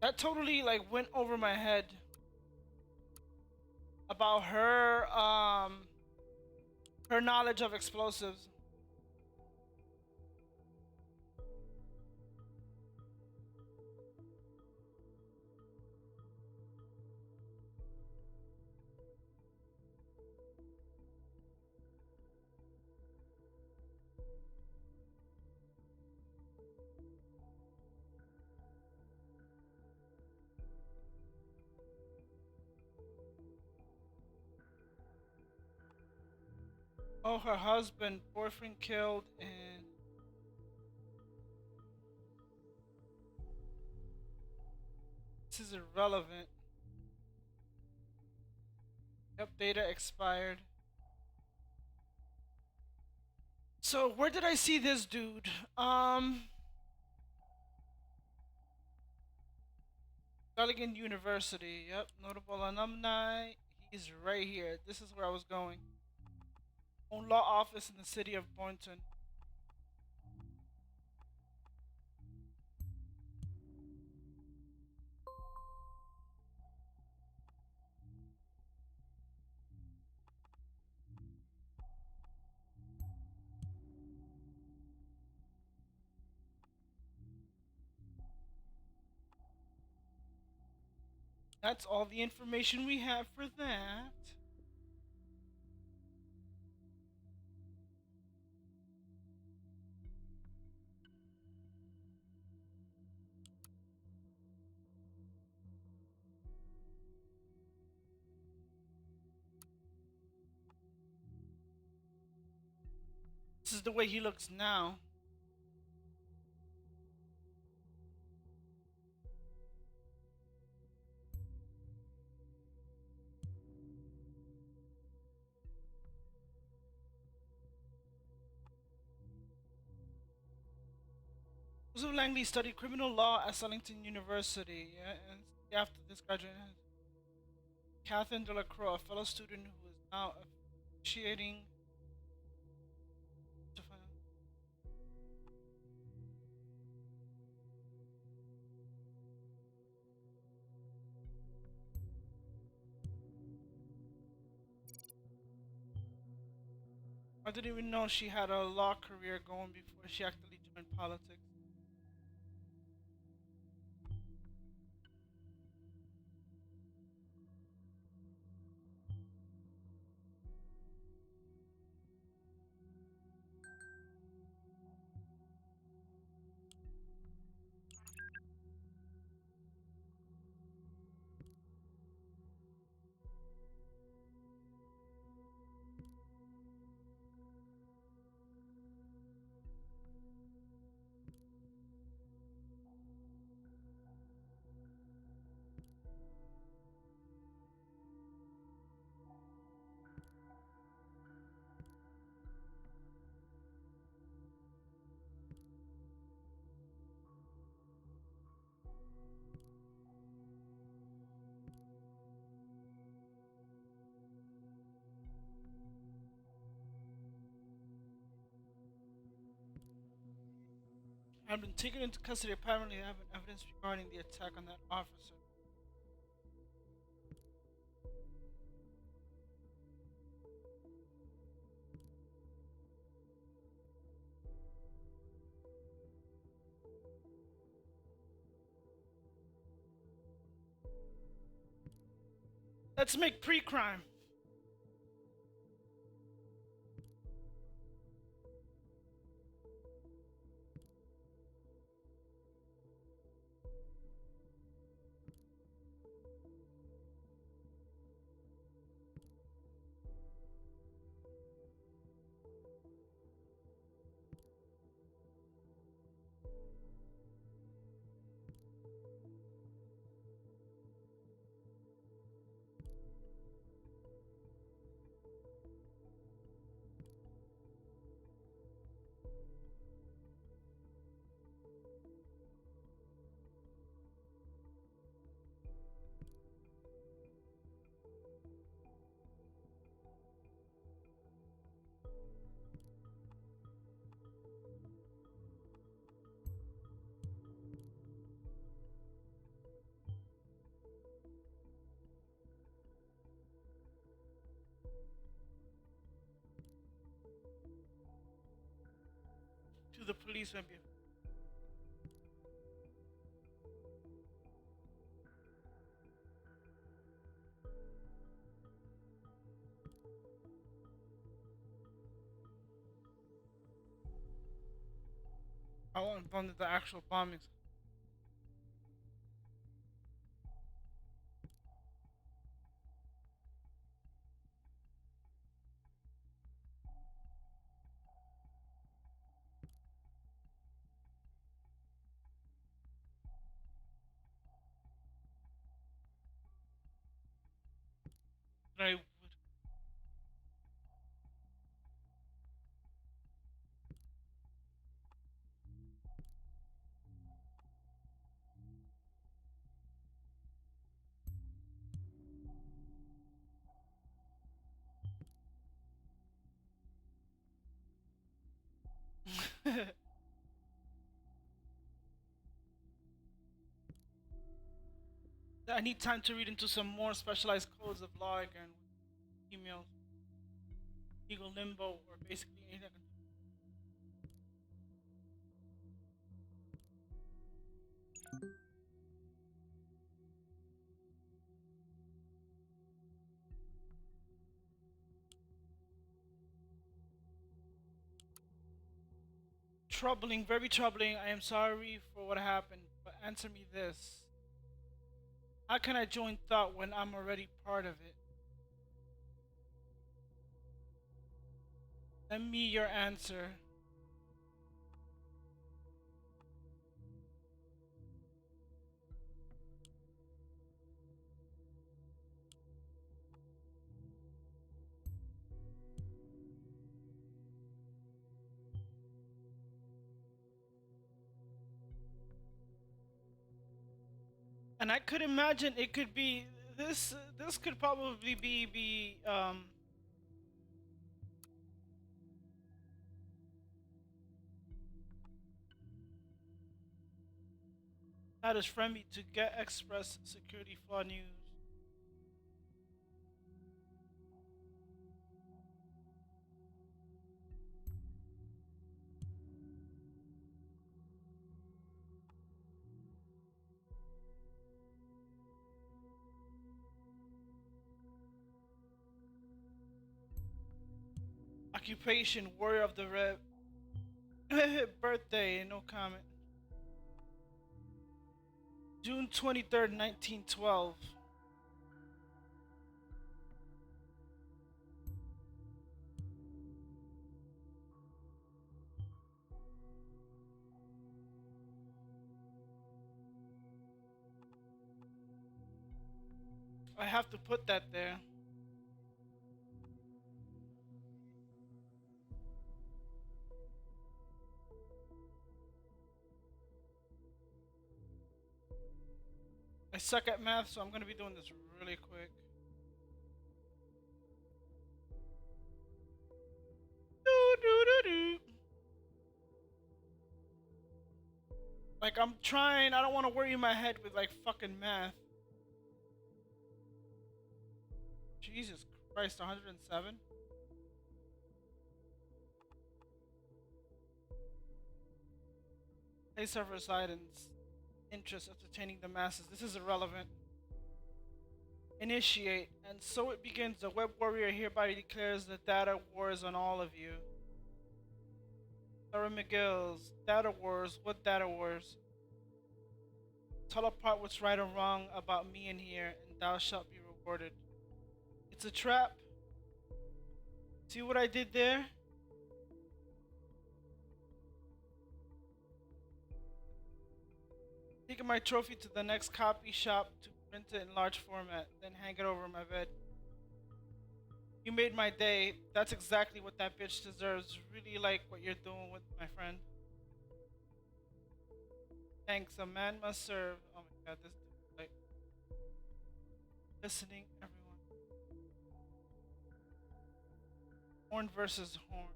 That totally like went over my head about her knowledge of explosives. Oh, her husband, boyfriend killed, and this is irrelevant. Yep, data expired. So where did I see this dude? Delegan University. Yep, notable alumni. He's right here. This is where I was going. Own law office in the city of Boynton. That's all the information we have for that. This is the way he looks now. Joseph Langley studied criminal law at Sulington University. Yeah, and after this graduate, Catherine Delacroix, a fellow student who is now officiating. I didn't even know she had a law career going before she actually joined politics. Had been taken into custody, apparently having evidence regarding the attack on that officer. Let's make pre-crime. To the police, maybe. I want to the actual bombings. I would. I need time to read into some more specialized codes of law again, emails, legal limbo, or basically anything. Troubling, very troubling. I am sorry for what happened, but answer me this. How can I join thought when I'm already part of it? Send me your answer. And I could imagine it could be this. This could probably be not as friendly to Get Express security flaw news. Occupation warrior of the red. Birthday, no comment. June 23rd, 1912. I have to put that there. I suck at math, so I'm gonna be doing this really quick. Do do do do. Like I'm trying. I don't want to worry my head with like fucking math. Jesus Christ, 107. Place of residence. Interest entertaining the masses. This is irrelevant. Initiate, and so it begins. The web warrior hereby declares the data wars on all of you. Sarah McGill's data wars. What data wars? Tell apart what's right or wrong about me in here, and thou shalt be rewarded. It's a trap. See what I did there? Taking my trophy to the next copy shop to print it in large format, then hang it over my bed. You made my day. That's exactly what that bitch deserves. Really like what you're doing with my friend. Thanks. A man must serve. Oh my god, this dude, like listening, everyone. Horn versus Horn.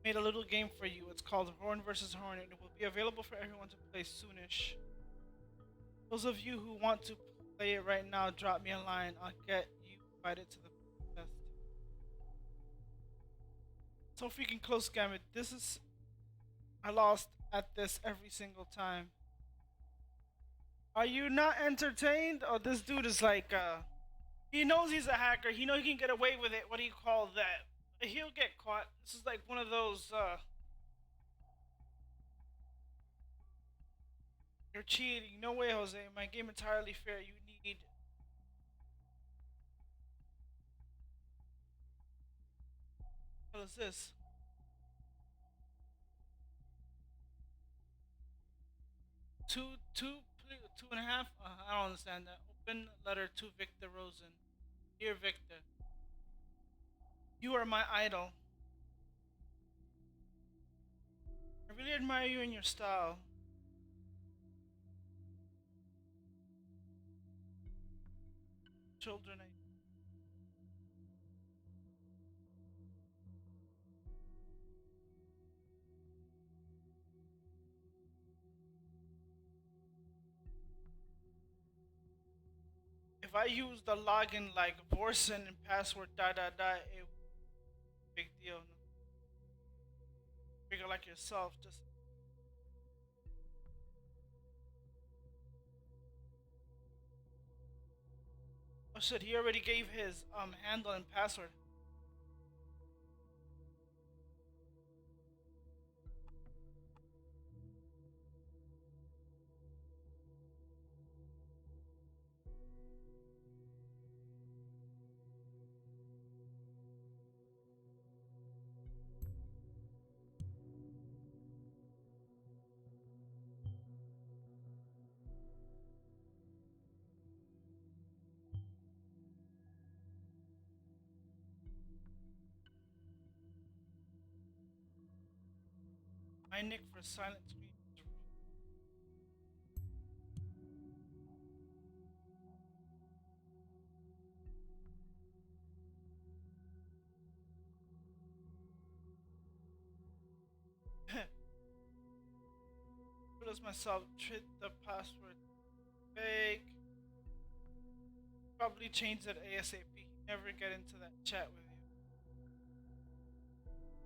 Made a little game for you. It's called Horn versus Horn, and it will be available for everyone to play soonish. Those of you who want to play it right now, drop me a line. I'll get you invited to the test. So freaking close, Gambit. This is. I lost at this every single time. Are you not entertained? Oh, this dude is like, he knows he's a hacker. He knows he can get away with it. What do you call that? He'll get caught. This is like one of those, you're cheating. No way, Jose. My game entirely fair. You need. What is this? Two and a half? I don't understand that. Open letter to Victor Rosen. Dear Victor, you are my idol. I really admire you and your style. Children, if I use the login like Borson and password it big deal. Figure like yourself, just oh shit, he already gave his handle and password. My nick for silent screen is rude. Realize myself tried the password fake. Probably change it ASAP. Never get into that chat with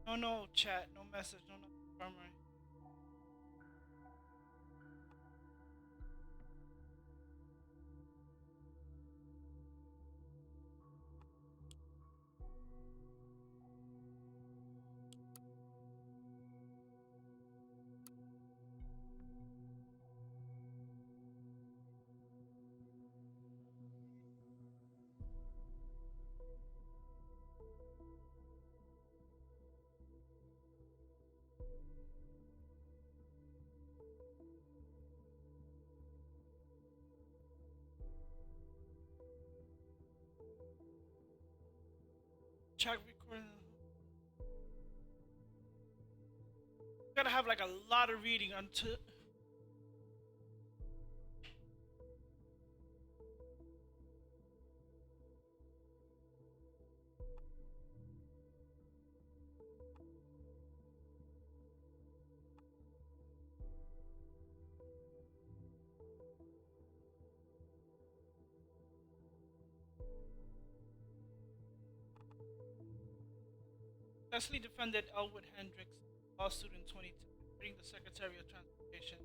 you. No chat, no message, no nothing primary. Chat recording. Gotta have like a lot of reading until. Leslie defended Elwood Hendricks' lawsuit in 2010, being the Secretary of Transportation.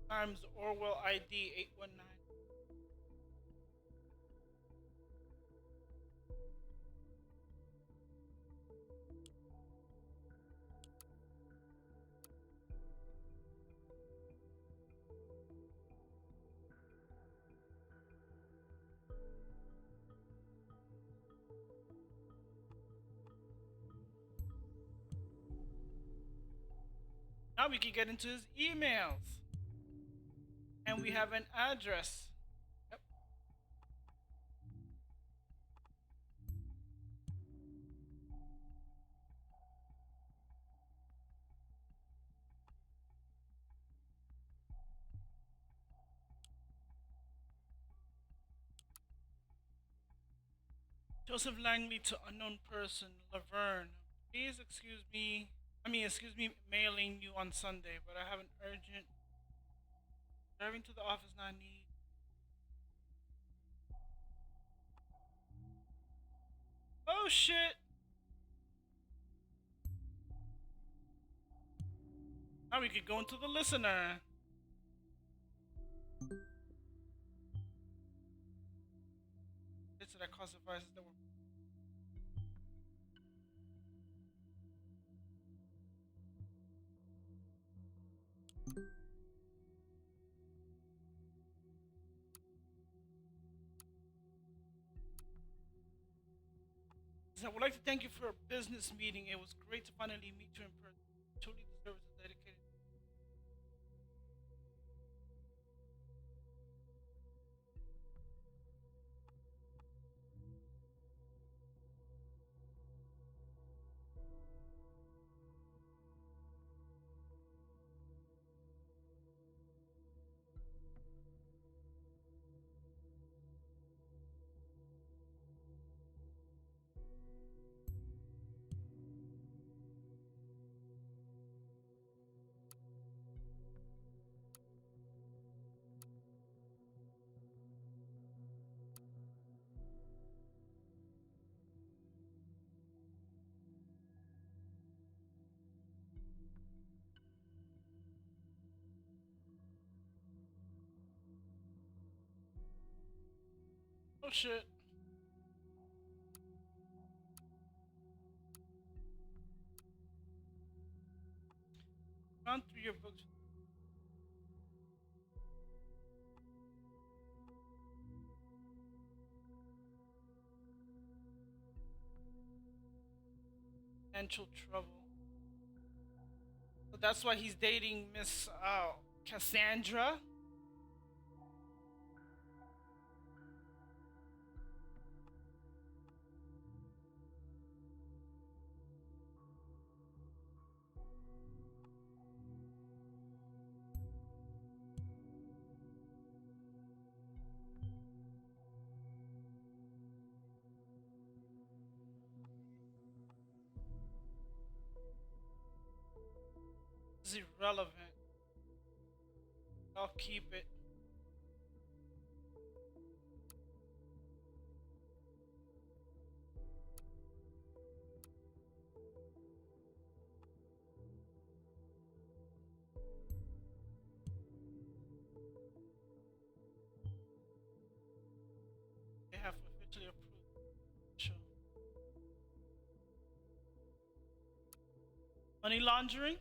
Times Orwell ID 819. Now we can get into his emails. And we have an address. Yep. Joseph Langley to unknown person, Laverne. Please excuse me mailing you on Sunday, but I have an urgent driving to the office now. I need. Oh shit! Now we could go into the listener. It's that cause devices that were. I would like to thank you for a business meeting. It was great to finally meet you in person. Truly, the service is dedicated. Oh shit. Gone through your books. Financial trouble. So that's why he's dating Miss Cassandra. It's irrelevant. I'll keep it. They have officially approved. Sure. Money laundering?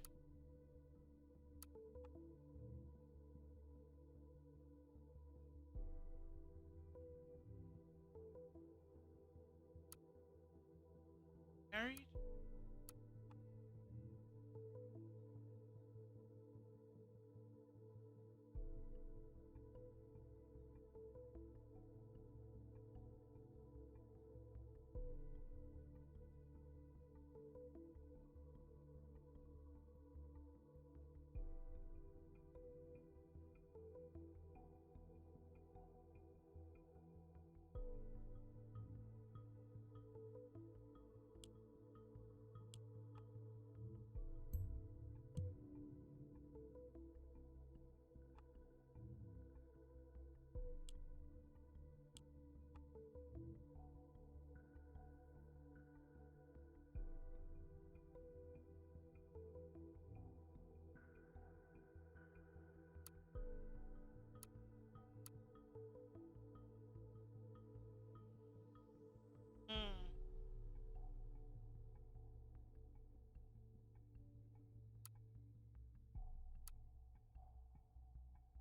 Married? Hmm.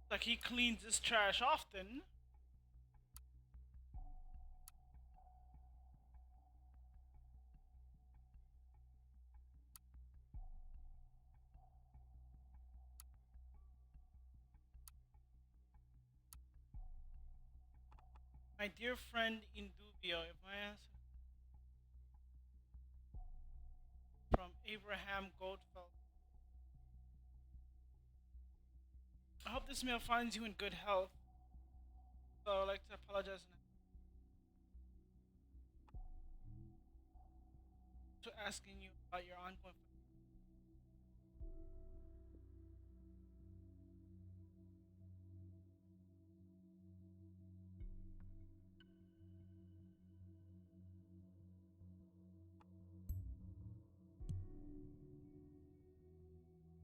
Like he cleans his trash often. My dear friend in dubio, if I answer from Abraham Goldfeld. I hope this mail finds you in good health. So I'd like to apologize to asking you about your ongoing.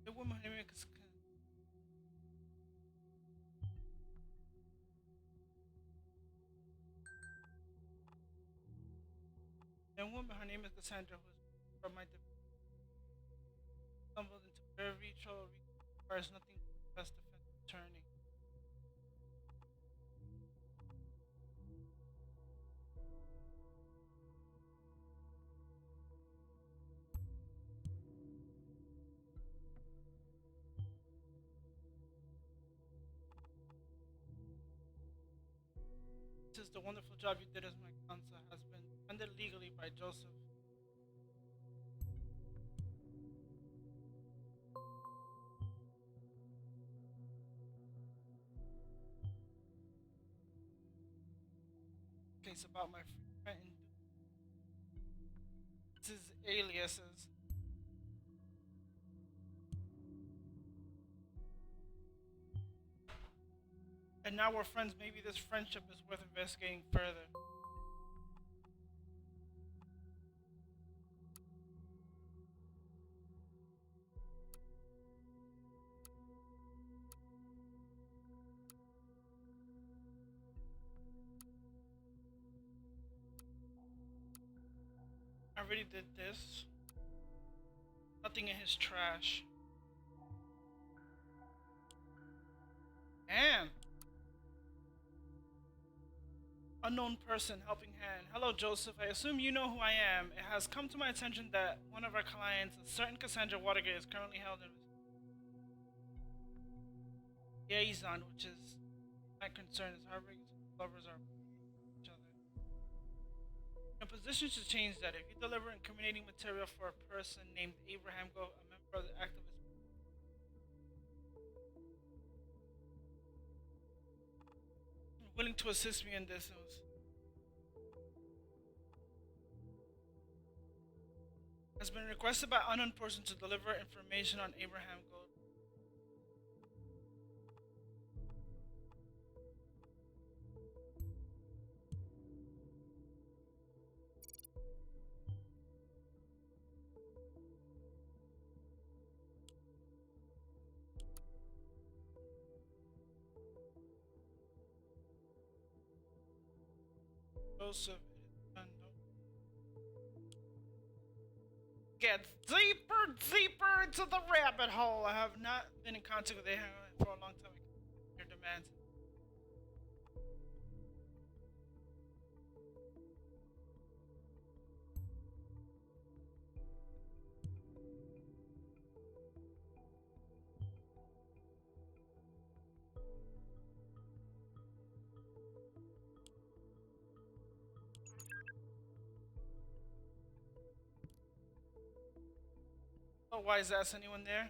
The woman her name is the woman her name is Cassandra, who's from my stumbled into very trouble requires nothing but best defense attorney. This is the wonderful job you did as my counsel has been funded legally by Joseph. Case about my friend and this is aliases. And now we're friends. Maybe this friendship is worth investigating further. I already did this. Nothing in his trash. Damn. Unknown person, helping hand. Hello, Joseph. I assume you know who I am. It has come to my attention that one of our clients, a certain Cassandra Watergate, is currently held in liaison, which is my concern. As heartbreaking lovers are each other. In a position to change that. If you deliver incriminating material for a person named Abraham Go, a member of the activist, willing to assist me in this, it was, has been requested by unknown person to deliver information on Abraham Gold. Joseph, get deeper into the rabbit hole. I have not been in contact with Abraham for a long time. Your demands. Oh, why is that? Anyone there?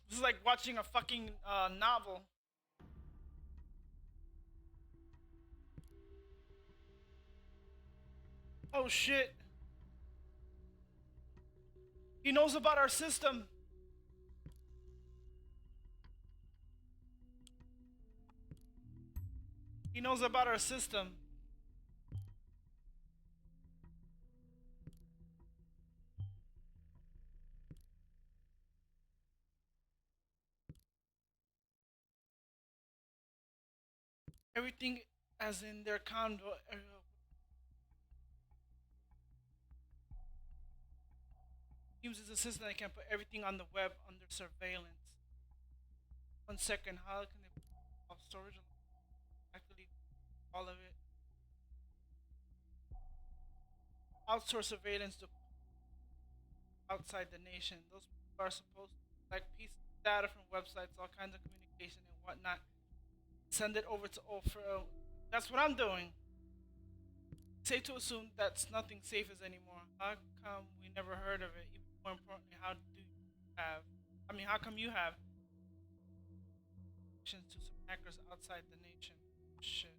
This is like watching a fucking novel. Oh shit. He knows about our system. He knows about our system. Everything as in their convo. Uses a system that can put everything on the web under surveillance. 1 second, how can they put off storage? Actually, all of it. Outsource surveillance to outside the nation. Those people are supposed to collect pieces of data from websites, all kinds of communication and whatnot. Send it over to Orwell. That's what I'm doing. Safe to assume that's nothing safe as anymore. How come we never heard of it? Even more importantly, how do you have? I mean, how come you have connections to some hackers outside the nation? Shit.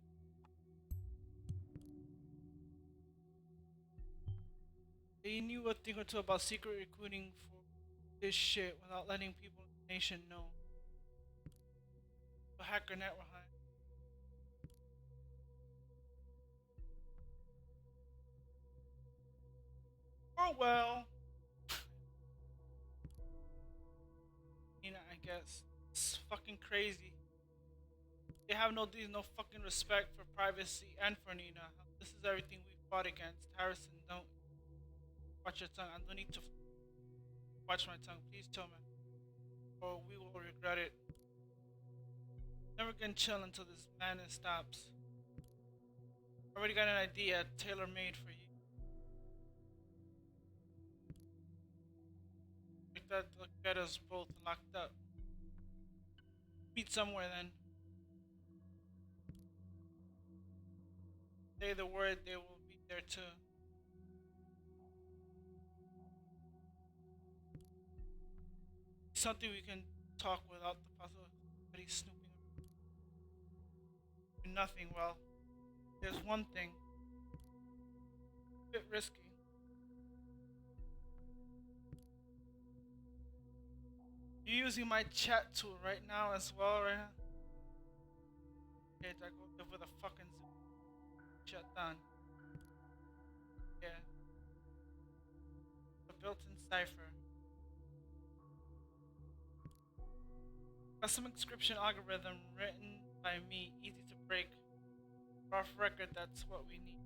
They knew a thing or two about secret recruiting for this shit without letting people in the nation know. The hacker net were high. Orwell. You know, I guess it's fucking crazy. They have no fucking respect for privacy and for Nina. This is everything we fought against. Harrison, don't watch your tongue. I don't need to watch my tongue. Please tell me, or we will regret it. Never gonna chill until this madness stops. Already got an idea tailor made for you. Like that will get us both locked up. Meet somewhere then. Say the word, they will be there too. Something we can talk without the possibility snooping. Nothing. Well, there's one thing. A bit risky. You're using my chat tool right now as well, right? Okay, I go live with a fucking zoo. Shut down. Yeah. A built-in cipher. Custom encryption algorithm written by me, easy to break. Rough record, that's what we need.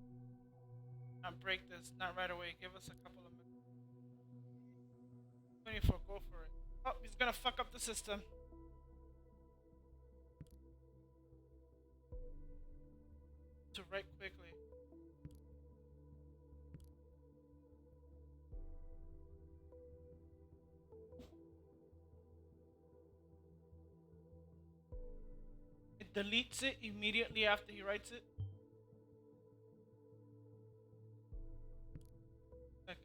Not break this, not right away. Give us a couple of minutes. 24, go for it. Oh, he's gonna fuck up the system. To write quickly. It deletes it immediately after he writes it. Second.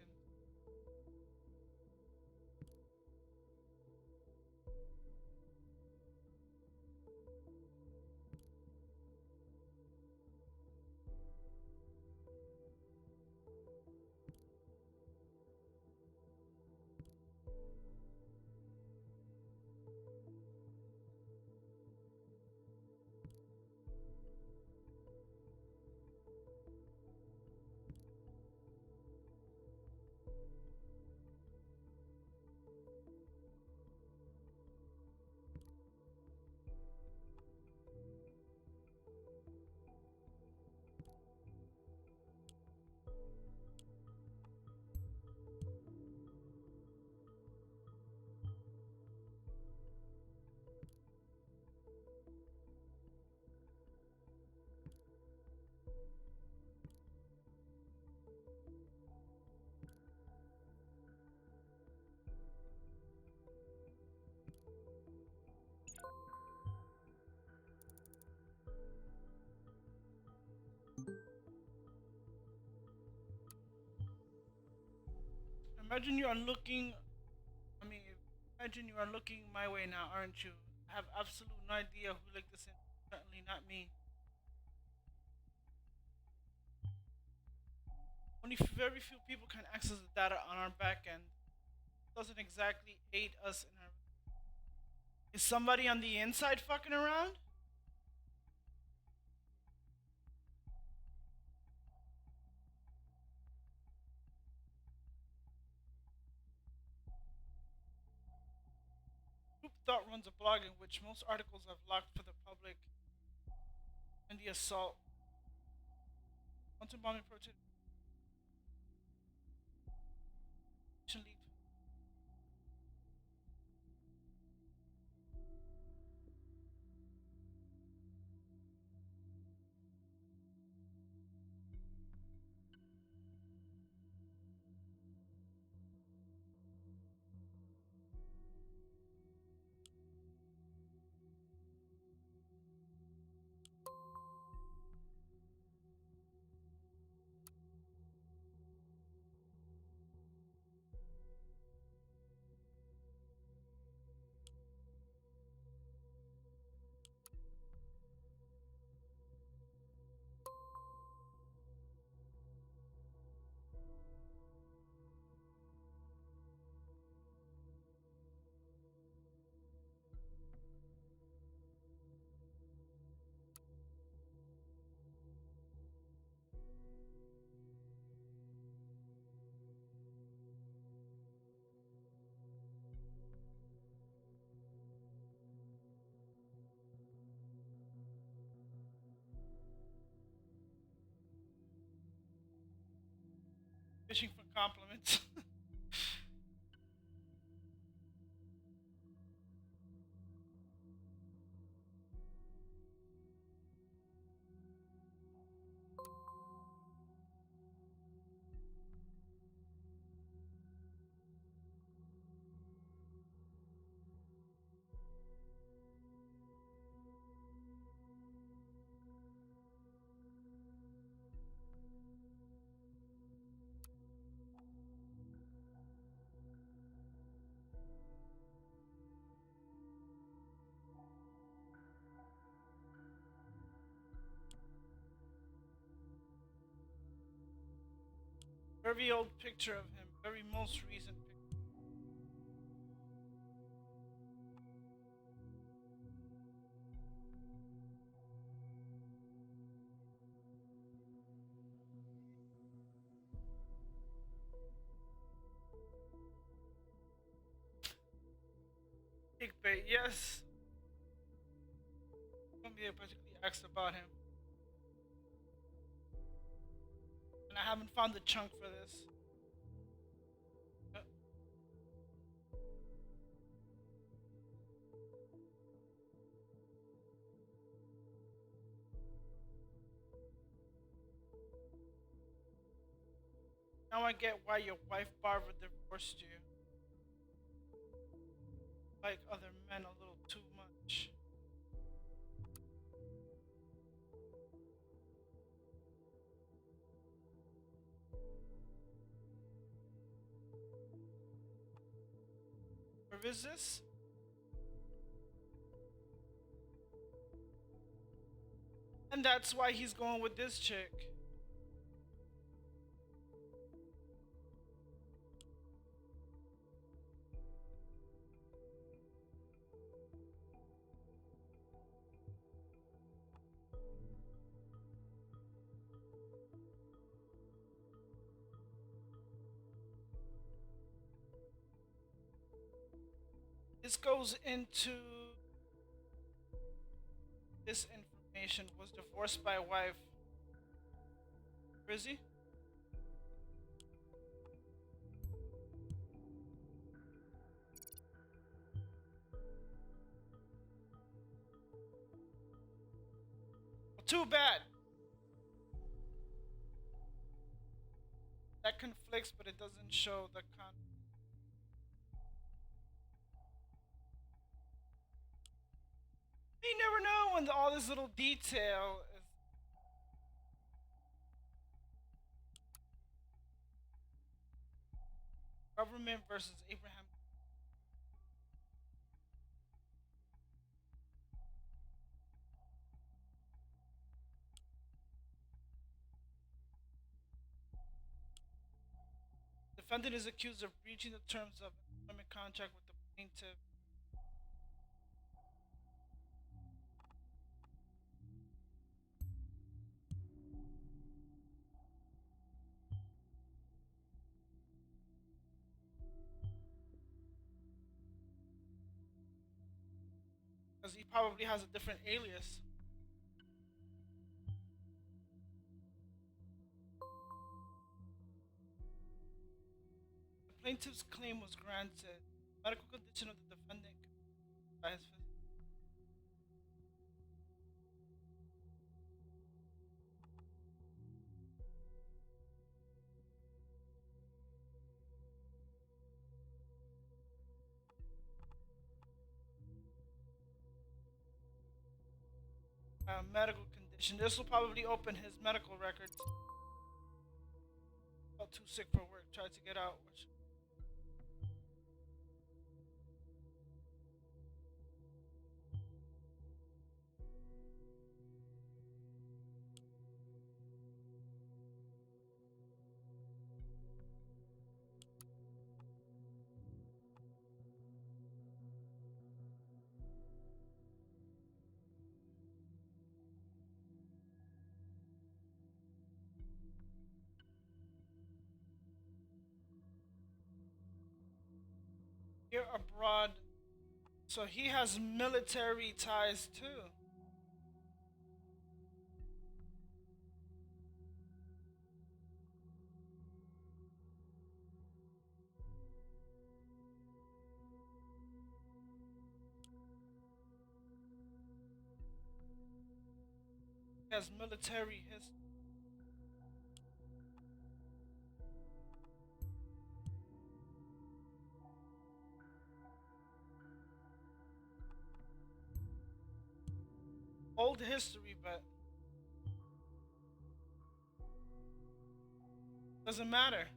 Imagine you are looking. I mean, imagine you are looking my way now, aren't you? I have absolute no idea who leaked this in. Certainly not me. Only very few people can access the data on our backend. Doesn't exactly aid us in our. Is somebody on the inside fucking around? Group Thought runs a blog in which most articles have locked for the public and the assault. Quantum bombing protection leaked. Fishing for compliments. Very old picture of him. Very most recent picture. But yes, I'm gonna be particularly asked about him, and I haven't found the chunk for this. Uh, Now I get why your wife Barbara divorced you. Like other men, a little too much. Where is this? And that's why he's going with this chick. This goes into this information. Was divorced by wife. Where is he? Well, too bad. That conflicts, but it doesn't show the con. You never know when all this little detail is. Government versus Abraham. Defendant is accused of breaching the terms of employment contract with the plaintiff. Because he probably has a different alias. The plaintiff's claim was granted. Medical condition of the defendant by his physician. Medical condition. This will probably open his medical records. Felt too sick for work. Tried to get out. Which here abroad. So he has military ties too. He has military history. Old history, but doesn't matter.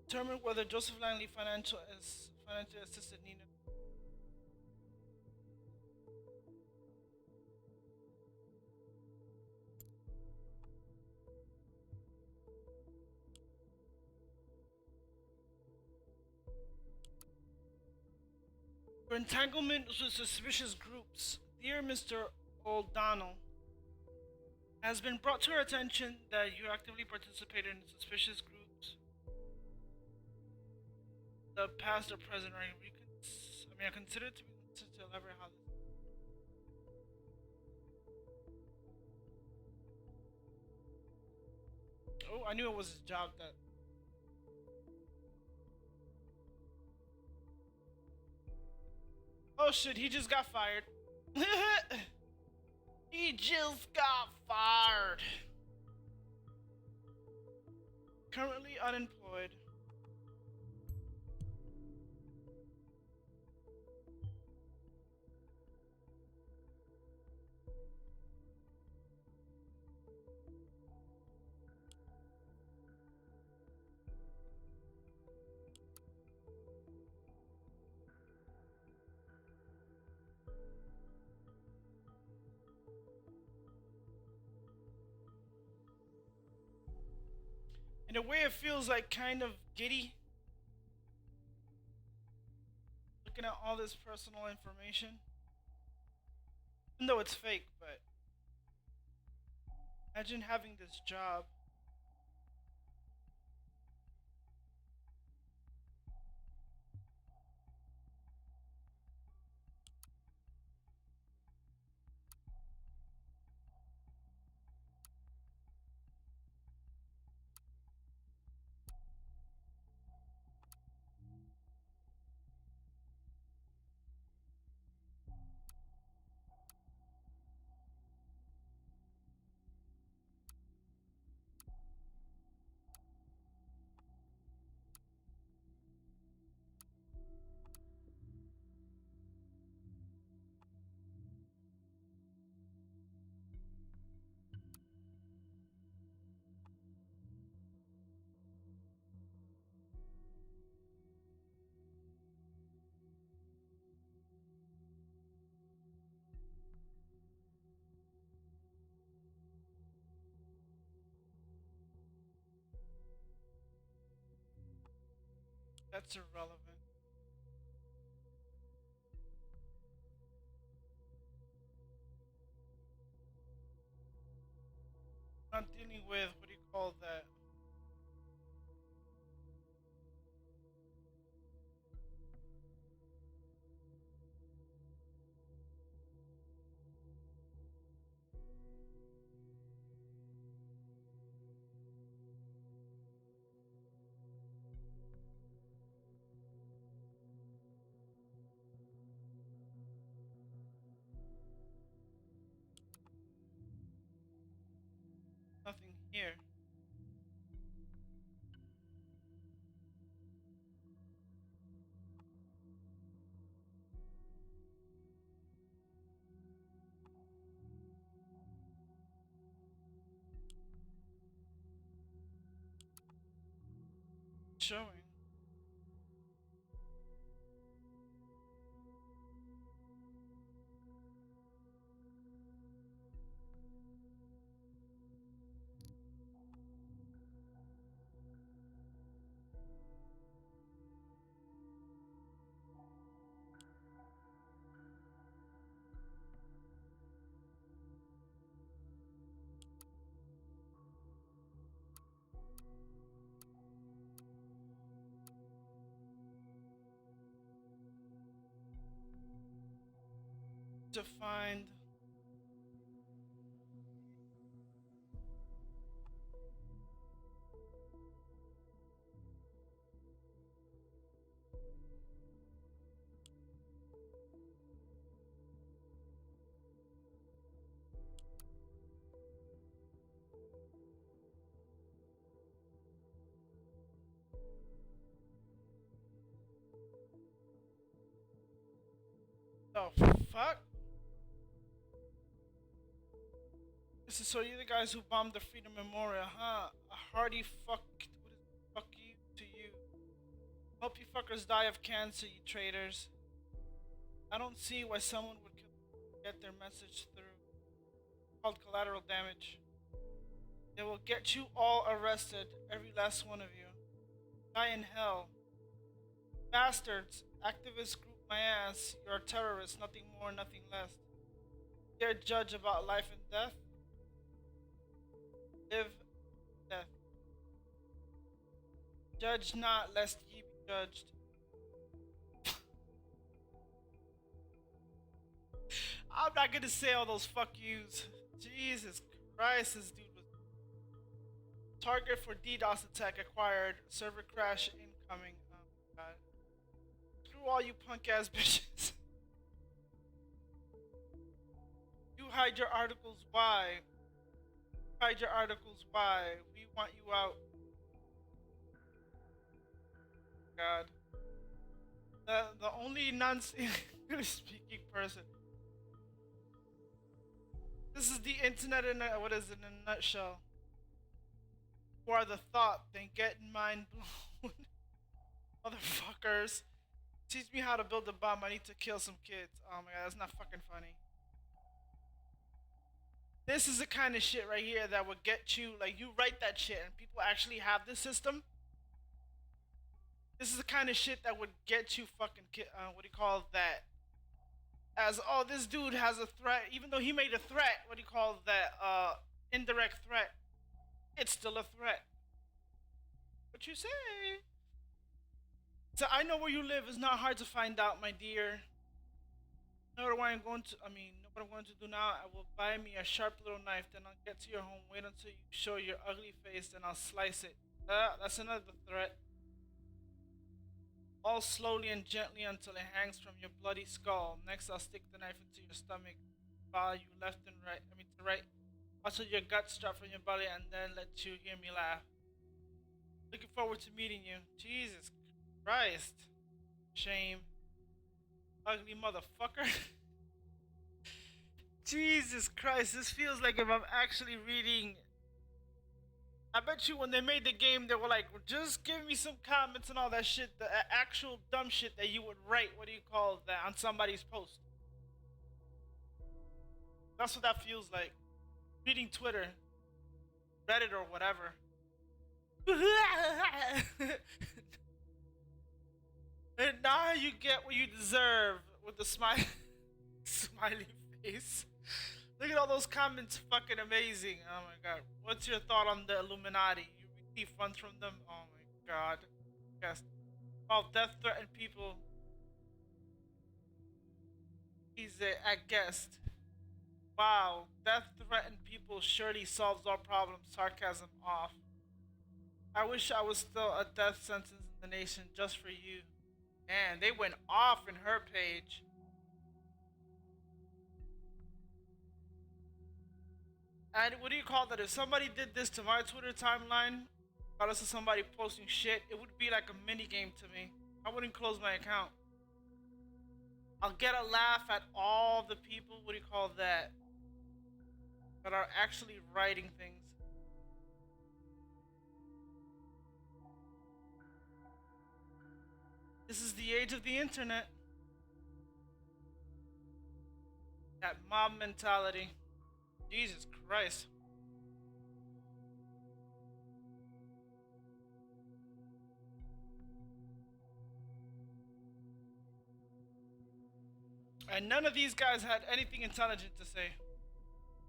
Determine whether Joseph Langley financially assisted Nina. Your entanglement with suspicious groups. Dear Mr. O'Donnell, has been brought to our attention that you actively participated in suspicious groups. The past or present, right? I consider it to be necessary to elaborate how this. Oh, I knew it was his job that. Oh shit, he just got fired. He just got fired. Currently unemployed. In a way, it feels like kind of giddy looking at all this personal information. Even though it's fake, but imagine having this job. That's irrelevant. I'm not dealing with what do you call that? Nothing here. Showing. To find the fuck? This is so you're the guys who bombed the Freedom Memorial, huh? A hearty fuck. What is fuck you to you? Hope you fuckers die of cancer, you traitors. I don't see why someone would get their message through. Called collateral damage. They will get you all arrested, every last one of you. Die in hell. Bastards, activist group my ass. You're a terrorist, nothing more, nothing less. You're a judge about life and death. Live, death. Judge not, lest ye be judged. I'm not gonna say all those fuck yous. Jesus Christ, this dude was target for DDoS attack acquired. Server crash incoming. Oh my god. Screw all you punk ass bitches. You hide your articles, why? Hide your articles, why? We want you out. God. The only non-English speaking person. This is the internet in a, what is it, in a nutshell. Who are the thought, then get mind blown. Motherfuckers. Teach me how to build a bomb, I need to kill some kids. Oh my god, that's not fucking funny. This is the kind of shit right here that would get you, like, you write that shit and people actually have this system. This is the kind of shit that would get you fucking, what do you call that? As, oh, this dude has a threat, even though he made a threat, what do you call that, indirect threat. It's still a threat. What you say? So I know where you live, it's not hard to find out, my dear. Know what I'm going to, know what I'm going to do now? I will buy me a sharp little knife, then I'll get to your home, wait until you show your ugly face, then I'll slice it. That's another threat. All slowly and gently until it hangs from your bloody skull. Next, I'll stick the knife into your stomach, follow you left and right, to right, until your guts drop from your belly, and then let you hear me laugh. Looking forward to meeting you. Jesus Christ. Shame. Ugly motherfucker. Jesus Christ, this feels like if I'm actually reading. I bet you when they made the game, they were like, just give me some comments and all that shit, the actual dumb shit that you would write, what do you call that, on somebody's post. That's what that feels like. Reading Twitter, Reddit, or whatever. And now you get what you deserve with the smiley face. Look at all those comments, fucking amazing. Oh my god. What's your thought on the Illuminati? You receive funds from them? Oh my god. Yes. Well, death threatened people. He's a guest. Wow. Death threatened people surely solves all problems. Sarcasm off. I wish I was still a death sentence in the nation just for you. Man, they went off in her page. And what do you call that? If somebody did this to my Twitter timeline, regardless of somebody posting shit, it would be like a mini game to me. I wouldn't close my account. I'll get a laugh at all the people, what do you call that are actually writing things. This is the age of the internet. That mob mentality. Jesus Christ. And none of these guys had anything intelligent to say.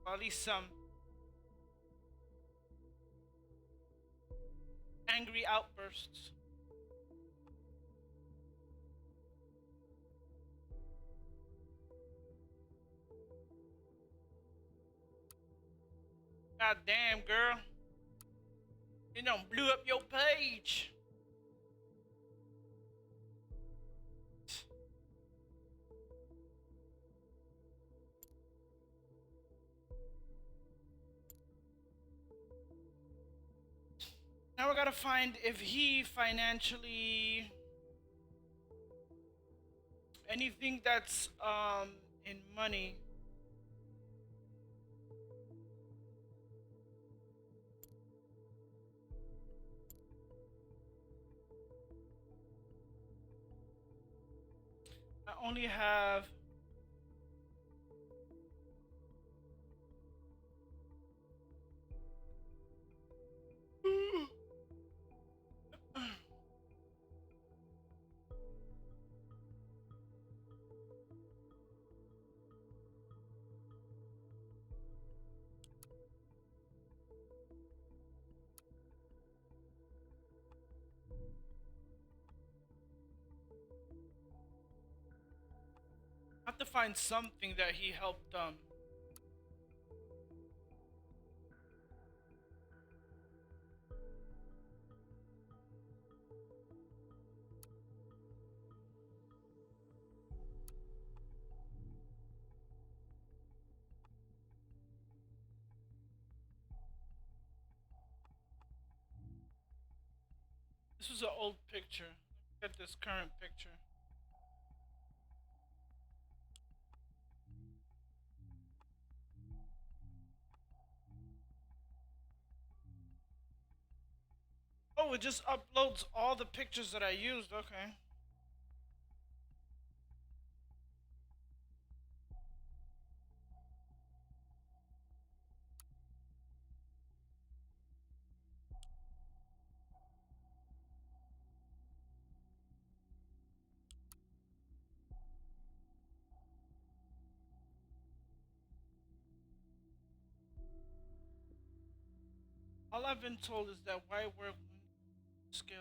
Or at least some. Angry outbursts. God damn, girl. You done blew up your page. Now we gotta find if he financially anything that's in money. I only have find something that he helped. This was an old picture. Look at this current picture. Oh, it just uploads all the pictures that I used. Okay. All I've been told is that why work scale.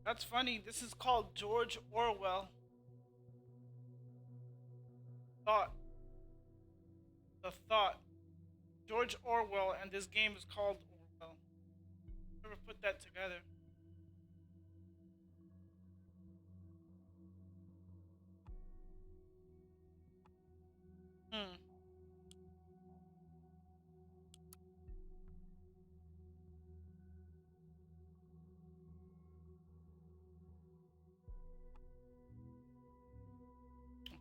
That's funny. This is called George Orwell. Thought. The thought. George Orwell, and this game is called Orwell. Never put that together. Hmm.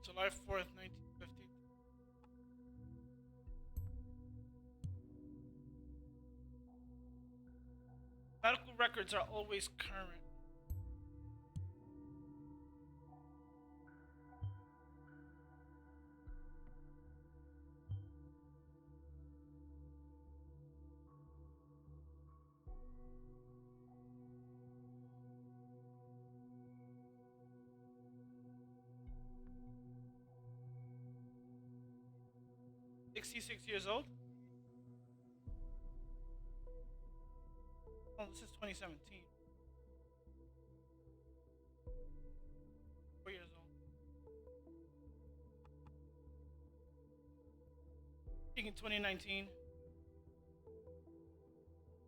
July 4th, 1950. Medical records are always current. $66 years old? Oh, this is 2017. 4 years old. Taking 2019.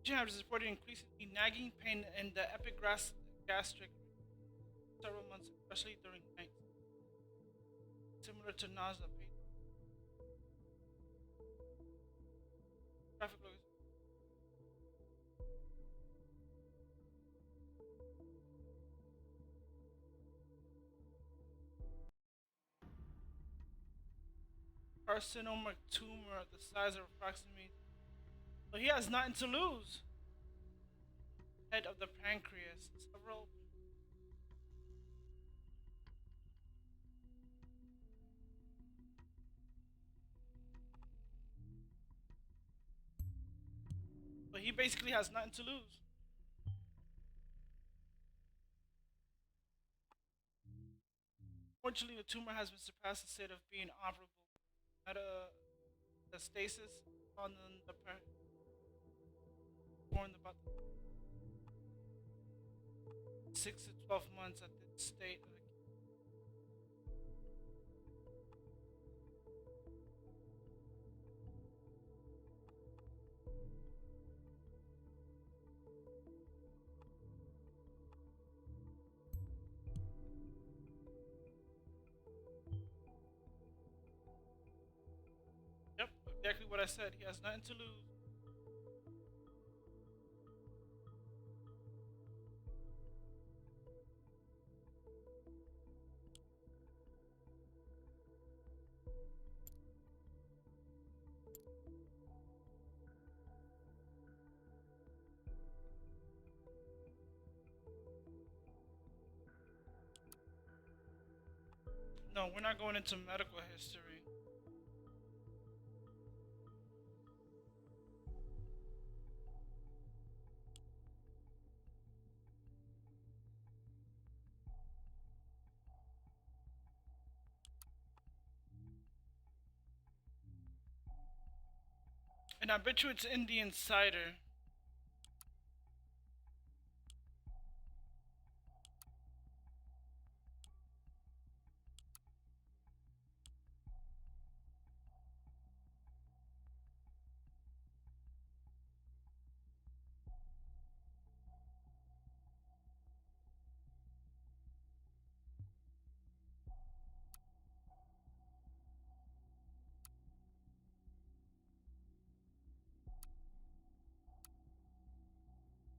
Jam is reported increasingly nagging pain in the gastric several months, especially during nights. Similar to nausea. Traffic laws. Carcinoma tumor the size of approximately. So he has nothing to lose. Head of the pancreas. Several. So he basically has nothing to lose. Fortunately, the tumor has been surpassed instead of being operable. Metastasis on the born about 6 to 12 months at this state of the. Yep, exactly what I said. He has nothing to lose. No, we're not going into medical history. And I bet you it's Indian cider.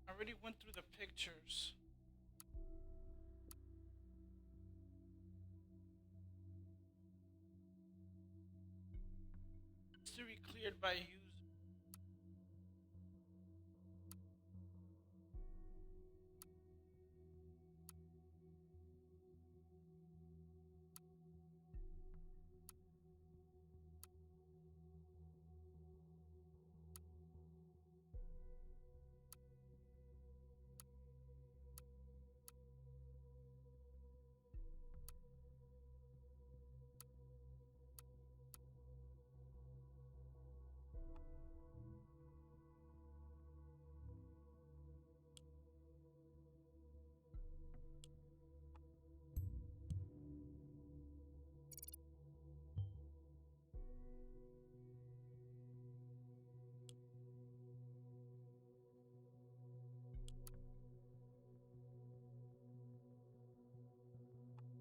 I already went through the pictures. History cleared by user.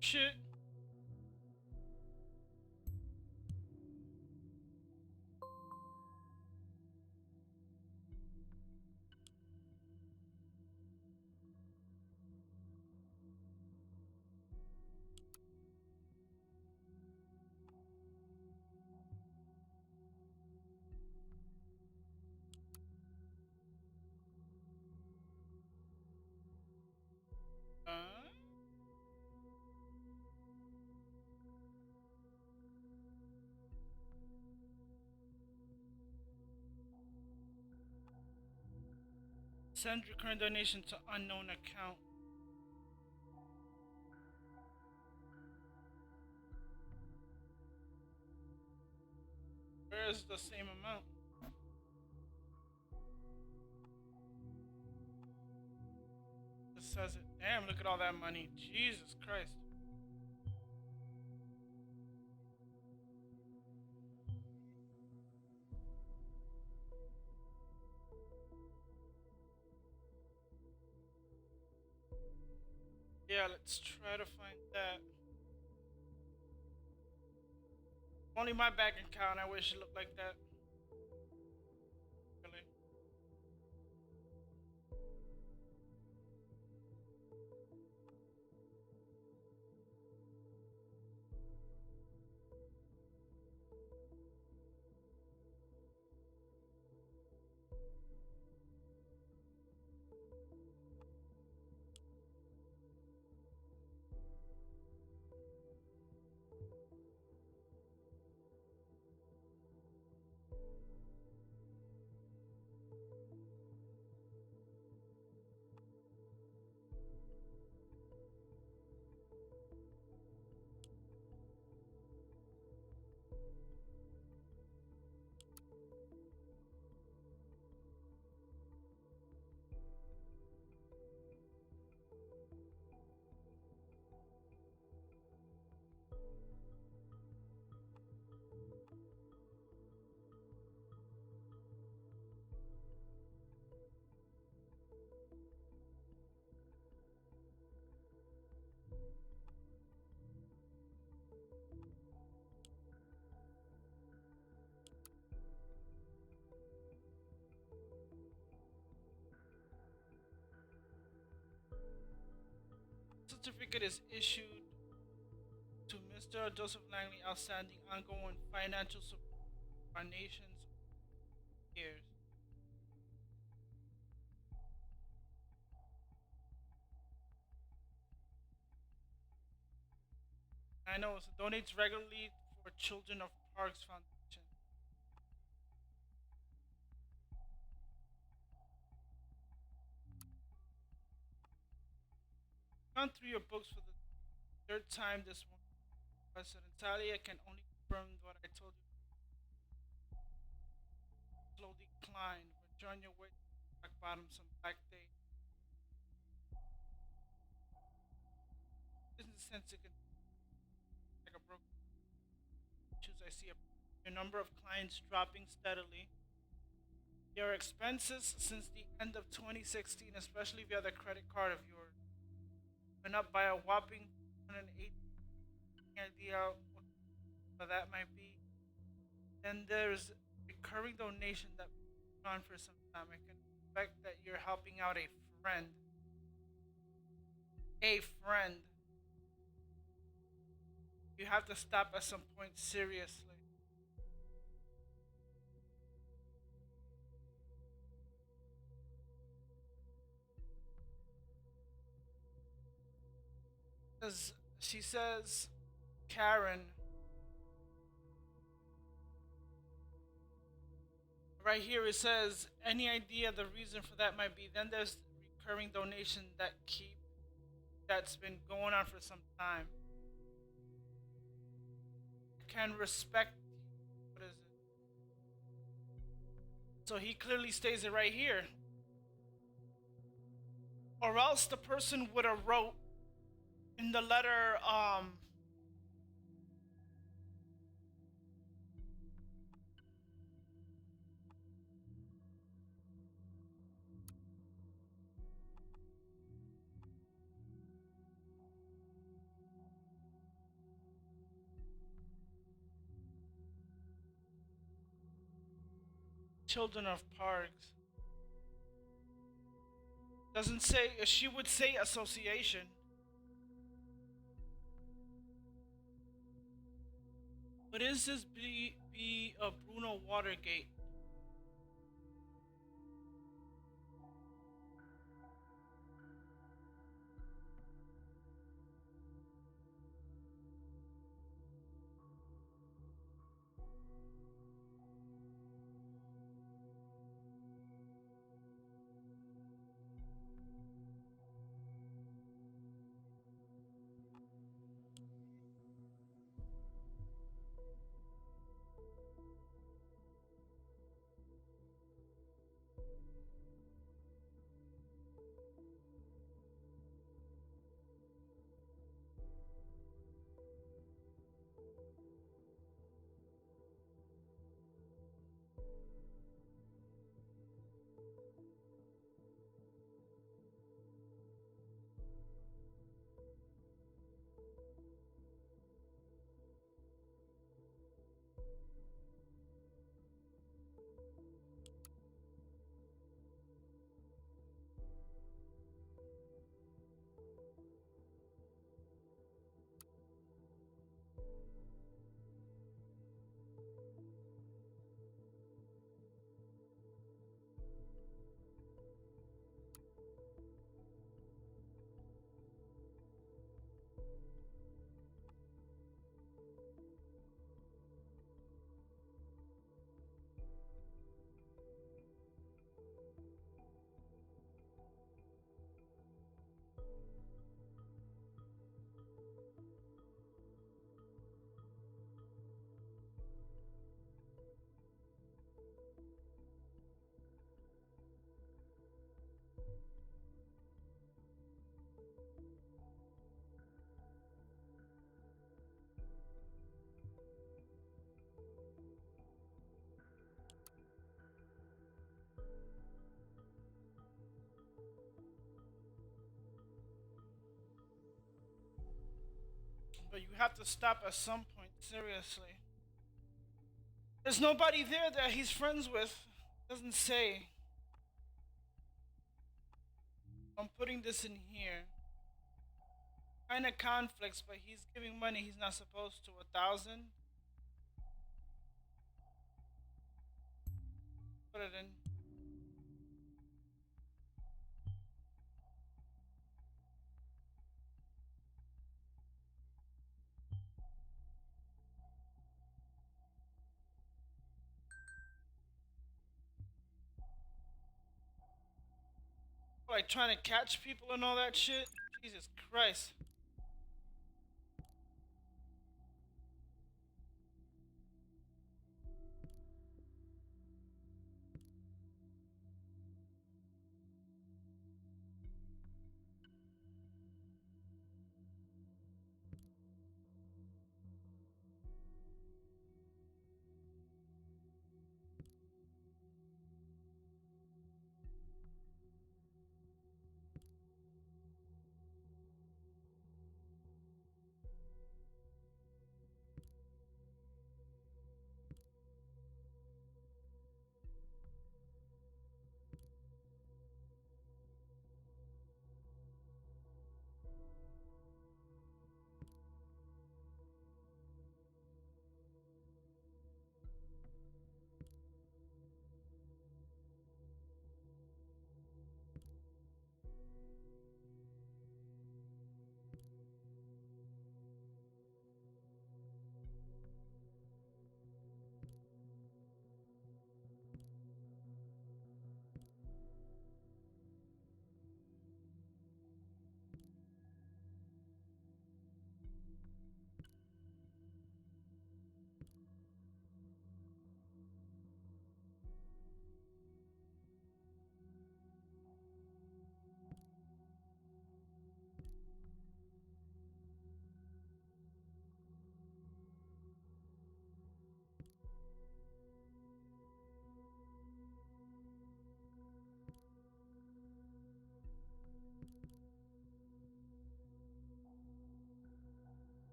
Shit. Uh, Send recurrent donation to unknown account. Where is the same amount? It says it. Damn, look at all that money. Jesus Christ. Yeah, let's try to find that. Only my bank account, I wish it looked like that. Really. Certificate is issued to Mr. Joseph Langley, outstanding ongoing financial support for our nation's years. I know, so donates regularly for Children of Parks Foundation. Gone through your books for the third time this morning, President Sally. I can only confirm what I told you. Slow decline. We're on your way to rock bottom some black day. Business sense it can like a broken shoes. I see your number of clients dropping steadily. Your expenses since the end of 2016, especially via the credit card of yours, went up by a whopping 108. Idea what that might be. Then there's recurring donation that went on for some time. I can expect that you're helping out a friend. A friend. You have to stop at some point seriously. As she says, Karen, right here it says any idea the reason for that might be. Then there's recurring donation that's been going on for some time. I can respect you. What is it? So he clearly states it right here. Or else the person would have wrote in the letter, Children of Parks. Doesn't say, she would say association. But is this be a Bruno Watergate? But you have to stop at some point, seriously. There's nobody there that he's friends with. Doesn't say. I'm putting this in here. Kind of conflicts, but he's giving money he's not supposed to. 1,000. Put it in. Like trying to catch people and all that shit. Jesus Christ.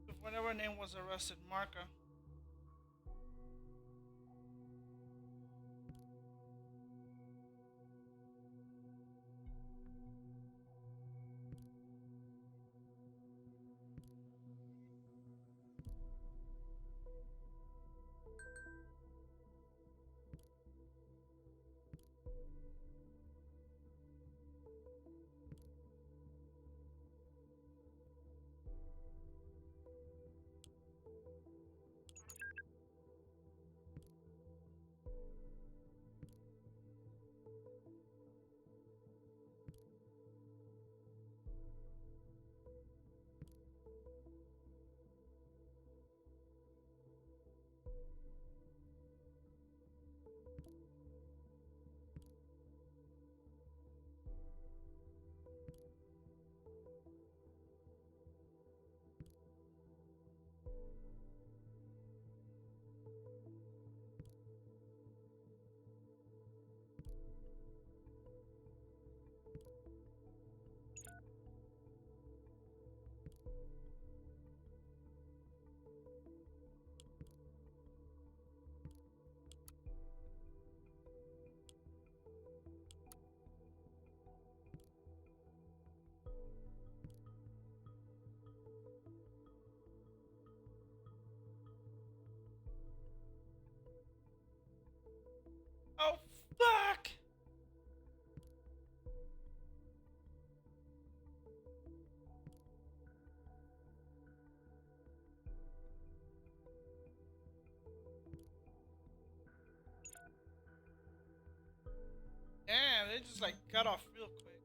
If whatever name was arrested, Marka. Oh fuck! Damn, they just like cut off real quick.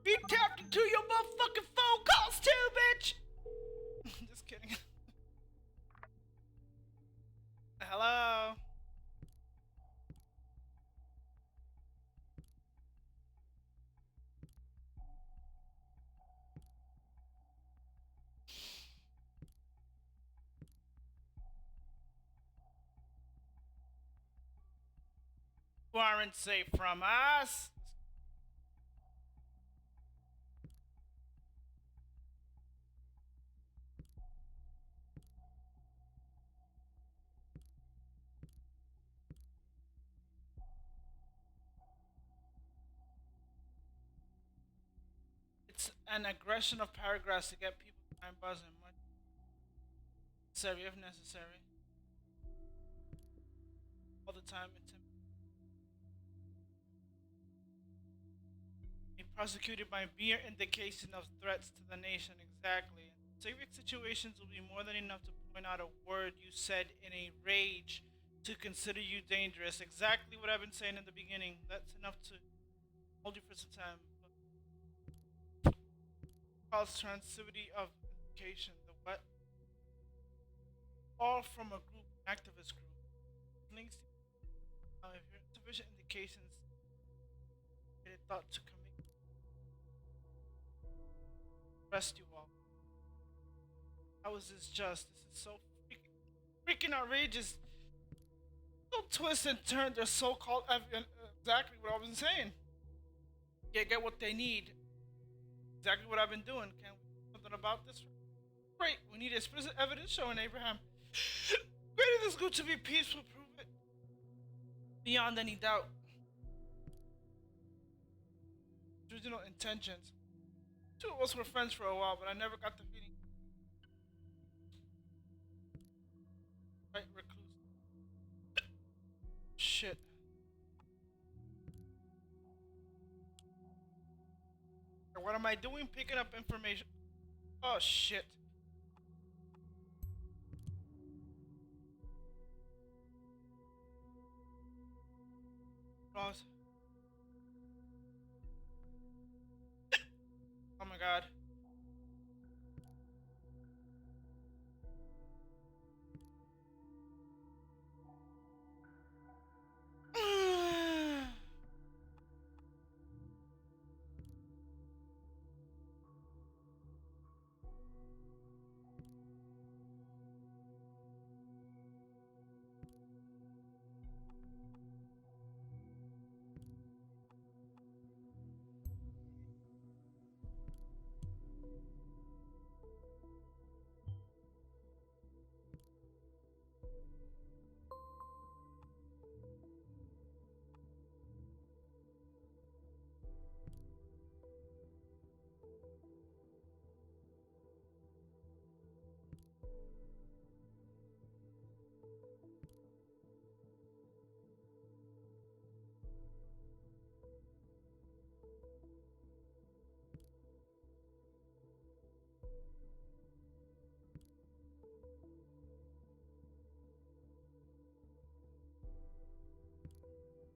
Be tapped into your motherfucking phone calls too, bitch! Just kidding. Hello? You aren't safe from us! It's an aggression of paragraphs to get people to mind buzzing. Much necessary if necessary. All the time, prosecuted by mere indication of threats to the nation. Exactly. Civic situations will be more than enough to point out a word you said in a rage to consider you dangerous. Exactly what I've been saying in the beginning. That's enough to hold you for some time. Cause transitivity of indication. The what? All from a group, activist group. Links. If your insufficient indications, it thought to commit, arrest you all. How is this just? This is so freaking outrageous. Don't twist and turn their so-called evidence. Exactly what I've been saying. Yeah, get what they need. Exactly what I've been doing. Can we do something about this? Great. We need explicit evidence showing Abraham created this group to be peaceful. Prove it beyond any doubt. Original intentions. Two of us were friends for a while, but I never got the feeling. Right, recluse. Shit. What am I doing? Picking up information. Oh shit. Pause. Oh my god.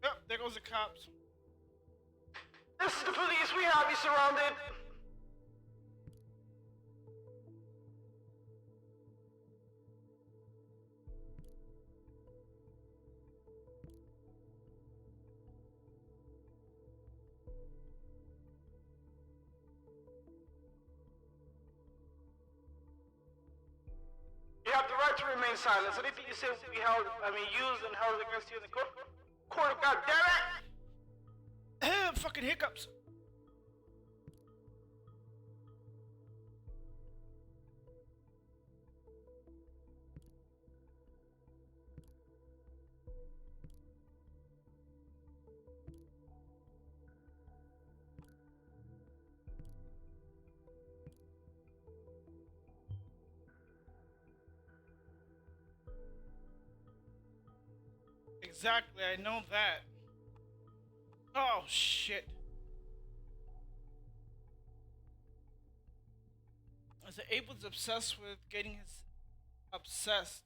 Yep, there goes the cops. This is the police. We have you surrounded. You have the right to remain silent. Anything you say will be used and held against you in the court. God damn it! Fucking hiccups. Exactly, I know that. Oh shit. As Abe was obsessed with getting his obsessed.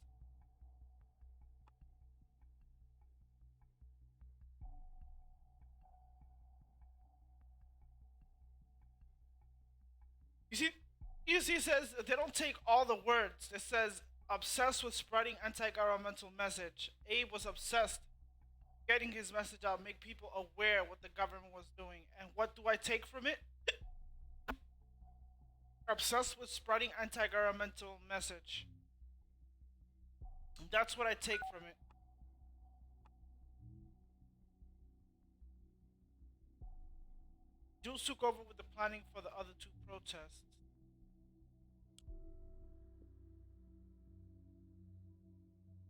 You see, it says they don't take all the words. It says obsessed with spreading anti-governmental message. Abe was obsessed getting his message out, make people aware what the government was doing. And what do I take from it? Obsessed with spreading anti-governmental message. That's what I take from it. Jules took over with the planning for the other two protests.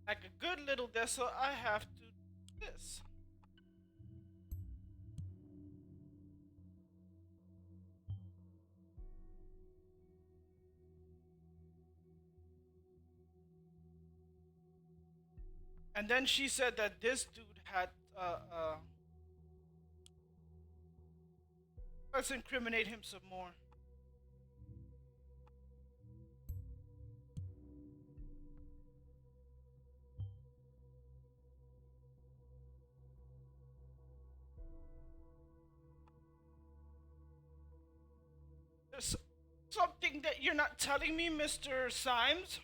Like a good little Dessa, I have to do this. And then she said that this dude had Let's incriminate him some more. There's something that you're not telling me, Mr. Symes.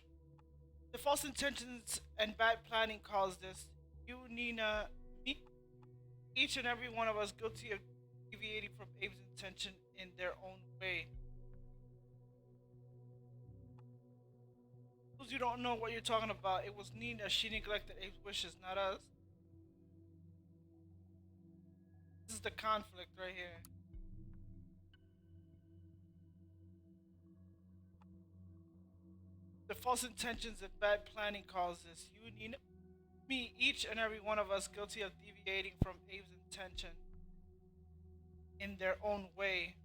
The false intentions and bad planning caused this. You, Nina, me, each and every one of us guilty of deviating from Abe's intention in their own way. Those you don't know what you're talking about, it was Nina. She neglected Abe's wishes, not us. This is the conflict right here. The false intentions and bad planning caused this. You, Nina, me, each and every one of us guilty of deviating from Abe's intention in their own way.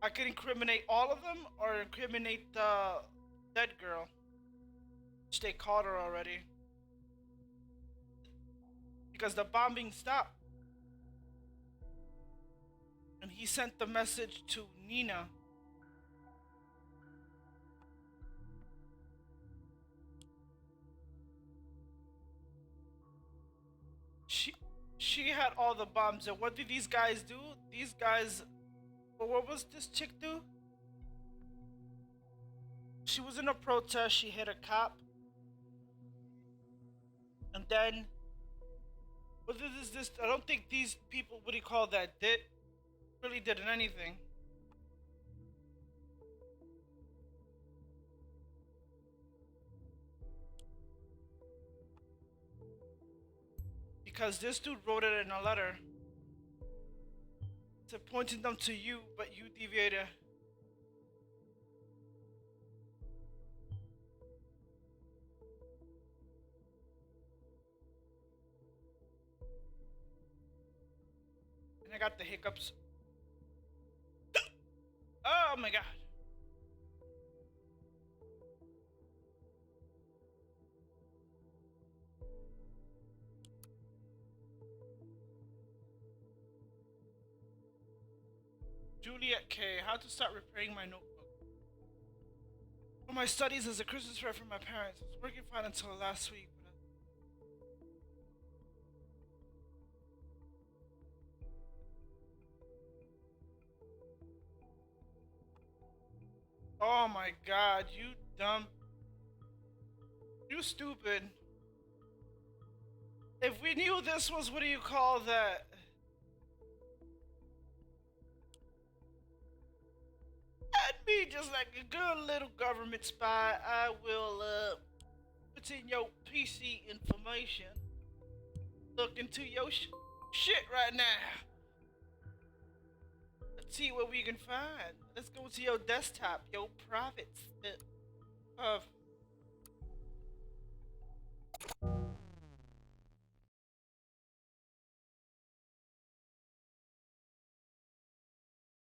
I could incriminate all of them or incriminate the dead girl, which they caught her already. Because the bombing stopped. And he sent the message to Nina. She had all the bombs. And what did these guys do? These guys, well, what was this chick do? She was in a protest. She hit a cop. And then, what is this? I don't think these people, what do you call that, really did anything. Because this dude wrote it in a letter. To pointing them to you, but you deviated. And I got the hiccups. Oh my god. Juliet K. How to start repairing my notebook. For my studies as a Christmas present from my parents. I was working fine until last week. Oh my god, you dumb. You stupid. If we knew this was, what do you call that? I'd be just like a good little government spy. I will put in your PC information. Look into your shit right now. Let's see what we can find. Let's go to your desktop, your private of.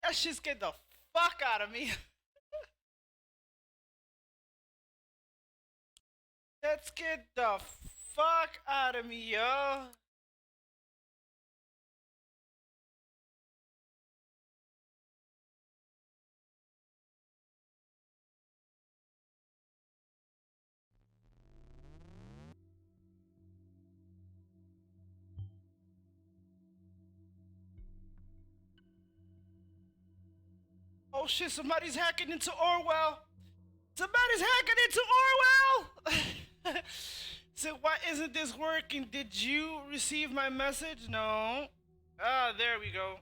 That shit scared the fuck out of me. That scared the fuck out of me, yo. Oh shit, somebody's hacking into Orwell. Somebody's hacking into Orwell! So why isn't this working? Did you receive my message? No. Ah, there we go.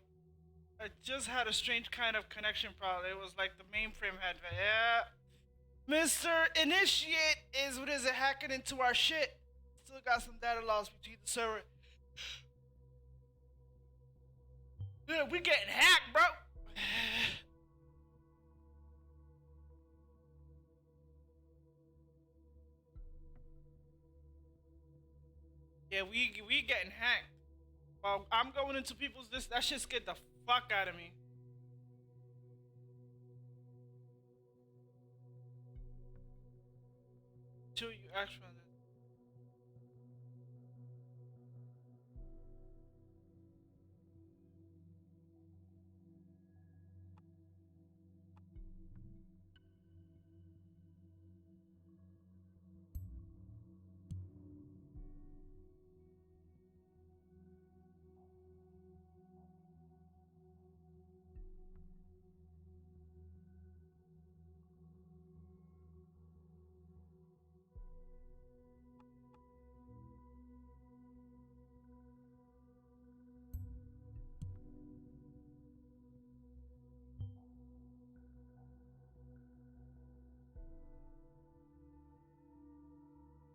I just had a strange kind of connection problem. It was like the mainframe had. Yeah. Mr. Initiate is, what is it, hacking into our shit. Still got some data loss between the server. Yeah, we getting hacked, bro. Yeah, we getting hacked. Well, I'm going into people's that shit scared the fuck out of me. Till you actually.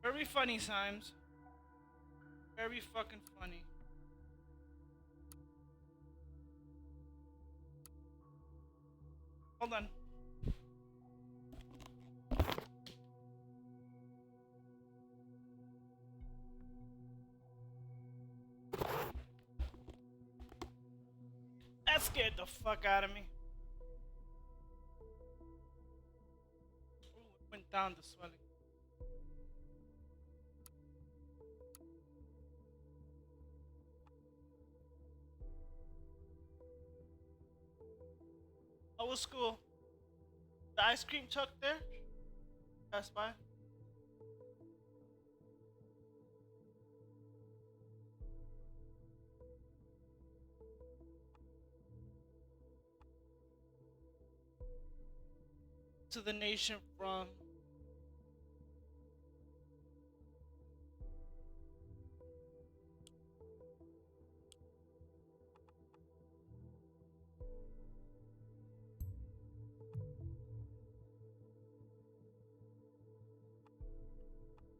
Very funny, Symes. Very fucking funny. Hold on. That scared the fuck out of me. Ooh, it went down the swelling. How was school? The ice cream truck there? Pass by. To the nation from.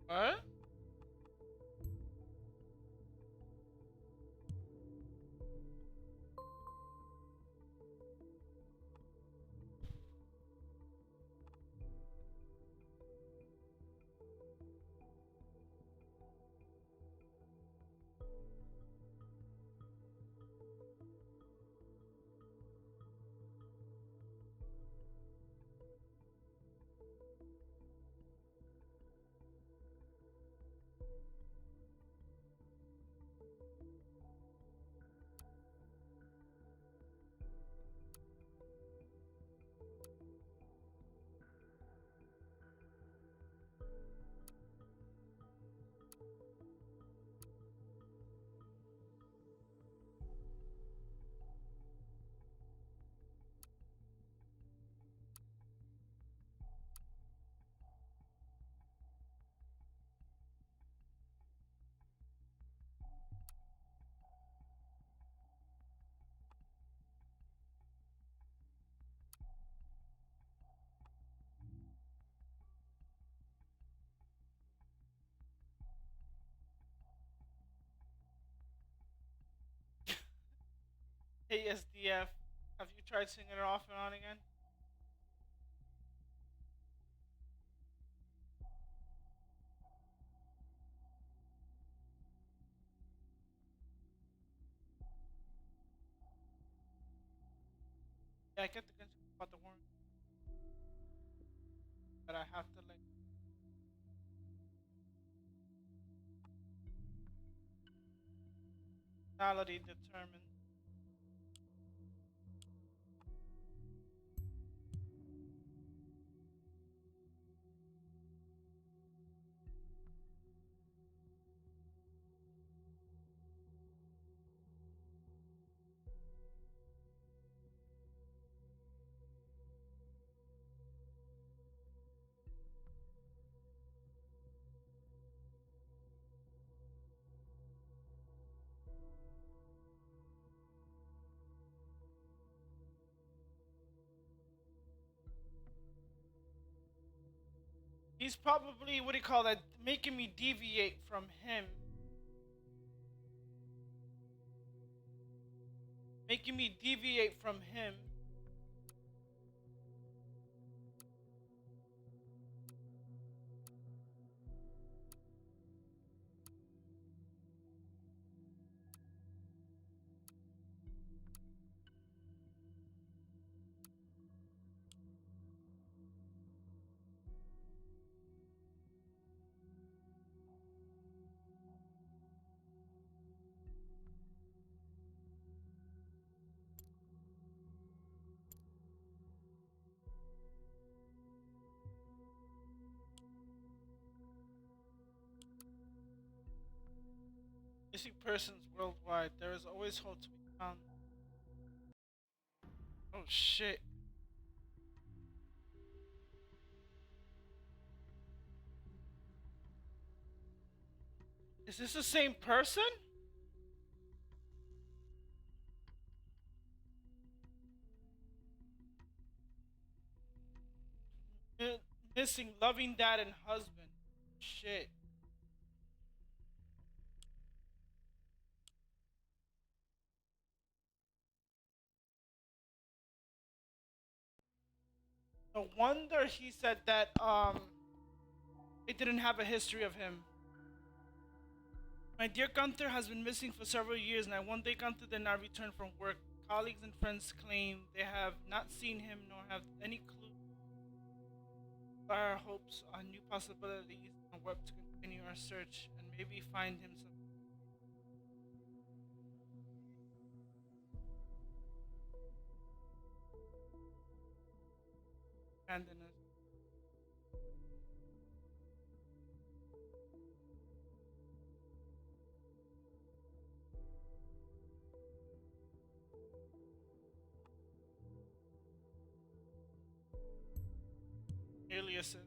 What? Hey SDF, have you tried singing it off and on again? Yeah, I get the concern about the warrant, but I have to like reality determine. He's probably, what do you call that, making me deviate from him. Making me deviate from him. Missing persons worldwide. There is always hope to be found. Oh shit. Is this the same person? Mi- Missing loving dad and husband. Shit. No wonder he said that it didn't have a history of him. My dear Gunther has been missing for several years, and one day Gunther did not return from work. Colleagues and friends claim they have not seen him nor have any clue. Our hopes on new possibilities and work to continue our search and maybe find him some abandoned. Aliases.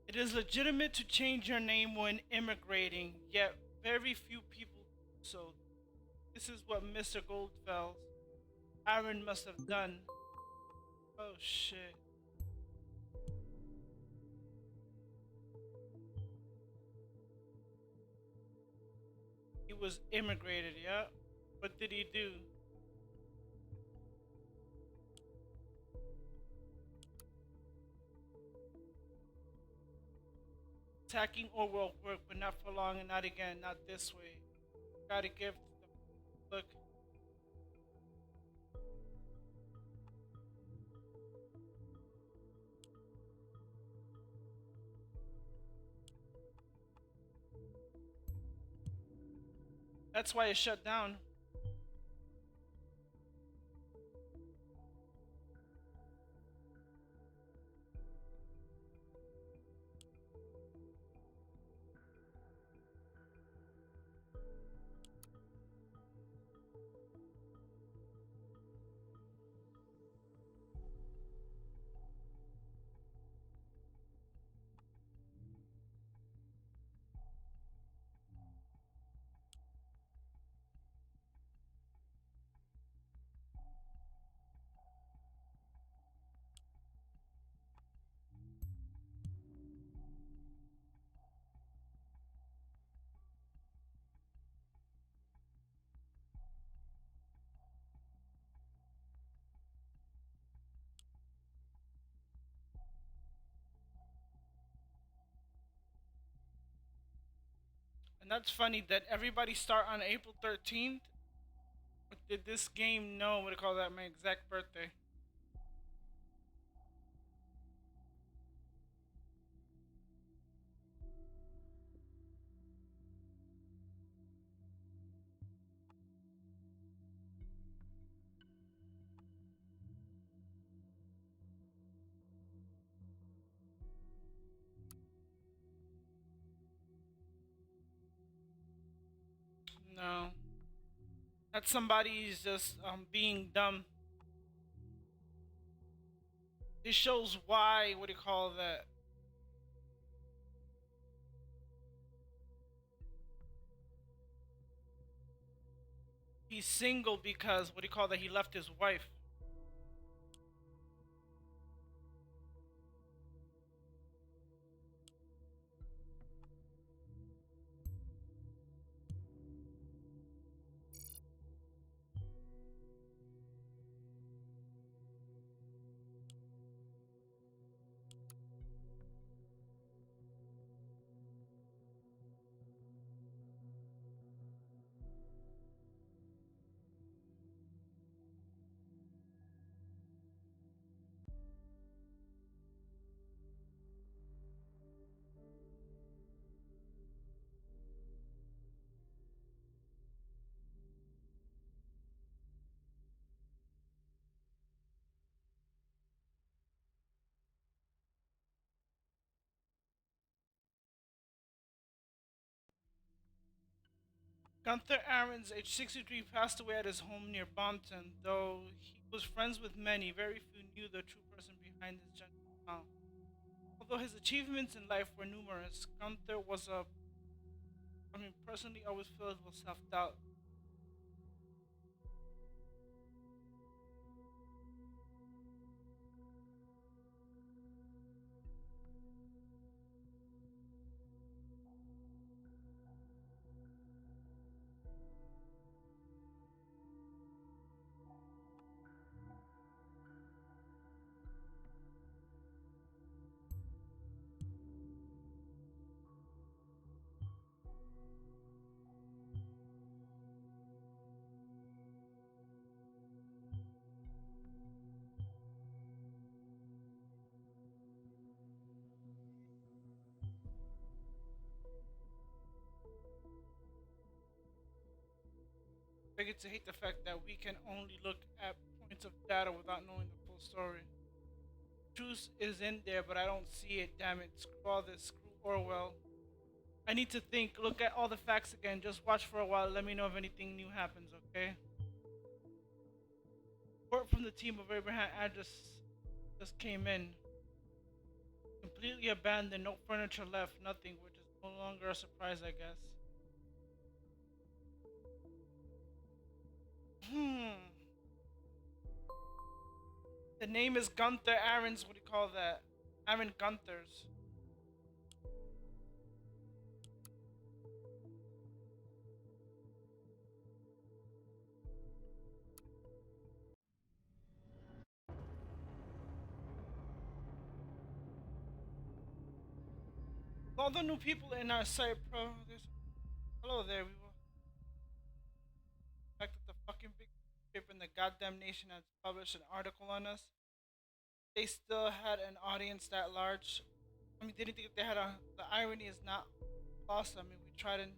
It is legitimate to change your name when immigrating, yet very few people do so. This is what Mr. Goldfell's Aaron must have done. Oh shit. He was immigrated, yeah? What did he do? Attacking Orwell worked, but not for long and not again, not this way. Gotta give the look. That's why it shut down. And that's funny that everybody start on April 13th. But did this game know what to call that my exact birthday? No. That somebody's just being dumb. It shows why what do you call that? He's single because what do you call that? He left his wife. Gunther Ahrens, age 63, passed away at his home near Bompton. Though he was friends with many, very few knew the true person behind his gentle smile. Although his achievements in life were numerous, Gunther was personally always filled with self doubt. Begin to hate the fact that we can only look at points of data without knowing the full story. Truth is in there, but I don't see it. Damn it! Screw all this. Screw Orwell. I need to think. Look at all the facts again. Just watch for a while. Let me know if anything new happens. Okay. Report from the team of Abraham address just came in. Completely abandoned. No furniture left. Nothing. Which is no longer a surprise, I guess. Hmm. The name is Gunther Aaron's. What do you call that? Aaron Gunther's. All the new people in our site, bro. Hello there. We will. The fact that the fucking big paper in the goddamn nation has published an article on us. They still had an audience that large. I mean, they didn't think they had a. The irony is not lost. I mean, we tried and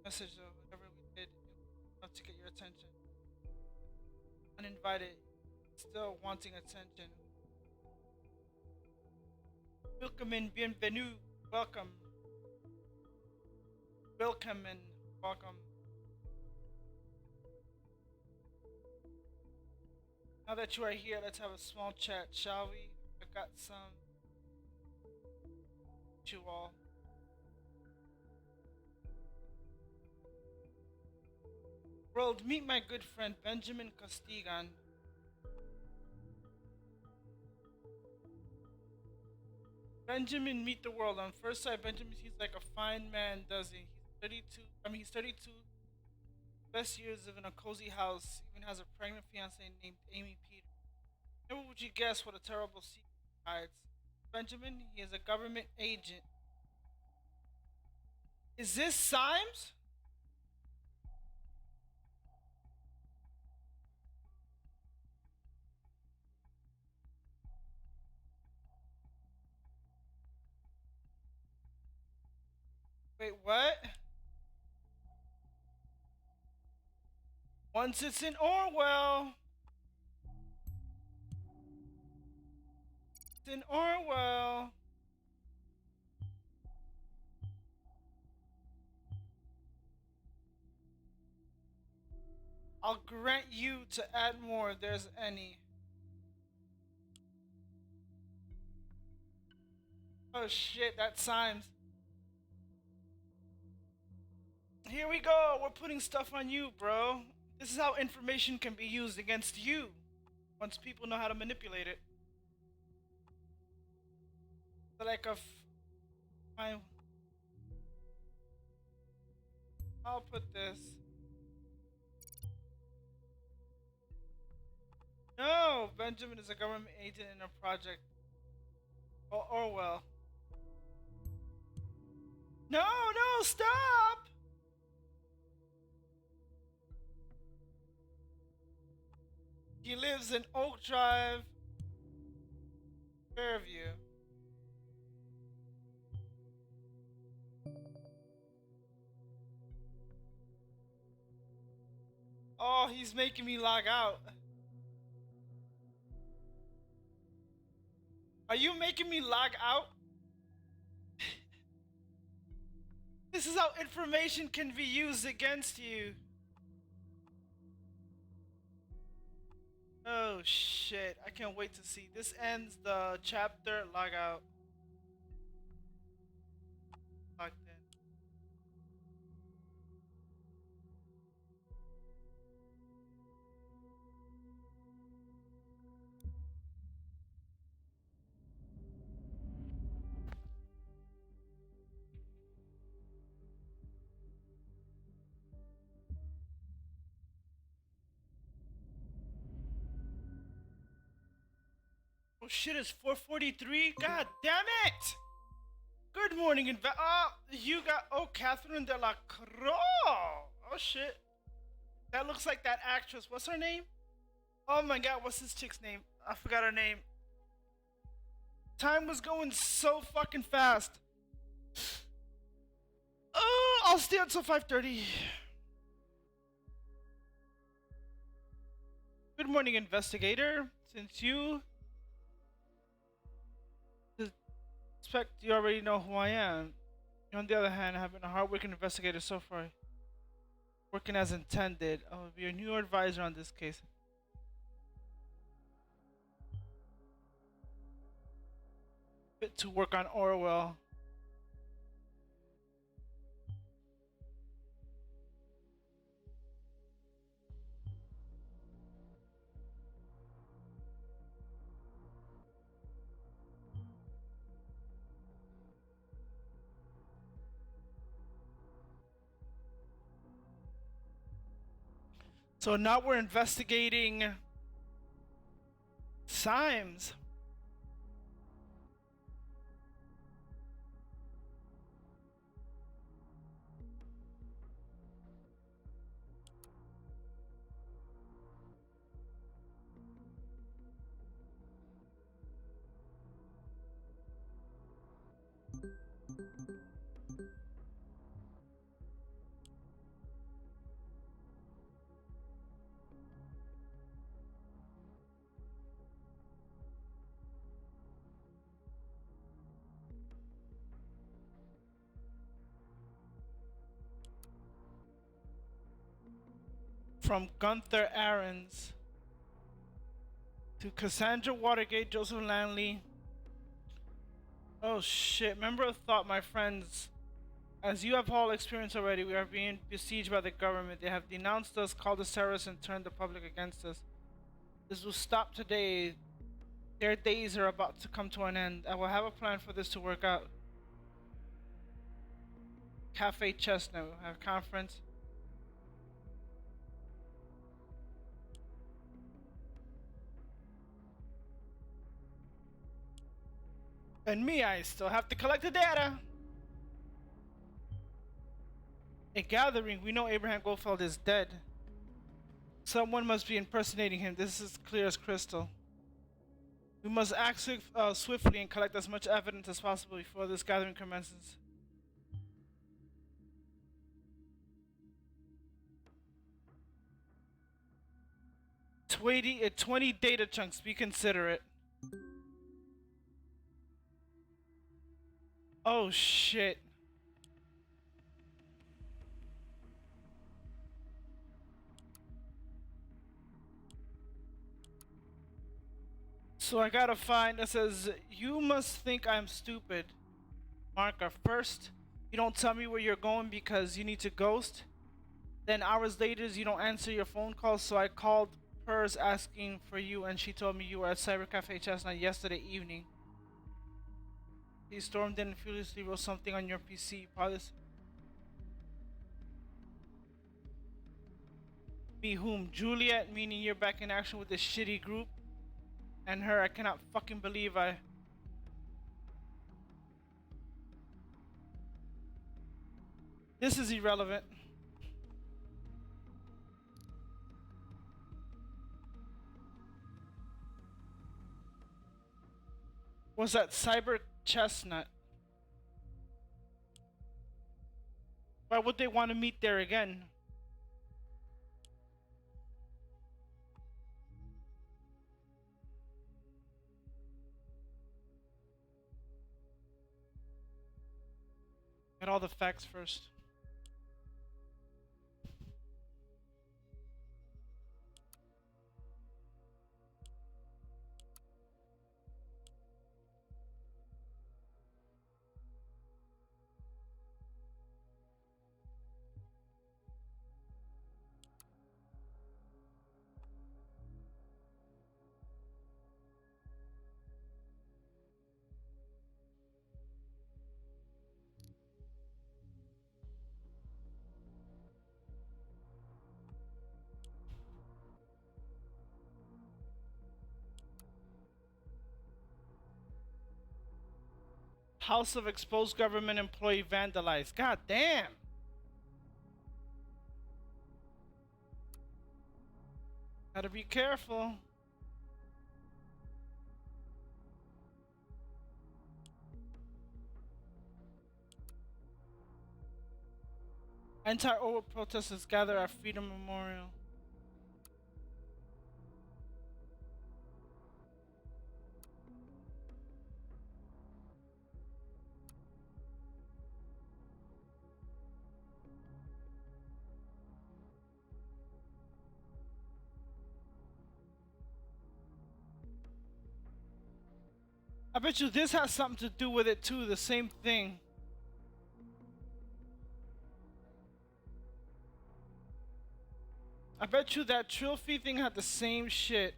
message or whatever we did, it was enough to get your attention. Uninvited, still wanting attention. Welcome and bienvenue. Welcome. Welcome and welcome. Now that you are here, let's have a small chat, shall we? I got some. You all. World, meet my good friend Benjamin Costigan. Benjamin, meet the world. On first sight, Benjamin seems like a fine man, does he? He's 32. He's 32. Best years live in a cozy house. Even has a pregnant fiance named Amy Peters. Never would you guess what a terrible secret he hides. Benjamin, he is a government agent. Is this Symes? Wait, what? Once it's in Orwell. It's in Orwell. I'll grant you to add more if there's any. Oh shit, that's Symes. Here we go. We're putting stuff on you, bro. This is how information can be used against you once people know how to manipulate it. So like I'll put this. No, Benjamin is a government agent in a project. Orwell. No, no, stop! He lives in Oak Drive, Fairview. Oh, he's making me log out. Are you making me log out? This is how information can be used against you. Oh shit, I can't wait to see. This ends the chapter. Log out. Logged in. Oh shit, it's 4:43? God damn it! Good morning, you got, Catherine de la Croix! Oh shit. That looks like that actress. What's her name? Oh my god, what's this chick's name? I forgot her name. Time was going so fucking fast. Oh, I'll stay until 5:30. Good morning, investigator. Since you suspect you already know who I am, on the other hand, I have been a hardworking investigator so far, working as intended. I will be your new advisor on this case. Fit to work on Orwell. So now we're investigating Symes. From Gunther Ahrens to Cassandra Watergate, Joseph Lanley. Oh shit, member of Thought, my friends. As you have all experienced already, we are being besieged by the government. They have denounced us, called us terrorists, and turned the public against us. This will stop today. Their days are about to come to an end. I will have a plan for this to work out. Cafe Chestnut, we'll have a conference. And me, I still have to collect the data. A gathering, we know Abraham Goldfeld is dead. Someone must be impersonating him. This is clear as crystal. We must act swiftly and collect as much evidence as possible before this gathering commences. 20 data chunks, be considerate. Oh shit. So I gotta find, it says, you must think I'm stupid. Marker, first, you don't tell me where you're going because you need to ghost. Then hours later, you don't answer your phone calls, so I called Pers asking for you and she told me you were at Cyber Cafe Chestnut yesterday evening. He stormed in and furiously wrote something on your PC. Policy. Me whom? Juliet, meaning you're back in action with this shitty group. And her, I cannot fucking believe I... This is irrelevant. Was that Cyber Chestnut? Why would they want to meet there again? Get all the facts first. House of exposed government employee vandalized. God damn. Gotta be careful. Anti-Orwell protesters gather at Freedom Memorial. I bet you this has something to do with it too, the same thing. I bet you that trophy thing had the same shit.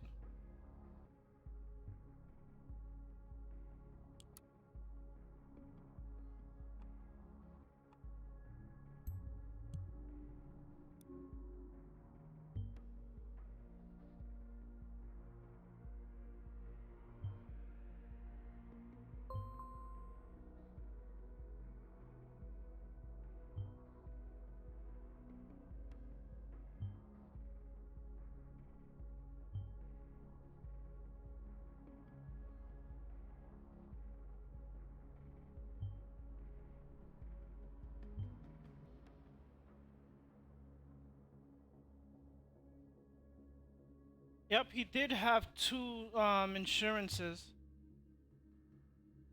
Yep, he did have two insurances.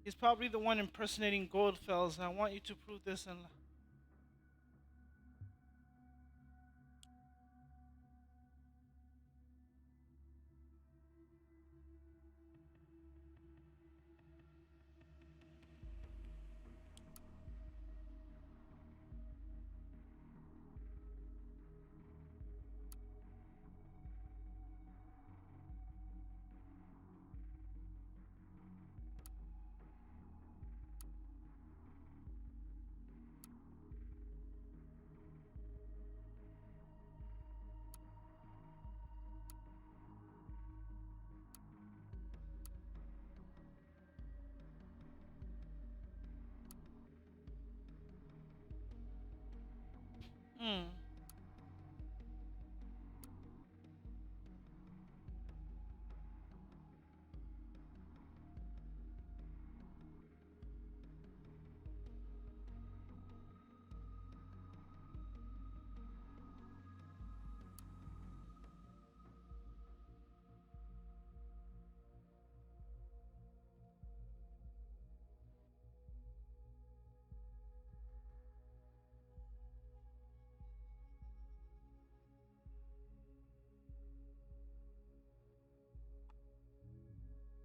He's probably the one impersonating Goldfells. I want you to prove this and hmm.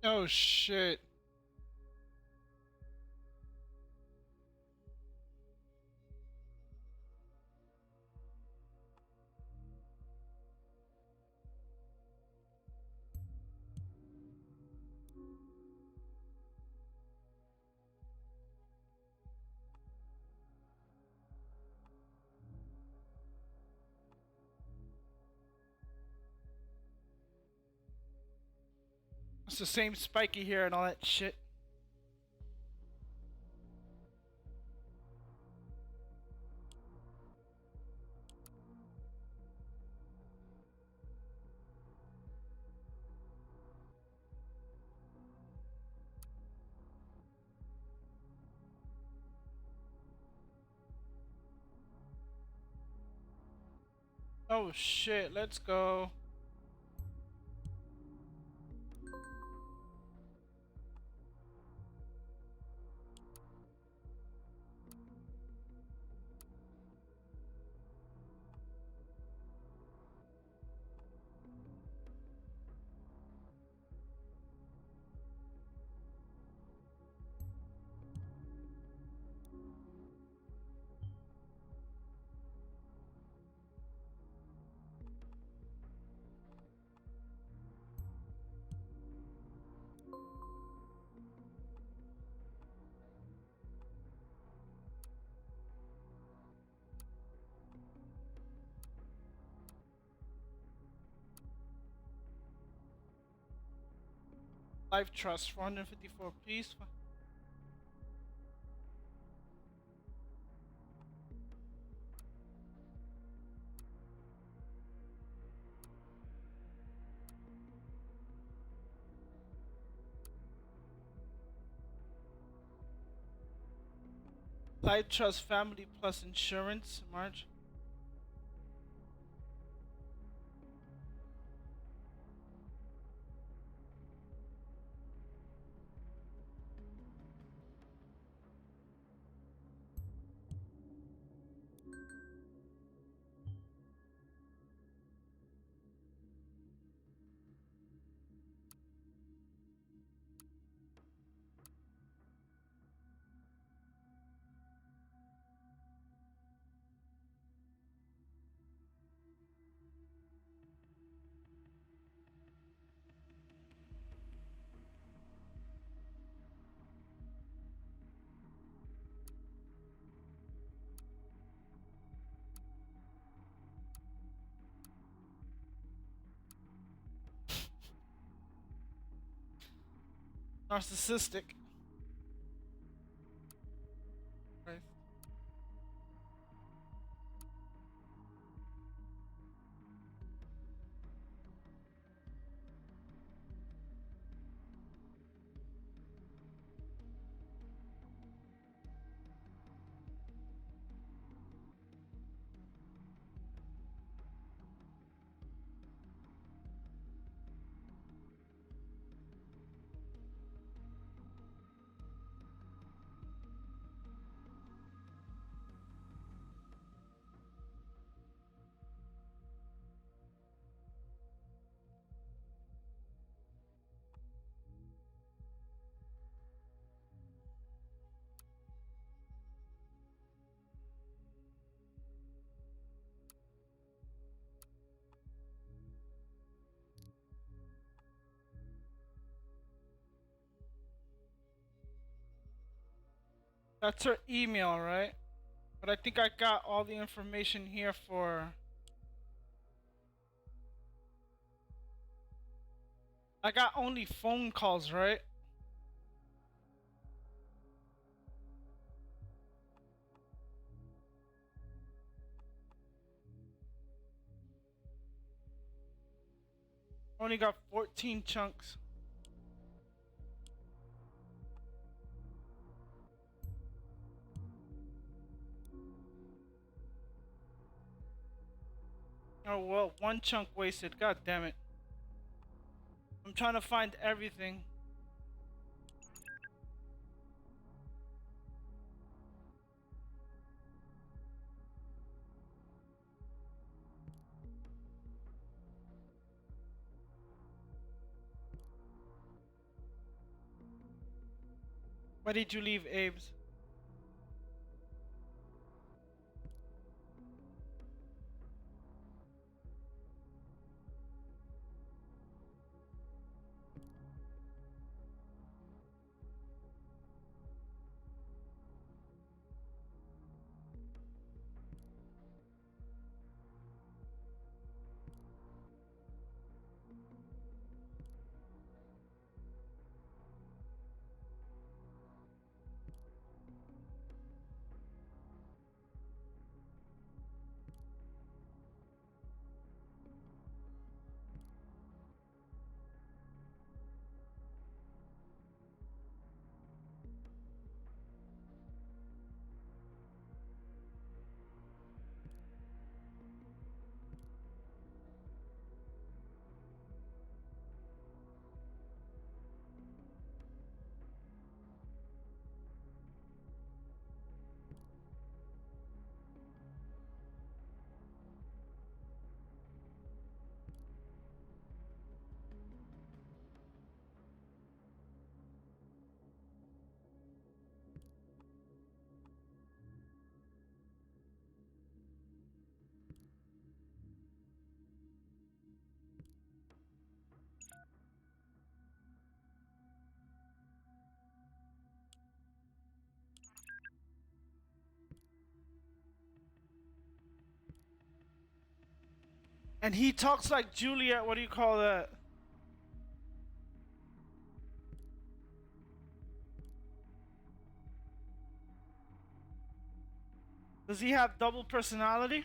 Oh shit. It's the same spiky hair and all that shit. Oh shit, let's go. Life Trust 454, please. Life Trust Family Plus Insurance, Marge. Narcissistic. Right. That's her email, right? But I think I got all the information here for. I got only phone calls, right? Only got 14 chunks. Oh well, one chunk wasted. God damn it. I'm trying to find everything. Why did you leave Abe's? And he talks like Juliet. What do you call that? Does he have double personality?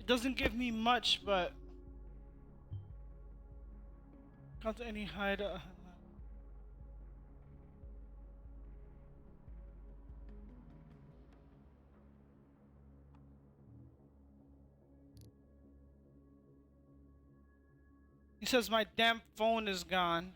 doesn't give me much, but can't any hide. He says my damn phone is gone.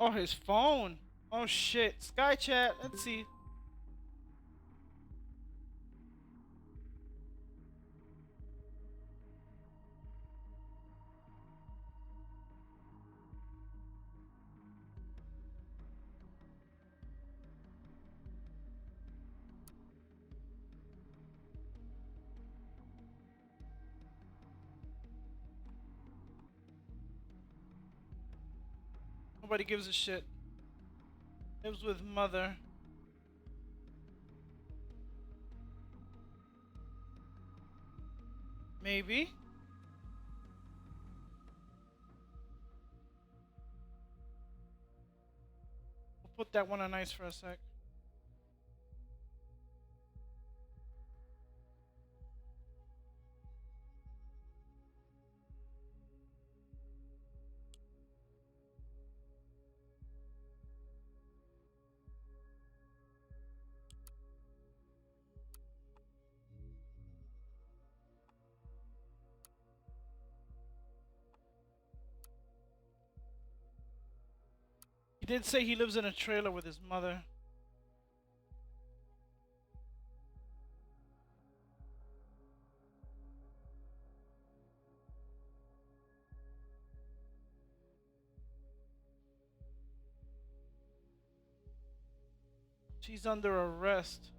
Oh, his phone. Oh shit. Sky chat. Let's see. Nobody gives a shit. Lives with mother. Maybe. We'll put that one on ice for a sec. He did say he lives in a trailer with his mother. She's under arrest.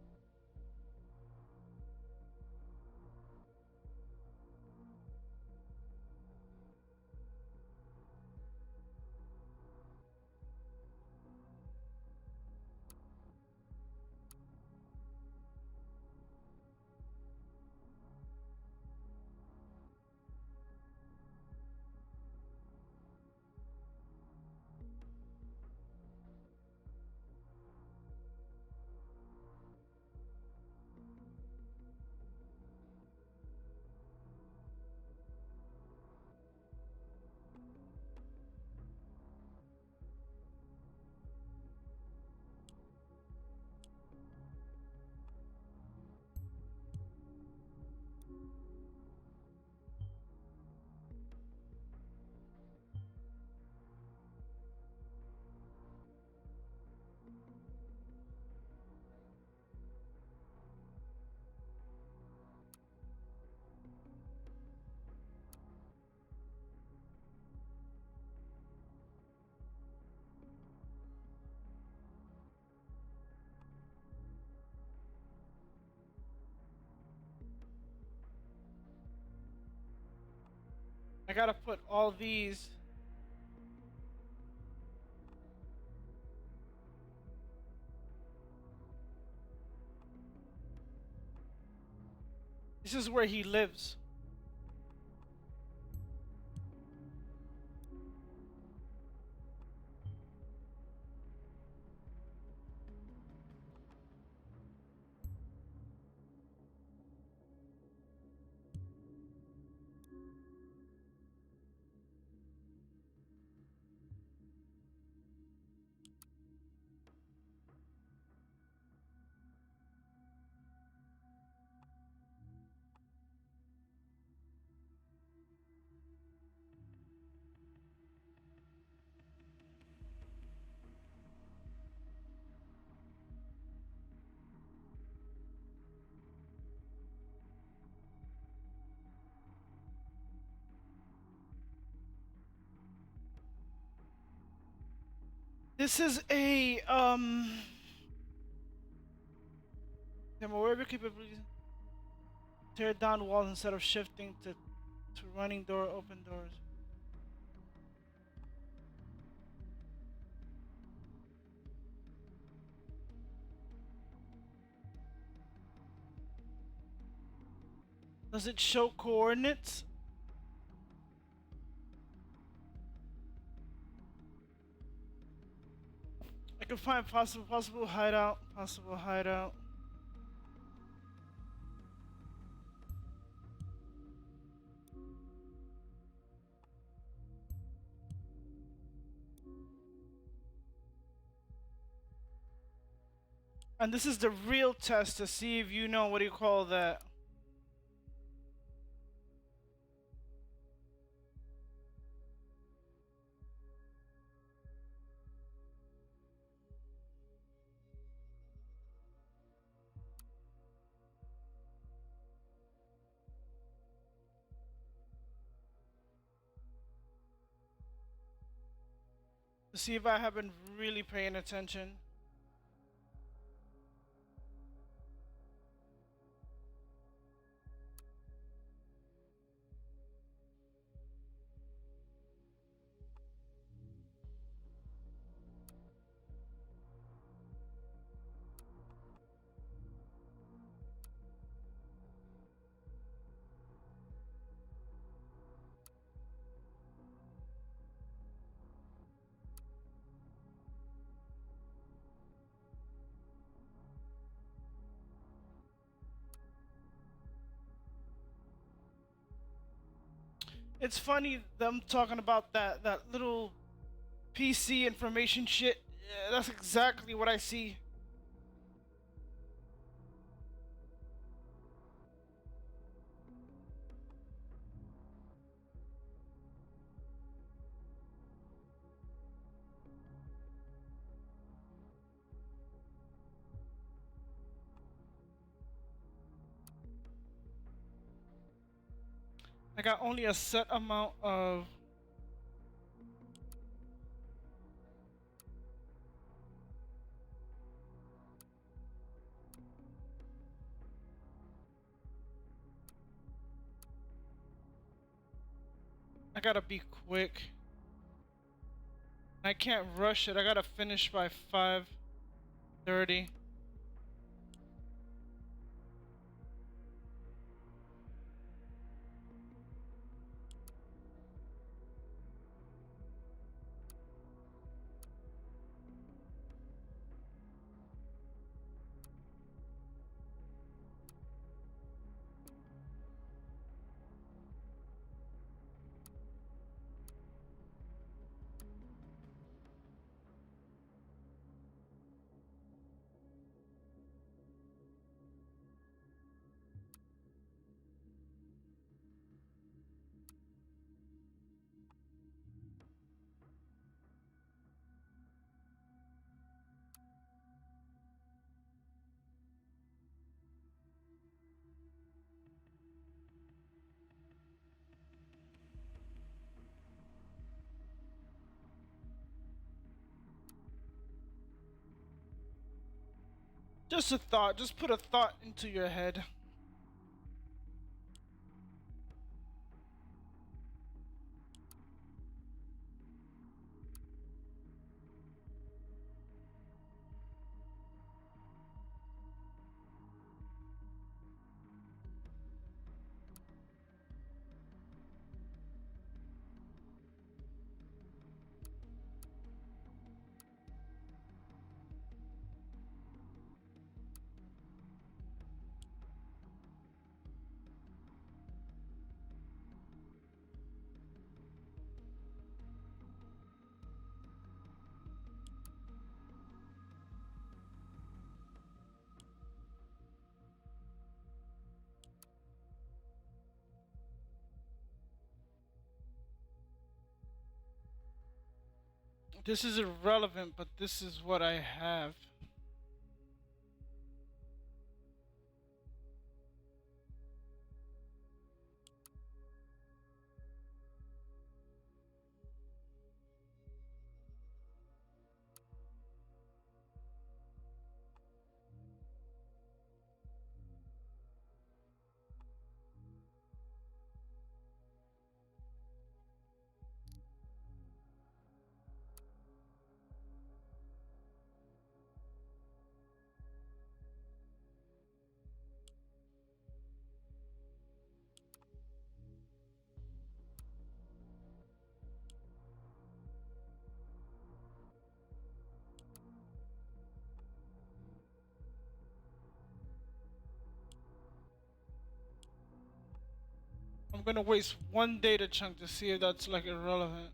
I gotta put all these. This is where he lives. This is a wherever capabilities tear down walls instead of shifting to running door open doors. Does it show coordinates? I can find possible hideout, possible hideout. And this is the real test to see if you know, what do you call that? To see if I have been really paying attention. It's funny them talking about that little PC information shit. Yeah, that's exactly what I see. I got only a set amount of. I gotta be quick. I can't rush it. I gotta finish by 5:30. Just a thought. Just put a thought into your head. This is irrelevant, but this is what I have. I'm gonna waste one data chunk to see if that's like irrelevant.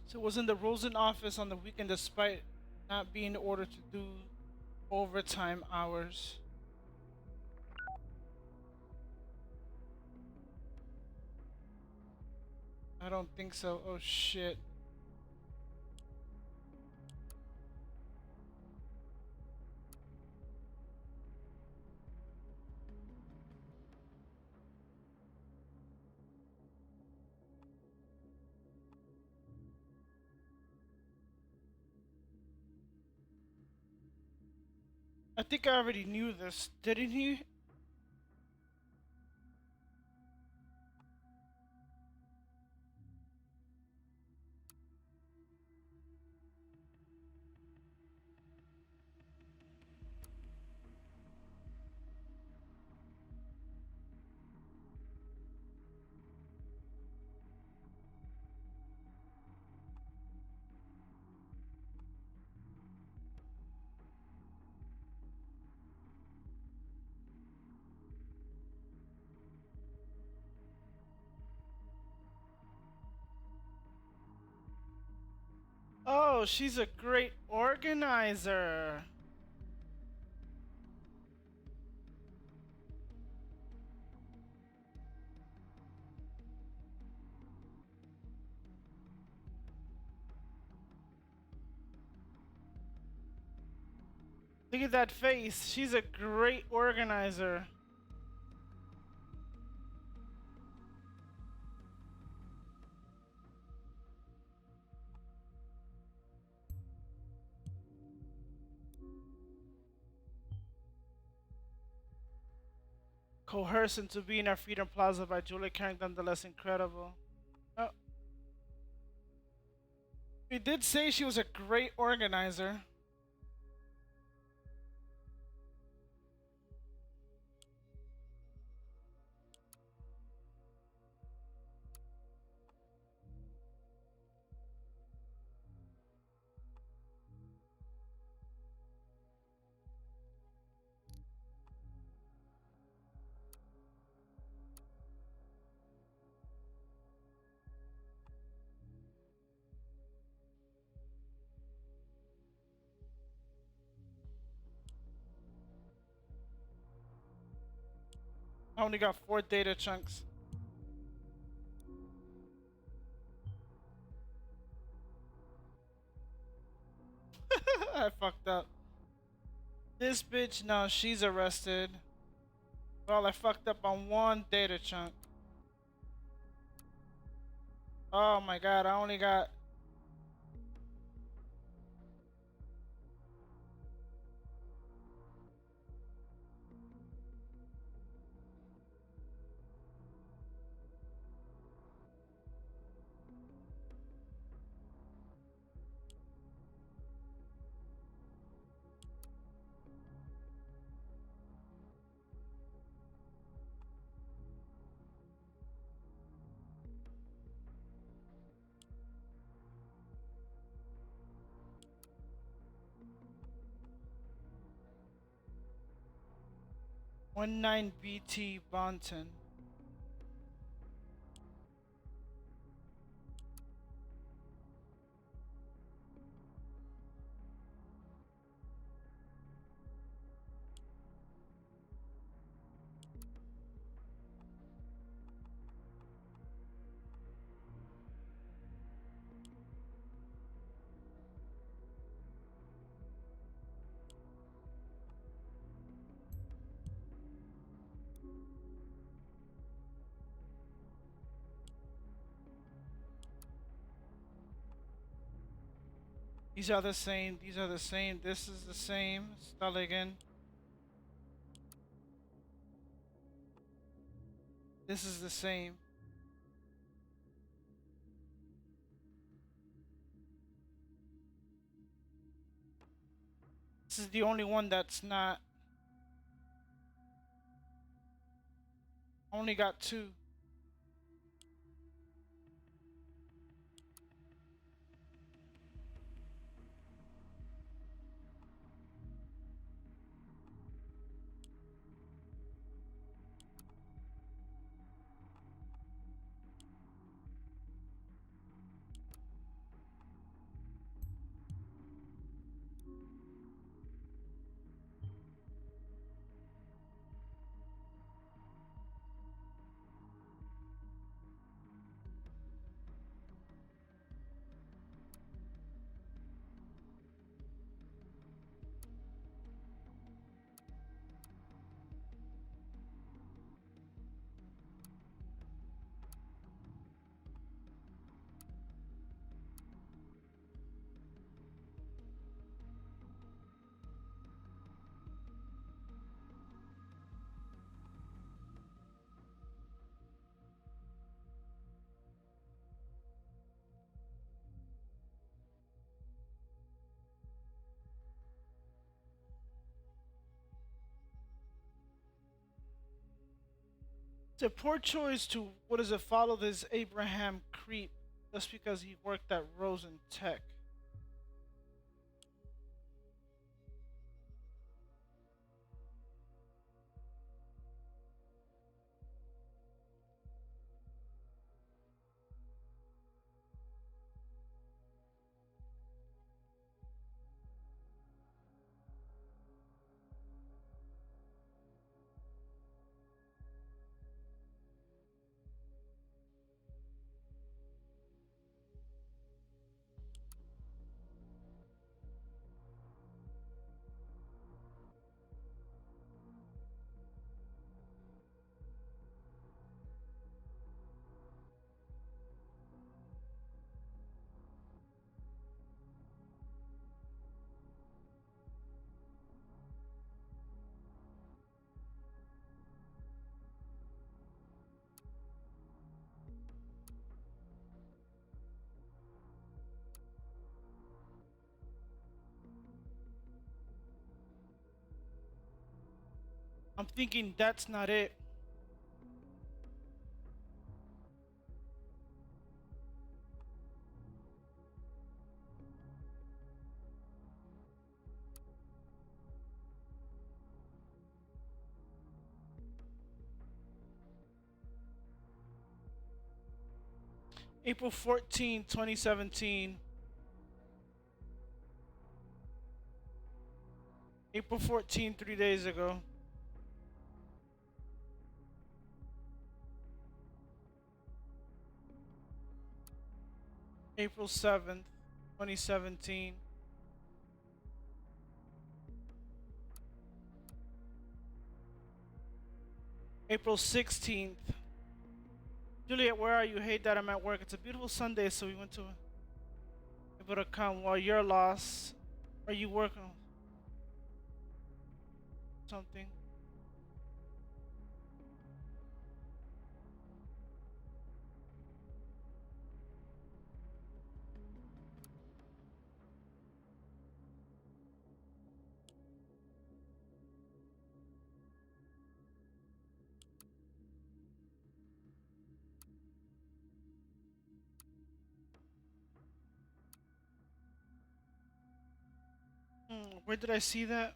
So was in the Rosen office on the weekend despite not being ordered to do overtime hours. I don't think so. Oh shit. I think I already knew this, didn't he? Oh, she's a great organizer. Look at that face. She's a great organizer. Coercing to be in our Freedom Plaza by Julia Kang, nonetheless incredible. Oh, he did say she was a great organizer. I only got 4 data chunks. I fucked up. This bitch, no, she's arrested. Well, I fucked up on 1 data chunk. Oh my god, I only got... One nine BT Bonton. These are the same. These are the same. This is the same. Start again. This is the same. This is the only one that's not. Only got two. It's a poor choice to what is it? Follow this Abraham creep just because he worked at Rosen Tech. I'm thinking that's not it. April 14, 2017. April 14, 3 days ago. April 7th, 2017. April 16th. Juliet, where are you? Hey, Dad, I'm at work. It's a beautiful Sunday, so we went to able to come while you're lost. Are you working on something? Where did I see that?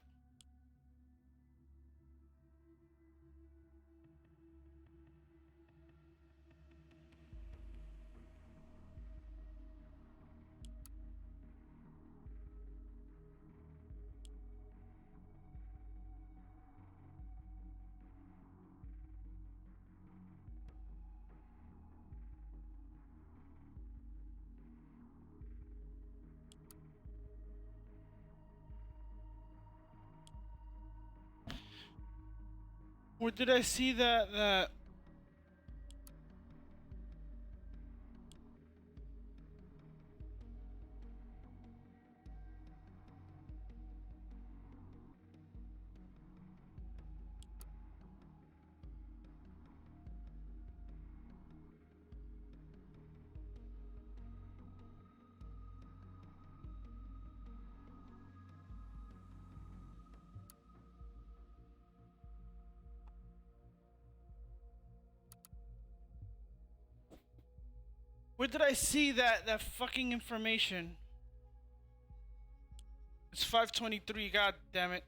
Where did I see that Where did I see that fucking information? It's 5:23. God damn it.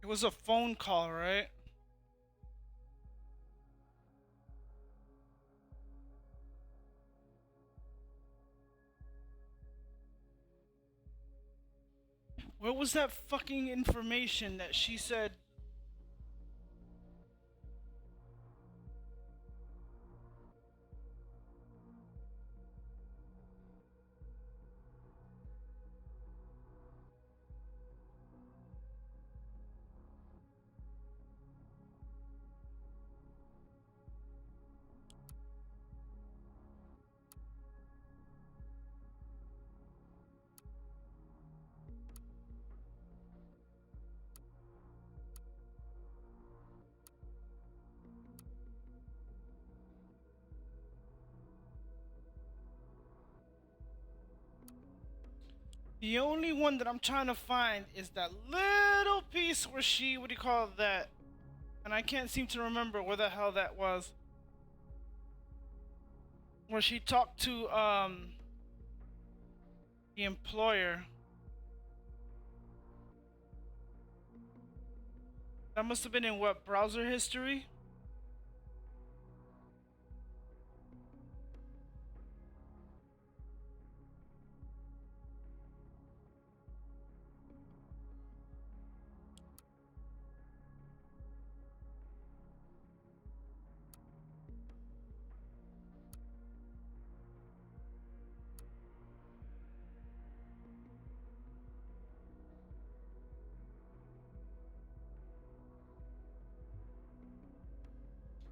It was a phone call, right? Where was that fucking information that she said? The only one that I'm trying to find is that little piece where she, what do you call that? And I can't seem to remember where the hell that was. Where she talked to the employer. That must have been in what, browser history?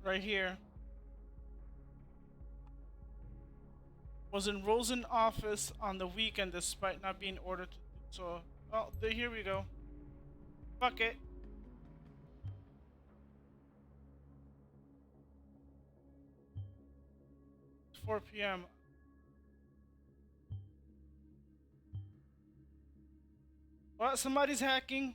Right here. Was in Rosen office on the weekend despite not being ordered to do so. Oh, here we go. Fuck it. 4 p.m. What? Somebody's hacking?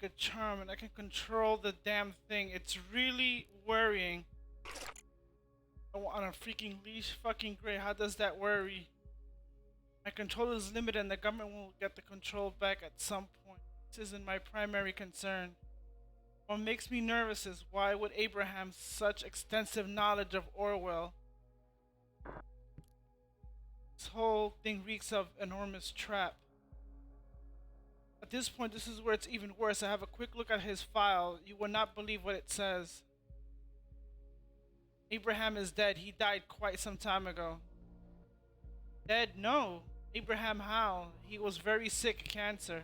Like a charm and I can control the damn thing. It's really worrying. Oh, on a freaking leash? Fucking great. How does that worry? My control is limited and the government will get the control back at some point. This isn't my primary concern. What makes me nervous is why would Abraham such extensive knowledge of Orwell? This whole thing reeks of enormous trap. At this point, this is where it's even worse. I have a quick look at his file. You will not believe what it says. Abraham is dead. He died quite some time ago. Dead? No. Abraham how? He was very sick, cancer.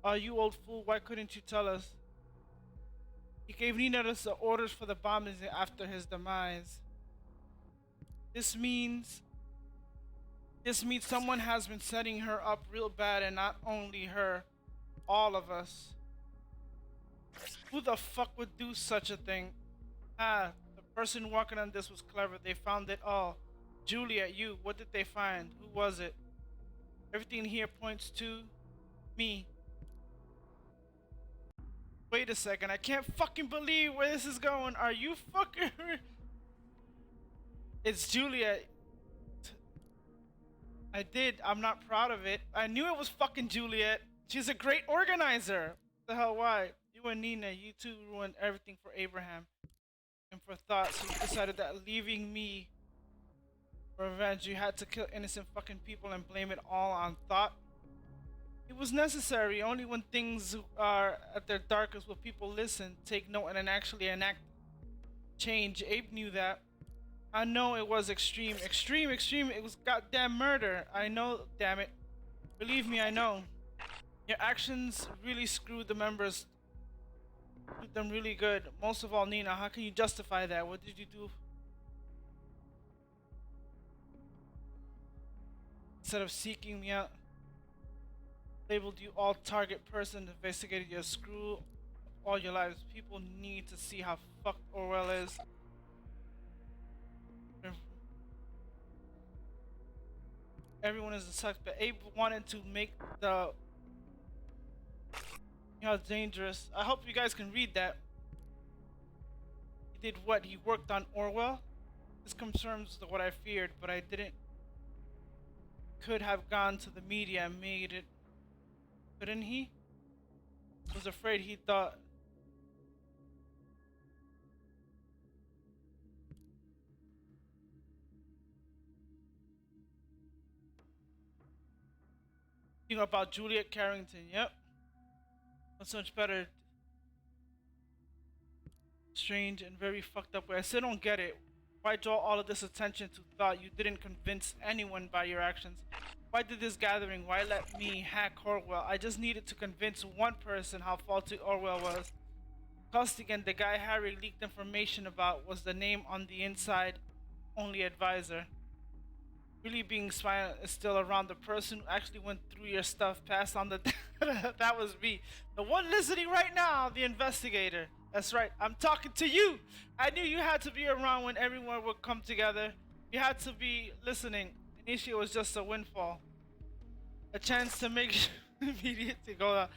Oh, you old fool, why couldn't you tell us? He gave Nina the orders for the bombings after his demise. This means This means someone has been setting her up real bad, and not only her, all of us. Who the fuck would do such a thing? Ah, the person working on this was clever. They found it all. Juliet, you, what did they find? Who was it? Everything here points to me. Wait a second, I can't fucking believe where this is going. Are you fucking... It's Juliet. I did. I'm not proud of it. I knew it was fucking Juliet. She's a great organizer. The hell, why? You and Nina, you two ruined everything for Abraham and for Thought, so you decided that leaving me for revenge, you had to kill innocent fucking people and blame it all on Thought. It was necessary. Only when things are at their darkest will people listen, take note, and then actually enact change. Abe knew that. I know it was extreme. Extreme. It was goddamn murder. I know, damn it. Believe me, I know. Your actions really screwed the members. Screwed them really good. Most of all, Nina, how can you justify that? What did you do? Instead of seeking me out, labeled you all target person, investigated your screw all your lives. People need to see how fucked Orwell is. Everyone is a suspect. Abe wanted to make the... You know, dangerous. I hope you guys can read that. He did what? He worked on Orwell? This confirms what I feared, but I didn't... Could have gone to the media and made it... Couldn't he? Was afraid he thought... You know about Juliet Carrington, yep. That's much better. Strange and very fucked up way. I still don't get it. Why draw all of this attention to Thought? You didn't convince anyone by your actions. Why did this gathering? Why let me hack Orwell? I just needed to convince one person how faulty Orwell was. Costigan, the guy Harry leaked information about, was the name on the inside only advisor. Really being spy is still around. The person who actually went through your stuff, passed on the data. That was me. The one listening right now, the investigator. That's right, I'm talking to you. I knew you had to be around when everyone would come together. You had to be listening. Initially, it was just a windfall. A chance to make immediate to go out.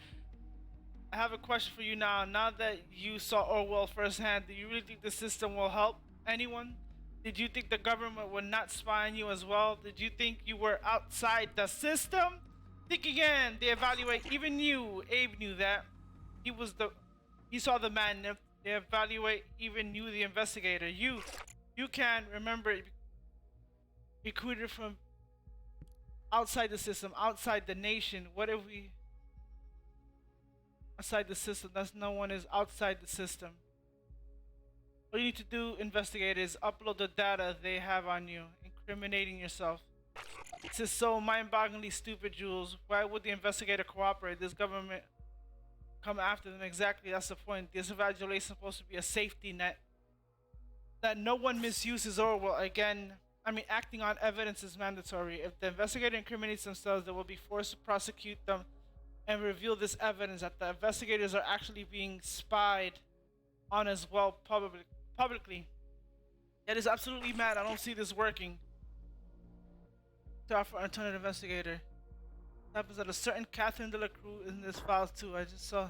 I have a question for you now. Now that you saw Orwell firsthand, do you really think the system will help anyone? Did you think the government would not spy on you as well? Did you think you were outside the system? Think again. They evaluate even you. Abe knew that. He saw the man. They evaluate even you, the investigator. You can remember recruited from outside the system, outside the nation. What if we outside the system? That's no one is outside the system. What you need to do, investigator, is upload the data they have on you, incriminating yourself. This is so mind-bogglingly stupid, Jules. Why would the investigator cooperate? This government come after them. Exactly, that's the point. This evaluation is supposed to be a safety net. That no one misuses Orwell again. I mean, acting on evidence is mandatory. If the investigator incriminates themselves, they will be forced to prosecute them and reveal this evidence that the investigators are actually being spied on as well publicly. That is absolutely mad. I don't see this working. To offer alternative investigator. It happens that a certain Catherine Delacruz in this file too. I just saw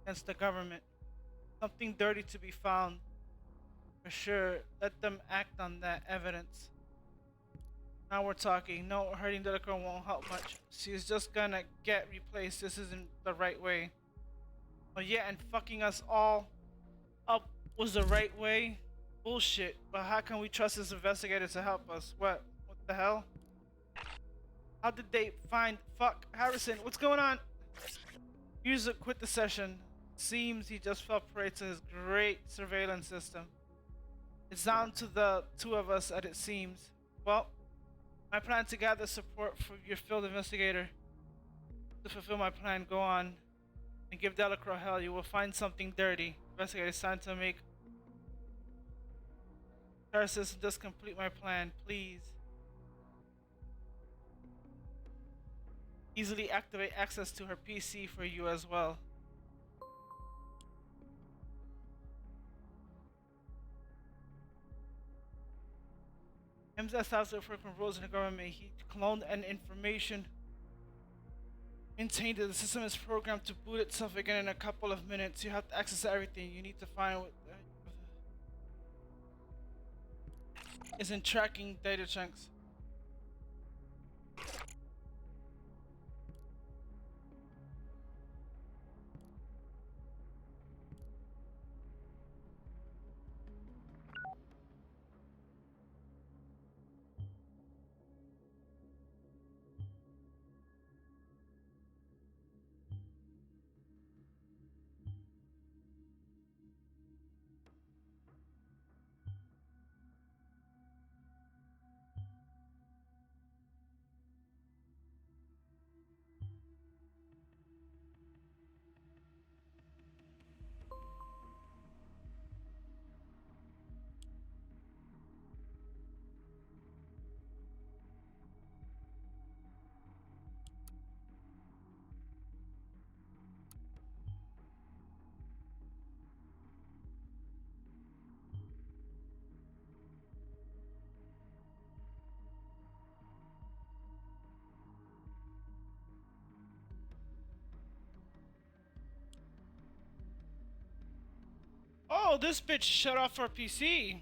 against the government. Something dirty to be found. For sure. Let them act on that evidence. Now we're talking. No, hurting Delacruz won't help much. She's just gonna get replaced. This isn't the right way. Oh yeah, and fucking us all up was the right way? Bullshit. But how can we trust this investigator to help us? What the hell? How did they find... Fuck, Harrison, what's going on? User quit the session. Seems he just fell prey to his great surveillance system. It's down to the two of us, as it seems. Well, I plan to gather support for your field investigator. To fulfill my plan, go on and give Delacroix hell. You will find something dirty. Investigator, it's time to make Our system does complete my plan, please. Easily activate access to her PC for you as well. MZ has different roles in the government. He cloned an information maintained that the system is programmed to boot itself again in a couple of minutes. You have to access everything. You need to find what isn't tracking data chunks. Oh, this bitch shut off her PC.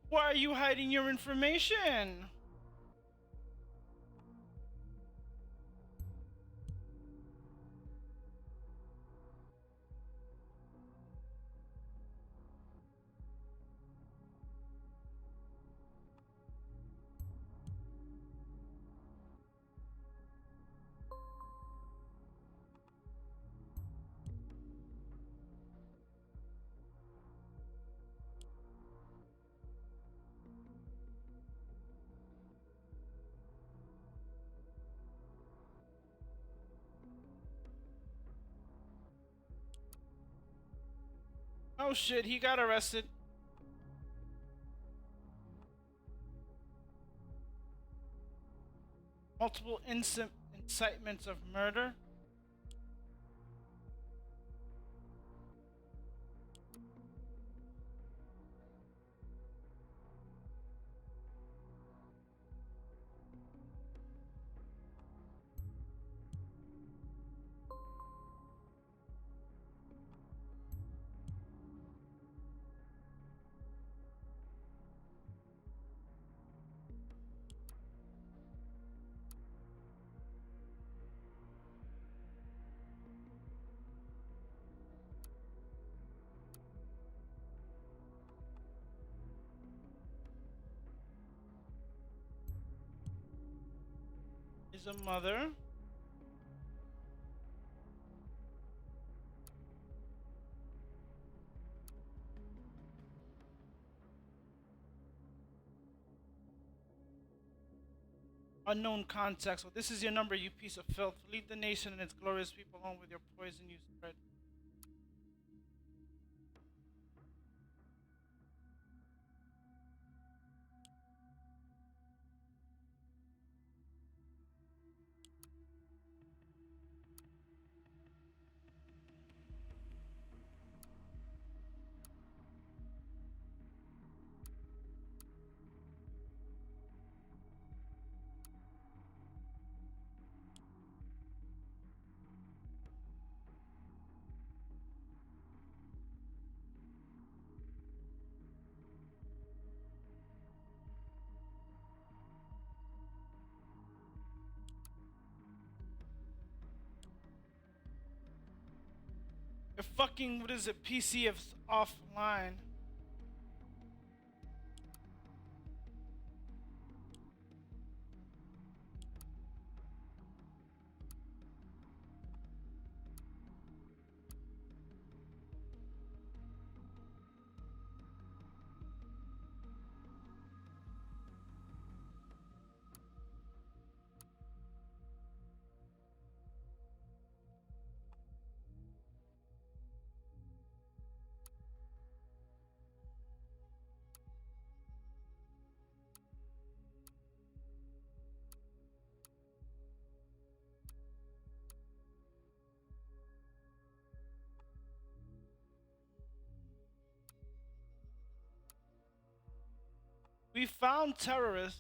Why are you hiding your information? Oh shit, he got arrested. Multiple incitements of murder. Is a mother. Unknown context. Well, this is your number, you piece of filth. Lead the nation and its glorious people home with your poison you spread. Your fucking, what is it, PC is offline. We found terrorists.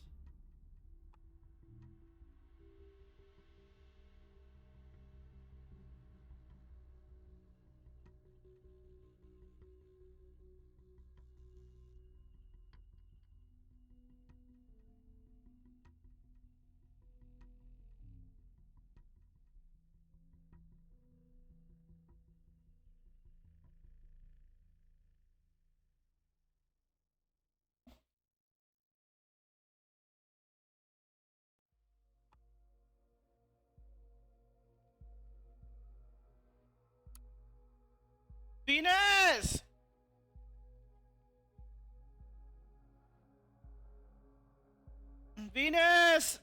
Venus! Venus!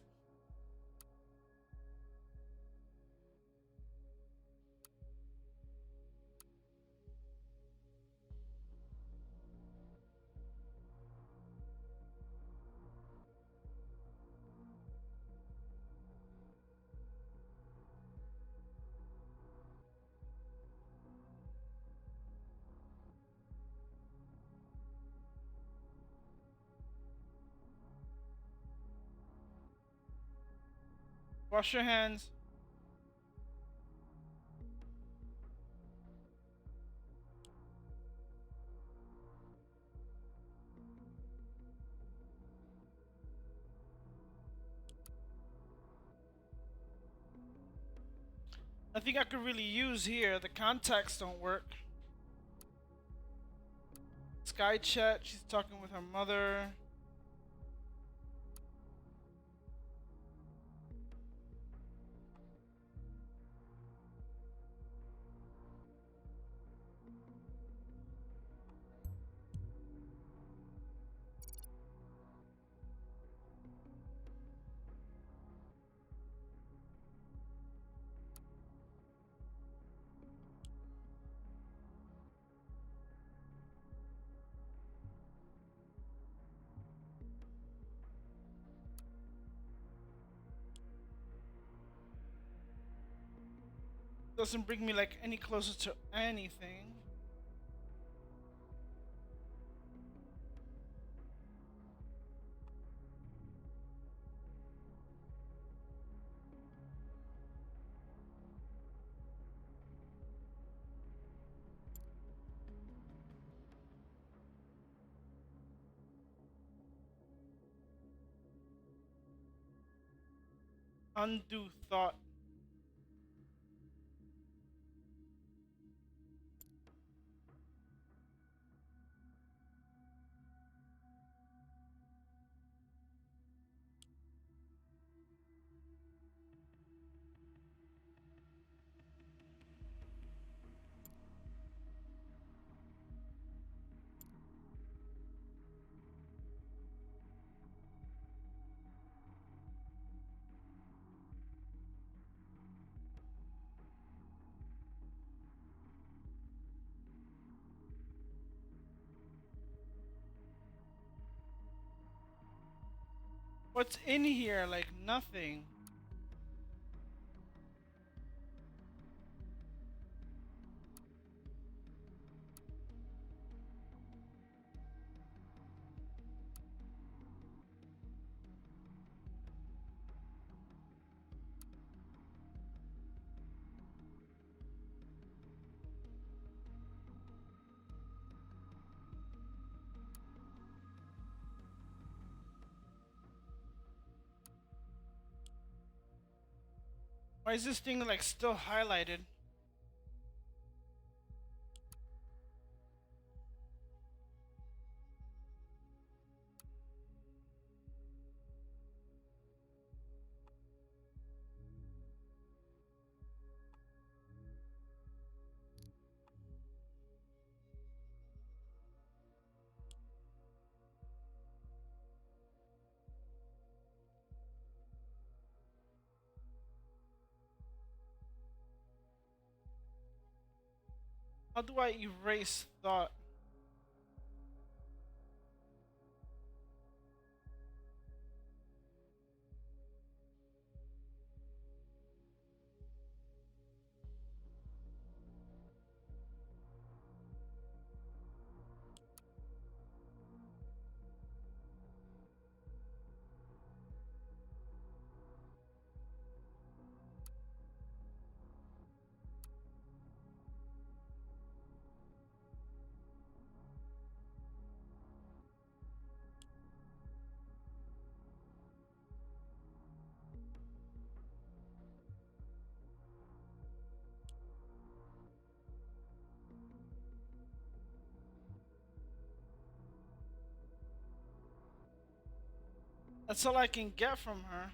Wash your hands. I think I could really use here. The contacts don't work. Sky chat. She's talking with her mother. Doesn't bring me like any closer to anything. Undo thought. What's in here? Like nothing. Why is this thing like still highlighted? How do I erase thought? That's all I can get from her.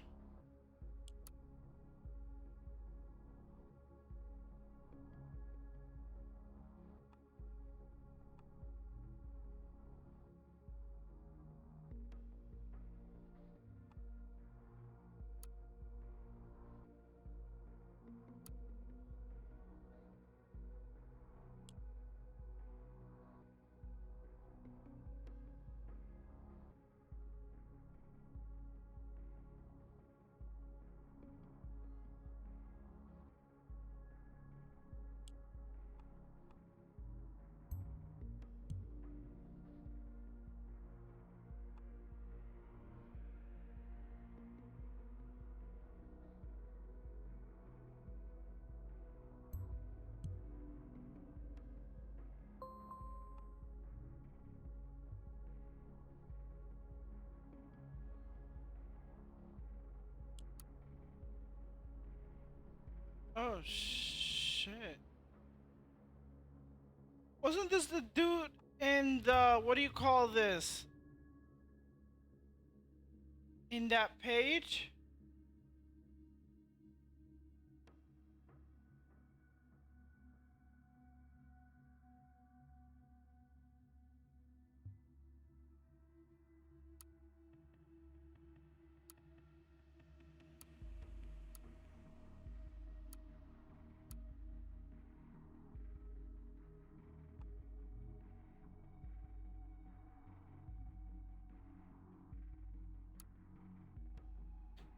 Oh shit. Wasn't this the dude in the, what do you call this? In that page?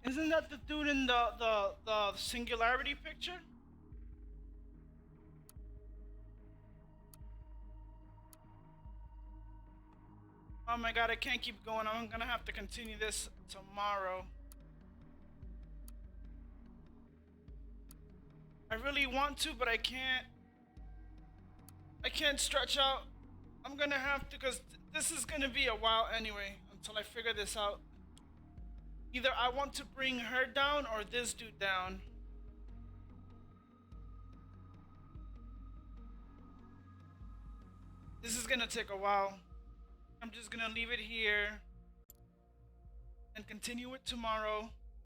Isn't that the dude in the singularity picture? Oh my god, I can't keep going. I'm gonna have to continue this tomorrow. I really want to, but I can't. I can't stretch out. I'm gonna have to, because this is gonna be a while anyway until I figure this out. Either I want to bring her down or this dude down. This is gonna take a while. I'm just gonna leave it here and continue it tomorrow.